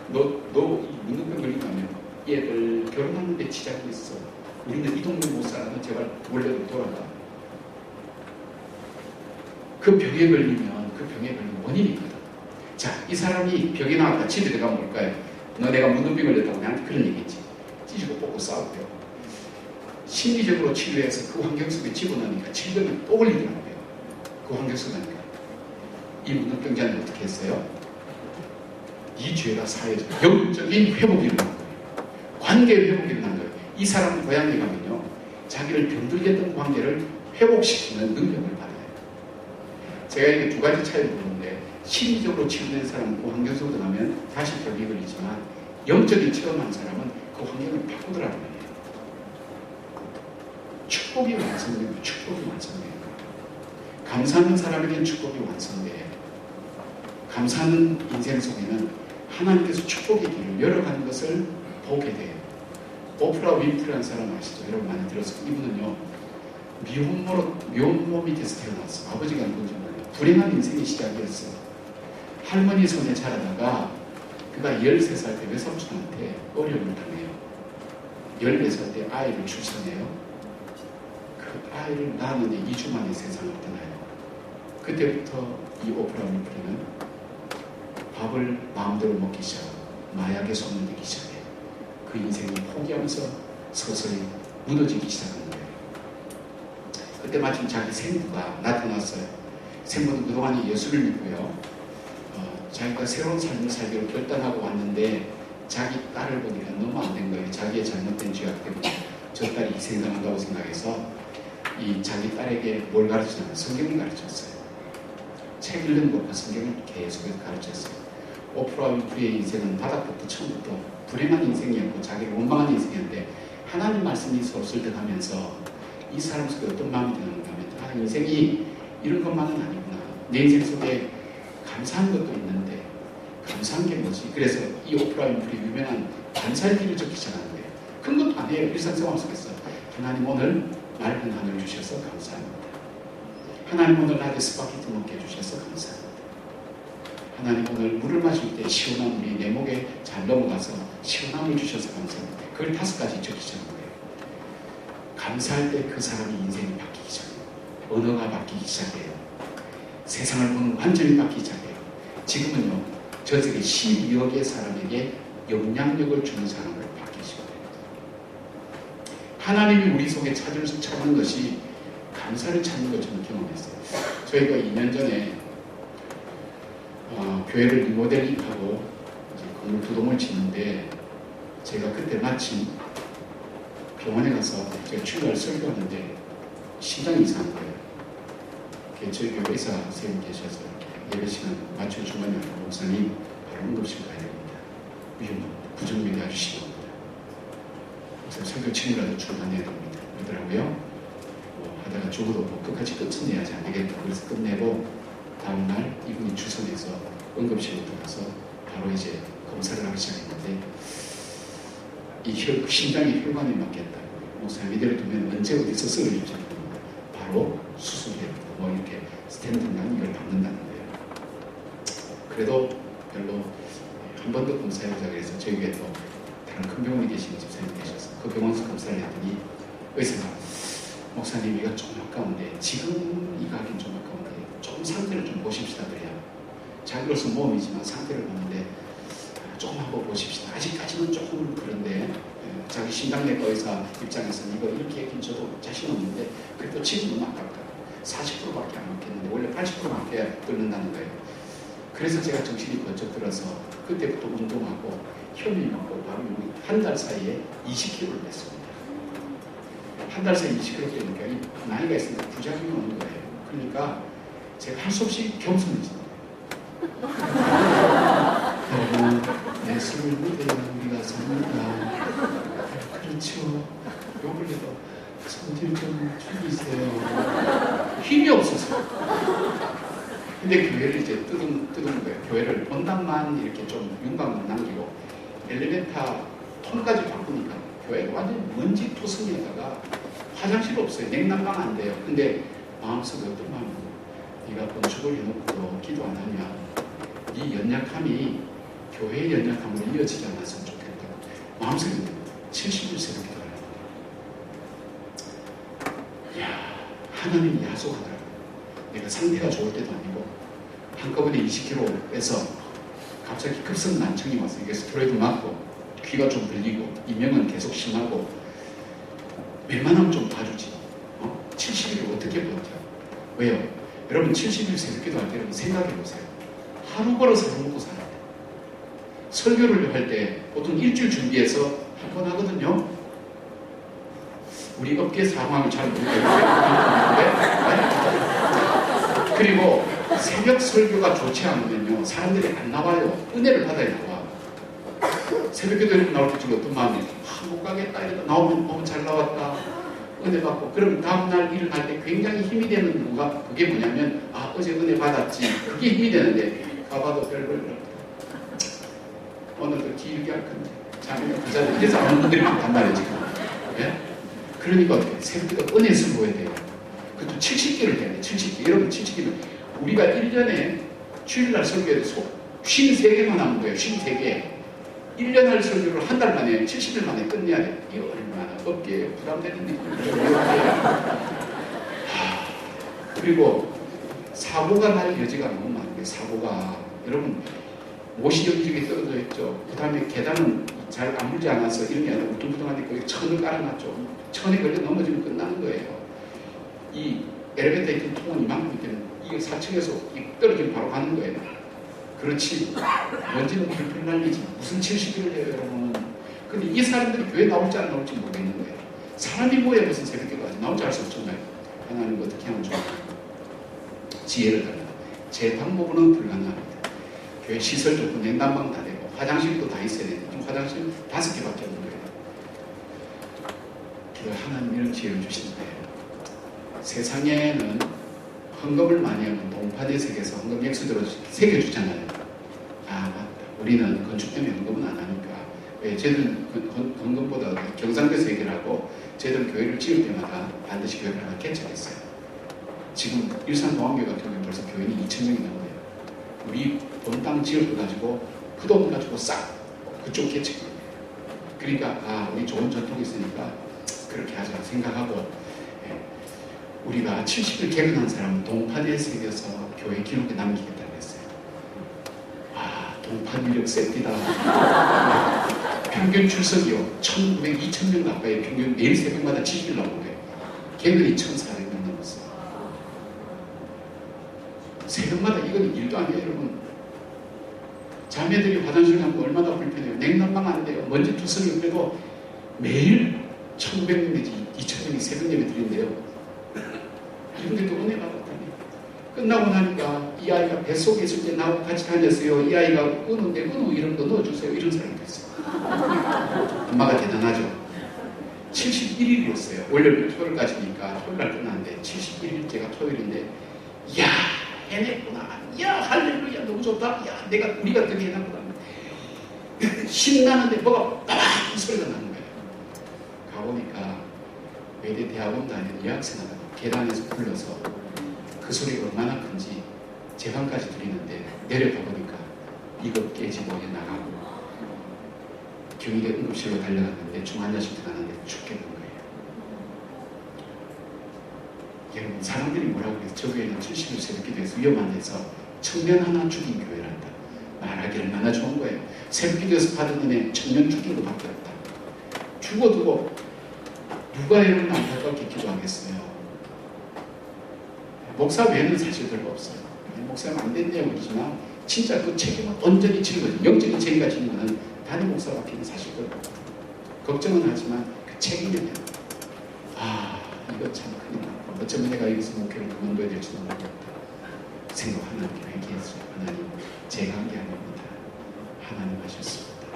너 문둥병 걸리면 얘들 결혼하는데 지장이 있어. 우리는 이 동네 못 살아. 너 제발 원래로 돌아가. 그 병에 걸리면 그 병에 걸리는 원인이 있거든. 자, 이 사람이 병이 나왔다. 집에 들어가면 뭘까요? 너 내가 문둥병 걸렸다고 나한테 그런 얘기했지. 찢고 뽑고 싸우고요. 심리적으로 치료해서 그 환경 속에 집어넣으니까 질병이 또 걸리더라고요. 그 환경 속에 하니까. 이 문둥병자는 어떻게 했어요? 이 죄가 사회적 영적인 회복이 일어난 거예요. 관계의 회복이 일어난 거예요. 이 사람은 고향에 가면요, 자기를 병들게 했던 관계를 회복시키는 능력을 받아요. 제가 이게 두 가지 차이를 보는데, 심리적으로 치료된 사람은 그 환경 속으로 가면 다시 병이 걸리지만, 영적인 체험한 사람은 그 환경을 바꾸더라고요. 축복이 완성되고 축복이 완성돼요. 감사하는 사람에게는 축복이 완성돼요. 감사하는 인생 속에는 하나님께서 축복의 길을 열어가는 것을 보게 돼요. 오프라 윈프리라는 사람 아시죠? 여러분 많이 들었어요. 이분은요, 미혼모 밑에서 태어났어요. 아버지가 누군지 몰라요. 불행한 인생의 시작이었어요. 할머니 손에 자라다가 그가 13살 때 외삼촌한테 어려움을 당해요. 14살 때 아이를 출산해요. 그 아이를 낳았는데 2주 만에 세상을 떠나요. 그때부터 이 오프라 윈프리는 밥을 마음대로 먹기 시작하고 마약에 손을 대기 시작해요. 그 인생을 포기하면서 서서히 무너지기 시작한 거예요. 그때 마침 자기 생부가 나타났어요. 생부는 그동안에 예수를 믿고요. 자기가 새로운 삶을 살기로 결단하고 왔는데 자기 딸을 보니까 너무 안 된 거예요. 자기의 잘못된 죄악 때문에 저 딸이 희생당한다고 생각해서 이 자기 딸에게 뭘 가르치냐면 성경을 가르쳤어요. 책 읽는 것과 성경을 계속해서 가르쳤어요. 오프라 윈프리의 인생은 바닥부터 처음부터 불행한 인생이었고 자기를 원망한 인생이었는데 하나님 말씀이 있었을 때 하면서 이 사람 속에 어떤 마음이 드는가 하면 인생이 이런 것만은 아니구나. 내 인생 속에 감사한 것도 있는데 감사한 게 뭐지? 그래서 이 오프라 윈프리 유명한 감사일기를 적기 시작하는 거예요. 큰 것도 아니에요. 일상생활 속에서 하나님 오늘 맑은 하늘 주셔서 감사합니다. 하나님 오늘 낮에 스파게티 먹게 해주셔서 감사합니다. 하나님 오늘 물을 마실 때 시원한 물이 내 목에 잘 넘어가서 시원함을 주셔서 감사합니다. 그걸 5가지 적기 시작한 거예요. 감사할 때 그 사람의 인생이 바뀌기 시작해요. 언어가 바뀌기 시작해요. 세상을 보는 완전히 바뀌기 시작해요. 지금은요, 전 세계 12억의 사람에게 영향력을 주는 사람을 바뀌기 시작해요. 하나님이 우리 속에 찾는 것이 감사를 찾는 것처럼 경험했어요. 저희가 2년 전에 교회를 리모델링하고 건물 2동을 짓는데 제가 그때 마침 병원에 가서 제가 주일날 설교하는데 심장이 이상한 거예요. 저희 교회 의사 선생님 계셔서 예배 시간 맞춰주면 목사님 바로 응급실 가야 됩니다. 위험합니다. 부정맥이 아주 심합니다. 그래서 설교 친구라도 중단해야 됩니다. 그러더라고요. 하다가 죽어도 끝까지 끝은 내야지 안 되겠다. 그래서 끝내고 다음날 이분이 주선해서 응급실로 들어가서 바로 이제 검사를 하기 시작했는데 이 심장에 혈관이 막혔다. 목사님 이대로 두면 언제 어디서 쓰러질지 모릅니다. 바로 수술해야 뭐 이렇게 스탠드난 이걸 박는다는 거예요. 그래도 별로 한 번 더 검사해보자 그래서 저희 교회 또 다른 큰 병원에 계시는 집사님이 계셔서 그 병원에서 검사를 했더니 의사가 목사님 이가 좀 아까운데 지금 이가 하긴 좀 아까운데 좀 상태를 좀 보십시다 그래요. 자기로서 모험이지만 상태를 보는데 조금 한번 보십시다. 아직까지는 조금 그런데 자기 심장내과 의사 입장에서는 이거 이렇게 얘기는 저도 자신 없는데 그래도 지금은 아깝다. 40%밖에 안 먹겠는데 원래 80%밖에 끓는다는 거예요. 그래서 제가 정신이 번쩍 들어서 그때부터 운동하고 혈이 먹고 바로 한 달 사이에 20kg를 뺐습니다. 한 달 사이에 20kg 빼니까 이 나이가 있으니까 부작용이 오는 거예요. 그러니까 제가 할 수 없이 겸손해집니다. 내 술을 믿어야 우리가 삽니다. 그렇죠. 욕을 해도 성질 좀 죽이세요. 힘이 없어서. 근데 교회를 이제 뜯은 거예요. 교회를 본당만 이렇게 좀 윤곽만 남기고 엘리베이터 통까지 바꾸니까 교회가 완전 먼지 투성이에다가 화장실 없어요. 냉난방 안 돼요. 근데 마음속에 어떤 마음이에요? 네가 건축을 해놓고도 기도 안 하면 이 연약함이 교회의 연약함으로 이어지지 않았으면 좋겠다. 마음속에 70일 새벽 기도하는 거예요. 이야, 하나님이 야속하더라고요. 내가 상태가 좋을 때도 아니고 한꺼번에 20kg에서 갑자기 급성 난청이 와서 이게 스트레이트 맞고 귀가 좀 들리고 이명은 계속 심하고 웬만하면 좀 봐주지. 70일을 어떻게 버텨? 왜요? 여러분 70일 새벽기도 할 때 여러분 생각해보세요. 하루 벌어서 하루 먹고 살아야 돼. 설교를 할 때 보통 일주일 준비해서 한 번 하거든요. 우리 업계 상황을 잘 모르겠는데 그리고 새벽 설교가 좋지 않으면요 사람들이 안 나와요. 은혜를 받아야 나와. 새벽기도 이렇게 나올 때 지금 어떤 마음이 못 가겠다 이러다 나오면 너무 잘 나왔다 은혜 받고 그럼 다음날 일어날 때 굉장히 힘이 되는 이유가 그게 뭐냐면 아 어제 은혜 받았지 그게 힘이 되는데 가봐도 별걸 오늘도 길게 할 건데 자기는 부자들 이래서 아는 분들이 많단 말이에요 지금. 네? 그러니까 어떻게 새벽기도 은혜를 보여야 돼요. 그것도 70개를 해야 돼요. 70개. 여러분 70개는 우리가 1년에 주일날 설교에서 53개만 하는 거예요. 53개. 1년 할 설교를 한 달 만에 70일 만에 끝내야 돼. 이거 얼마나 업계에 부담되는 느낌이에요. 그리고 사고가 날 여지가 너무 많은 게 사고가 여러분 못이 여기저기 떨어져 있죠. 그 다음에 계단은 잘 아물지 않아서 이런 게 아니라 울퉁불퉁한데 거기 천을 깔아놨죠. 천에 걸려 넘어지면 끝나는 거예요. 이 엘리베이터에 있던 통은 이만큼 되면 이게 4층에서 떨어지면 바로 가는 거예요. 그렇지. 먼지는 불필 날리지. 무슨 70일을 해요, 여러분. 근데 이 사람들이 교회 나올지 안 나올지 모르겠는 거예요. 사람이 뭐야 무슨 새벽기도까지 나올지 알 수 없잖아요. 하나님 어떻게 하면 좋을까? 지혜를 달라. 제 방법으로는 불가능합니다. 교회 시설 좋고 냉난방 다 되고 화장실도 다 있어야 되는데 지금 화장실 5개밖에 없는 거예요. 기도 하나님 이런 지혜를 주신대. 세상에는 헌금을 많이 하면 동판의 세계에서 헌금 액수대로 새겨주잖아요. 아 맞다. 우리는 건축 때문에 헌금은 안 하니까. 왜? 저희들은 헌금보다 경상도에서 얘기를 하고 저희들은 교회를 지을 때마다 반드시 교회를 하나 개척했어요. 지금 일산동안교회 같은 경우는 벌써 교인이 2,000명이 넘어요. 우리 본 땅 지을 거 가지고 그 돈 가지고 싹 그쪽 개척이에요. 그러니까 아 우리 좋은 전통이 있으니까 그렇게 하자 생각하고 우리가 70일 개근한 사람은 동판에 새겨서 교회 기록에 남기겠다고 했어요. 아, 동판 위력 셉니다. 평균 출석이요. 1,900, 2,000명 가까이 평균 매일 새벽마다 70일 나오는 거예요. 개근이 1,400명 넘었어요. 새벽마다 이건 일도 아니에요, 여러분. 자매들이 화장실 가면 얼마나 불편해요. 냉난방 안 돼요. 먼지 투성이 그래도 매일 1,900명 내지 2,000명이 새벽 예배 드린대요. 이런데도 은혜 받았다니. 끝나고 나니까 이 아이가 뱃속에 있을 때 나하고 같이 다녔어요. 이 아이가 은우인데 은우 이런 거 넣어주세요. 이런 사람이 됐어요. 엄마가 대단하죠. 71일이었어요. 월요일 토요일까지니까 토요일날 끝났는데 71일째가 토요일인데 이야 해냈구나. 이야 할렐루야 너무 좋다. 이야 우리가 어떻게 해놨구나. 신나는데 뭐가 빠박 소리가 나는 거예요. 가보니까 외대 대학원 다니는 여학생하다가 계단에서 불러서 그 소리가 얼마나 큰지 제 방까지 들리는데 내려가 보니까 이거 깨지고 나가고 경희대 응급실로 달려갔는데 중환자실 들어가는데 죽게 된 거예요. 여러분 사람들이 뭐라고 해서 저 교회는 70일 새벽기도에서 위험한 데서 청년 하나 죽인 교회란다. 말하기 얼마나 좋은 거예요. 새벽기도에서 받은 은혜 청년 죽인 것밖에 없다. 죽어두고 누가 이런 안타깝게 기도하겠어요. 목사 외에는 사실 별로 없어요. 목사는 안 된다고 그러지만 진짜 그 책임은 온전히 지는 거죠. 영적인 책임가 지는 거는 단임 목사밖에는 사실 별로 없어요. 걱정은 하지만 그 책임은 이거 참 큰일 났다. 어쩌면 내가 여기서 목회를 그만둬야 될지도 모르겠다 생각 하나님께 회개했어요. 하나님 제가 한 게 아닙니다. 하나님 하셨습니다.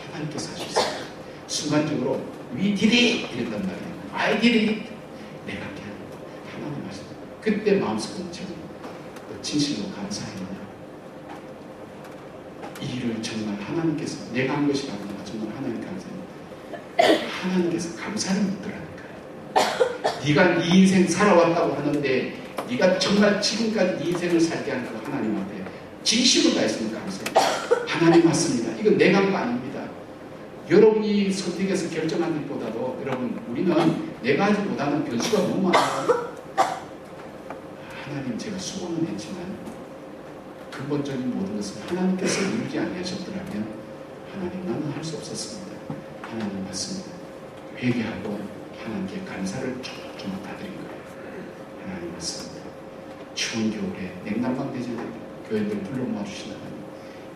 하나님께서 하셨습니다. 순간적으로 We did it! 이랬단 말이에요. I did it! 내가 한 게 아닙니다. 하나님 하셨습니다. 그때 마음속은 저는 진실로 감사합니다. 이 일을 정말 하나님께서 내가 한 것이 아니라 정말 하나님 감사합니다. 하나님께서 감사를 묻더라니까요. 네가 네 인생 살아왔다고 하는데 네가 정말 지금까지 네 인생을 살게 하는 그 하나님한테 진심을 다했으면 감사합니다. 하나님 맞습니다. 이건 내가 한 거 아닙니다. 여러분이 선택해서 결정한 것보다도 여러분 우리는 내가 하지 못하는 변수가 너무 많아요. 하나님 제가 수고는 했지만 근본적인 모든 것을 하나님께서 이루지 아니하셨더라면 하나님 나는 할 수 없었습니다. 하나님 맞습니다. 회개하고 하나님께 감사를 쭉쭉 받드린 거예요. 하나님 맞습니다. 추운 겨울에 냉난방 되잖아요. 교회들 불러 모아주신 하나님.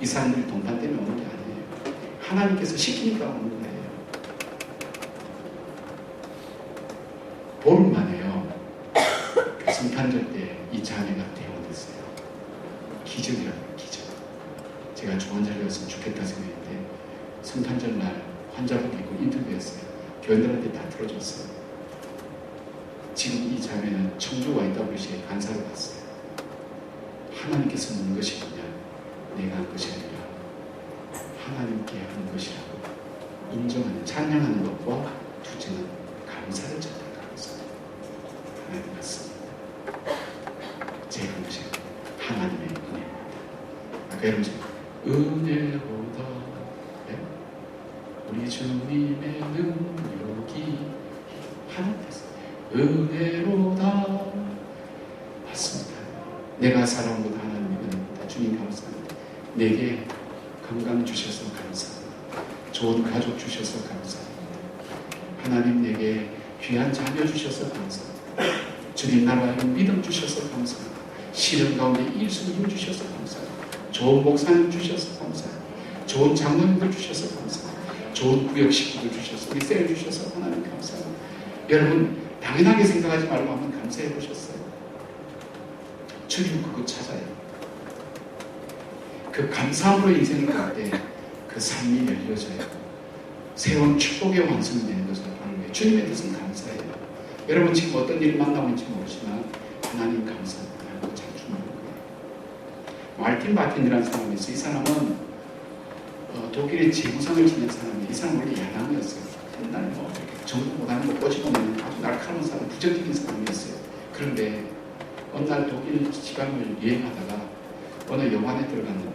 이 사람들이 동반 때문에 오는 게 아니에요. 하나님께서 시키니까 오는 거예요. 보름 만에요. 성탄절 때 이 자매가 퇴원됐어요. 기적이라고요. 기적. 제가 중환자였으면 좋겠다 생각했는데 성탄절 날 환자복 입고 인터뷰했어요. 교인들한테 다 들어줬어요. 지금 이 자매는 청주와 있다고 시에 간사를 받았어요. 하나님께서 묻는 것이 뭐냐? 내가 한 것이 아니라 하나님께 한 것이라고 인정하는 찬양하는 것과 둘째는 감사를 전달하는 것입니다. 하나님 맞습니다. 제가 한 것이 하나님의 은혜입니다. 아까 여러분 은혜로다 네? 우리 주님의 능력이 하나님께서 은혜로다 맞습니다. 내가 살아온 것 하나님의 은혜입니다. 주님 감사합니다. 내게 건강 주셔서 감사합니다. 좋은 가족 주셔서 감사합니다. 하나님 내게 귀한 자녀 주셔서 감사합니다. 주님 나라의 믿음 주셔서 감사합니다. 시련 가운데 일순임 주셔서 감사합니다. 좋은 목사님 주셔서 감사합니다. 좋은 장로님들 주셔서 감사합니다. 좋은 구역 식구들 주셔서 우리 셀 주셔서 하나님 감사합니다. 여러분 당연하게 생각하지 말고 한번 감사해 보셨어요? 주님 그거 찾아요. 그 감사함으로 인생을 갈 때 그 삶이 열려져요. 새로운 축복의 완성이 되는 것을 아는 거예요. 주님의 뜻은 감사해요. 여러분 지금 어떤 일을 만나고 있는지 모르지만 하나님 감사합니다. 하고 잘 주는 거예요. 말틴 바틴이라는 사람이 있어요. 이 사람은 독일의 재무상을 지낸 사람이에요. 이 사람은 원래 야당이었어요. 옛날에 뭐 정부 못하는 거 꼬집어내는 아주 날카로운 사람, 부정적인 사람이었어요. 그런데 어느 날 독일 지방을 여행하다가 어느 영화관에 들어갔는데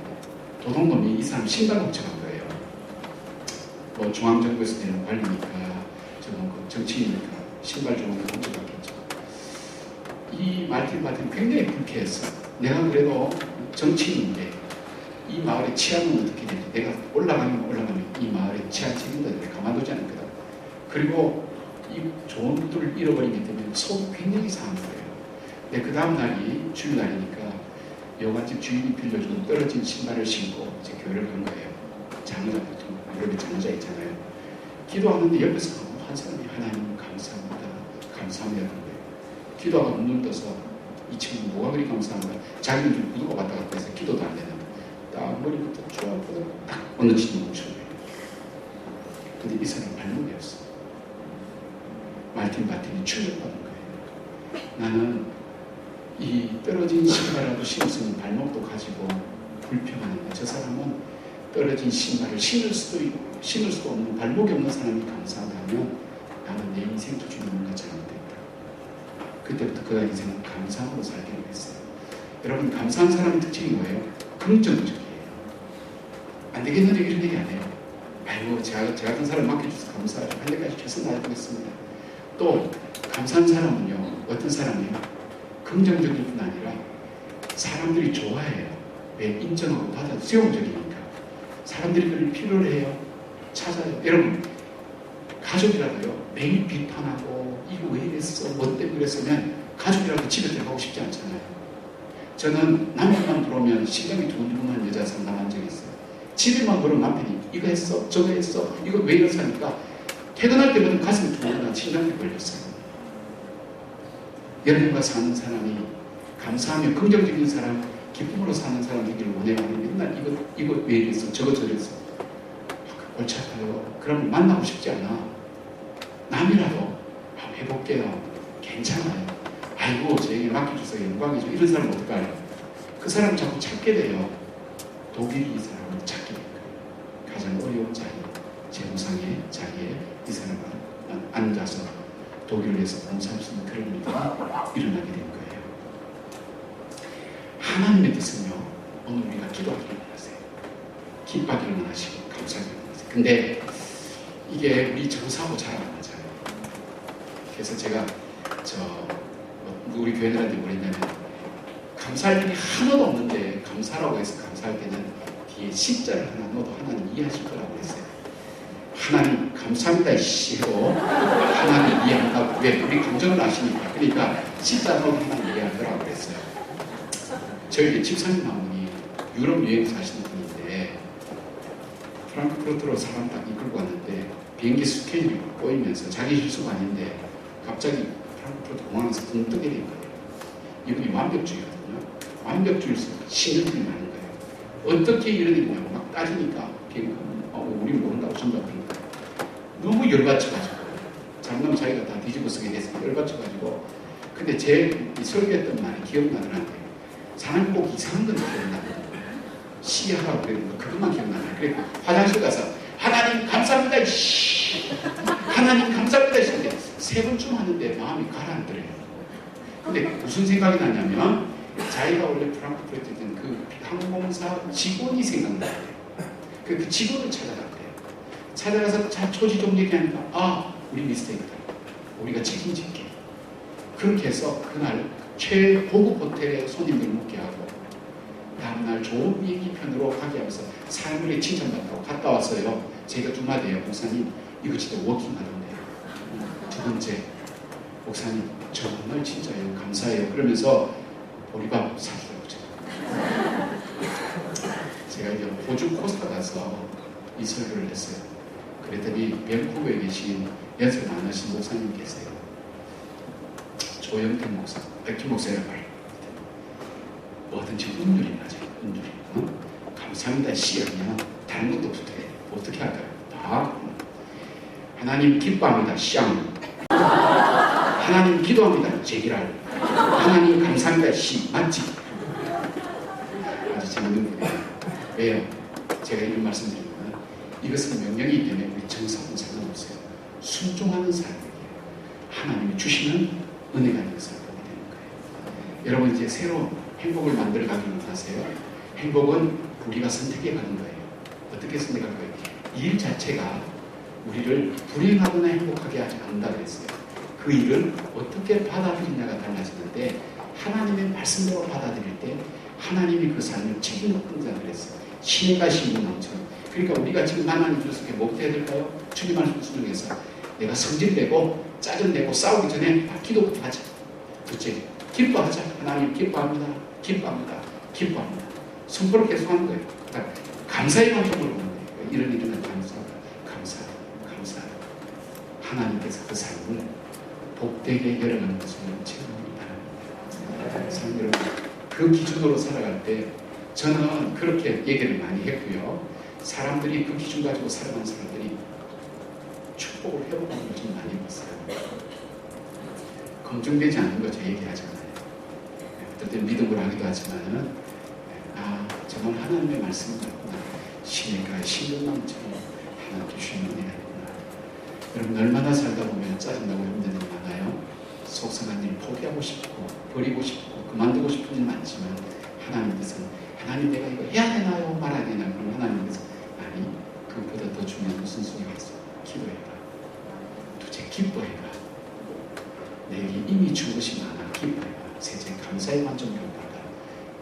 도둑놈이 이 사람 신발 훔쳐간 거예요. 뭐 중앙정부에서 되는 관리니까 저는 그 정치인이니까 신발 주머니 훔쳐갔겠죠. 이 말틴 바틴 굉장히 불쾌했어. 내가 그래도 정치인인데 이 마을의 치안은 어떻게 되지? 내가 올라가면 이 마을의 치안 책임자들 가만두지 않을 거다. 그리고 이 좋은 것들을 잃어버리기 때문에 속이 굉장히 상한 거예요. 근데 그 다음 날이 주일날이니까 여관집 주인이 빌려준 떨어진 신발을 신고 이제 교회를 간 거예요. 장로자 보통 유럽에 장로자 있잖아요. 기도하는데 옆에서 한 사람이 하나님 감사합니다. 감사합니다. 그런 거예요. 기도하고 눈을 떠서 이 친구는 뭐가 그리 감사한가? 자기는 좀 구두가 왔다 갔다 해서 기도도 안 되는데 딱 머리부터 쭉 뻗어 딱 어느 친구 멈춘 거예요. 근데 이 사람 발목이 없어. 말틴 바틴이 충격받은 거예요. 나는 이 떨어진 신발이라도 신었으면 발목도 가지고 불평하는데 저 사람은 떨어진 신발을 신을 수도 없는 발목이 없는 사람이 감사하다면 나는 내 인생 기준이 뭔가 잘못됐다. 그때부터 그 인생은 감사함으로 살기로 했어요. 여러분, 감사한 사람의 특징이 뭐예요? 긍정적이에요. 안 되겠는데 이런 얘기 안 해요. 아이고, 제가 같은 사람 맡겨주셔서 감사하죠. 한 대까지 최선을 다하겠습니다. 또 감사한 사람은요, 어떤 사람이에요? 긍정적일 뿐 아니라 사람들이 좋아해요. 왜? 인정하고 받아 수용적이니까. 사람들이 그를 필요로 해요. 찾아요. 여러분, 가족이라도요, 매일 비판하고 이거 왜 이랬어? 뭐 때문에 그랬으면 가족이라도 집에 들어가고 싶지 않잖아요. 저는 남편만 들어오면 신경이 두근두근한 여자 상담한 적이 있어요. 집에만 들어오면 남편이 이거 했어? 저거 했어? 이거 왜 이러서 하니까 퇴근할 때마다 가슴이 두근두근 심장이 걸렸어요. 여러분과 사는 사람이 감사하며 긍정적인 사람, 기쁨으로 사는 사람 되기를 원해요. 맨날 이거 왜 이랬어? 저거 저랬어? 골치 아파요. 그럼 만나고 싶지 않아. 남이라도 한번 해볼게요. 괜찮아요. 아이고, 저에게 맡겨주셔서 영광이죠. 이런 사람 어떨까요? 그 사람 자꾸 찾게 돼요. 독일이 이 사람을 찾게 될 거예요. 가장 어려운 자리, 재무상의 자리에 이 사람은 앉아서 독일을 위해서 봉사할 수 있는 그런 일이 일어나게 된 거예요. 하나님의 뜻은요, 오늘 우리가 기도하기를 원하세요. 기뻐하기를 원하시고 감사하기를 원하세요. 근데 이게 우리 정서하고 잘 안 맞아요. 그래서 제가 우리 교회들한테 뭐랬냐면, 감사할 일이 하나도 없는데 감사라고 해서 감사할 때는 뒤에 십자를 하나 넣어도 하나님 이해하실 거라고 했어요. 하나님 감사합니다 시고 하나님 이해한다고. 왜? 우리 감정을 아시니까. 그러니까 십자 넣어도 하나님 이해할 거라고 했어요. 저희 집사님 한 분이 유럽 여행사 하시는 분인데 프랑크푸르트로 사람 딱 이끌고 왔는데 비행기 스케줄이 꼬이면서 자기 실수가 아닌데 갑자기 프랑크푸르트 공항에서 붕 뜨게 된 거예요. 이분이 완벽주의거든요. 완벽주의에서 신경질이 많은 거예요. 어떻게 이런 일이 냐고 막 따지니까 우리 모른다고 전부 그러니까 너무 열받쳐가지고 잘못하면 자기가 다 뒤집어 쓰게 돼서 열받쳐가지고. 근데 제 설교했던 말이 기억나더라고요. 사람이 꼭 이상한 건 기억나거든요. 시하라고 그러는 거 그것만 기억나요. 그래서 화장실 가서 하나님 감사합니다 하나님 감사합니다 했는데 3번쯤 하는데 마음이 가라앉더래요. 근데 무슨 생각이 나냐면 자기가 원래 프랑크푸르트에 있던 그 항공사 직원이 생각나요. 그 직원을 찾아갔대요. 찾아가서 초지종 얘기하니까 우리 미스테이크다. 우리가 책임질게. 그렇게 해서 그날 최고급 호텔에 손님들 묵게 하고 다음날 좋은 비행기 편으로 가게 하면서 사람들이 칭찬받다고 갔다 왔어요. 제가 두 마디예요. 목사님 이거 진짜 워킹하던데요. 두 번째, 목사님 정말 진짜요 감사해요. 그러면서 보리밥 사주라고 제가 이제 호주 코스타 가서 이 설교를 했어요. 그랬더니 밴쿠버에 계신 연세 많으신 목사님 계세요. 조영태 목사, 백희 목사라고 말해요. 뭐든지 운율이 맞아요. 운율이. 감사합니다 시하면 다른 것도 붙어요. 어떻게 할까요? 다 하나님 기뻐합니다 쌍. 하나님 기도합니다 제기랄. 하나님 감사합니다 시 맞지? 아주 재밌는 분이에요. 왜요? 제가 이런 말씀드리면 이것은 명령이기 때문에 우리 정상은 상관없어요. 순종하는 사람에게 하나님이 주시는 은혜가 있는 사람이 되는 거예요. 여러분 이제 새로 행복을 만들어 가기를 원하세요. 행복은 우리가 선택해 가는 거예요. 어떻게 선택할 거예요? 일 자체가 우리를 불행하거나 행복하게 하지 않는다 그랬어요. 그 일을 어떻게 받아들이냐가 달라지는데 하나님의 말씀대로 받아들일 때 하나님이 그 삶을 책임을 끈다 그랬어요. 신의 가시 있는 남처럼. 그러니까 우리가 지금 하나님 주셔서 뭐 어떻게 해야 될까요? 주님 말씀 순종해서 내가 성질내고 짜증내고 싸우기 전에 기도부터 하자. 둘째, 기뻐하자. 하나님 기뻐합니다. 기뻐합니다. 기뻐합니다. 선포를 계속하는 거예요. 그러니까 감사의 관점으로 보는 거예요. 이런 일은 감사하다. 감사하다. 감사하다. 하나님께서 그 삶을 복되게 열어가는 것을 체험하기 바랍니다. 사랑 여러분, 그 기준으로 살아갈 때 저는 그렇게 얘기를 많이 했고요. 사람들이 그 기준 가지고 살아가는 사람들이 축복을 회복하는 걸 좀 많이 봤어요. 검증되지 않는 거 저 얘기하잖아요. 어떨 때 믿음으로 하기도 하지만은 정말 하나님의 말씀이 맞구나. 시내가의 신령나무처럼 하나님 주시는 은혜가 있구나. 여러분 얼마나 살다 보면 짜증나고 힘든 일 많아요. 속상한 일 포기하고 싶고 버리고 싶고 그만두고 싶은 일 많지만 하나님께서는 하나님 내가 이거 해야 되나요? 말아야 되나요? 그럼 하나님께서 아니 그것보다 더 중요한 무슨 소리가 있어. 기도해봐. 도대체 기뻐해봐. 내게 이미 준 것이 많아. 기뻐해봐. 세상에 감사의 관점으로 받아.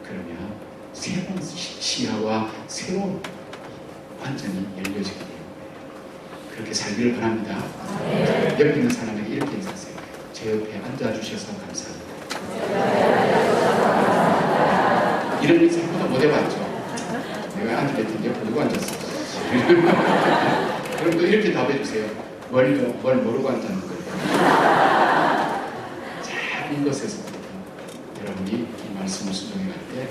그러면 새로운 시야와 새로운 관점이 열려지게 돼요. 그렇게 살기를 바랍니다. 옆에 있는 사람에게 이렇게 인사하세요. 제 옆에 앉아주셔서 감사합니다. 이런 인사 한 번도 못 해봤죠? 내가 앉을 텐데 옆에 누구 앉았어? 그럼 또 이렇게 답해주세요. 뭘 모르고 앉았는 거예요. 작은 것에서부터 여러분이 이 말씀을 수정해 갈 때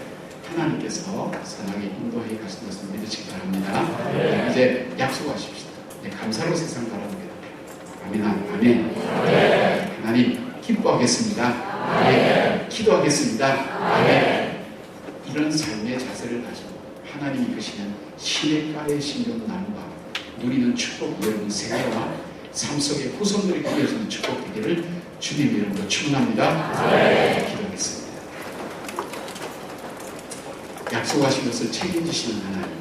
하나님께서 선하게 인도해 가신 것을 믿으시기 바랍니다. 네, 이제 약속하십시다. 네, 감사로 세상 바라봅니다. 아멘. 아멘. 하나님 기뻐하겠습니다. 아멘. 기도하겠습니다. 아멘. 이런 삶의 자세를 가지고 하나님이 그시는 시냇가에 심는 나무가 누리는 축복 여러분 생애와 삶 속의 후손들이 이어지는 축복 되기를 주님 이름으로 축원합니다. 기도하겠습니다. 약속하신 것을 책임지시는 하나님,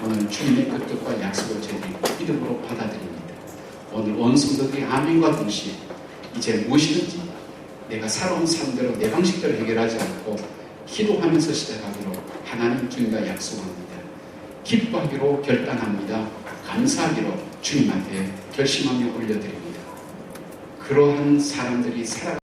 오늘 주님의 그 뜻과 약속을 저희들이 믿음으로 받아들입니다. 오늘 온 성도들이 아멘과 동시에 이제 무엇이든지 내가 살아온 삶대로 내 방식대로 해결하지 않고 기도하면서 시작하기로 하나님 주님과 약속합니다. 기뻐하기로 결단합니다. 감사하기로 주님한테 결심하며 올려드립니다. 그러한 사람들이 살아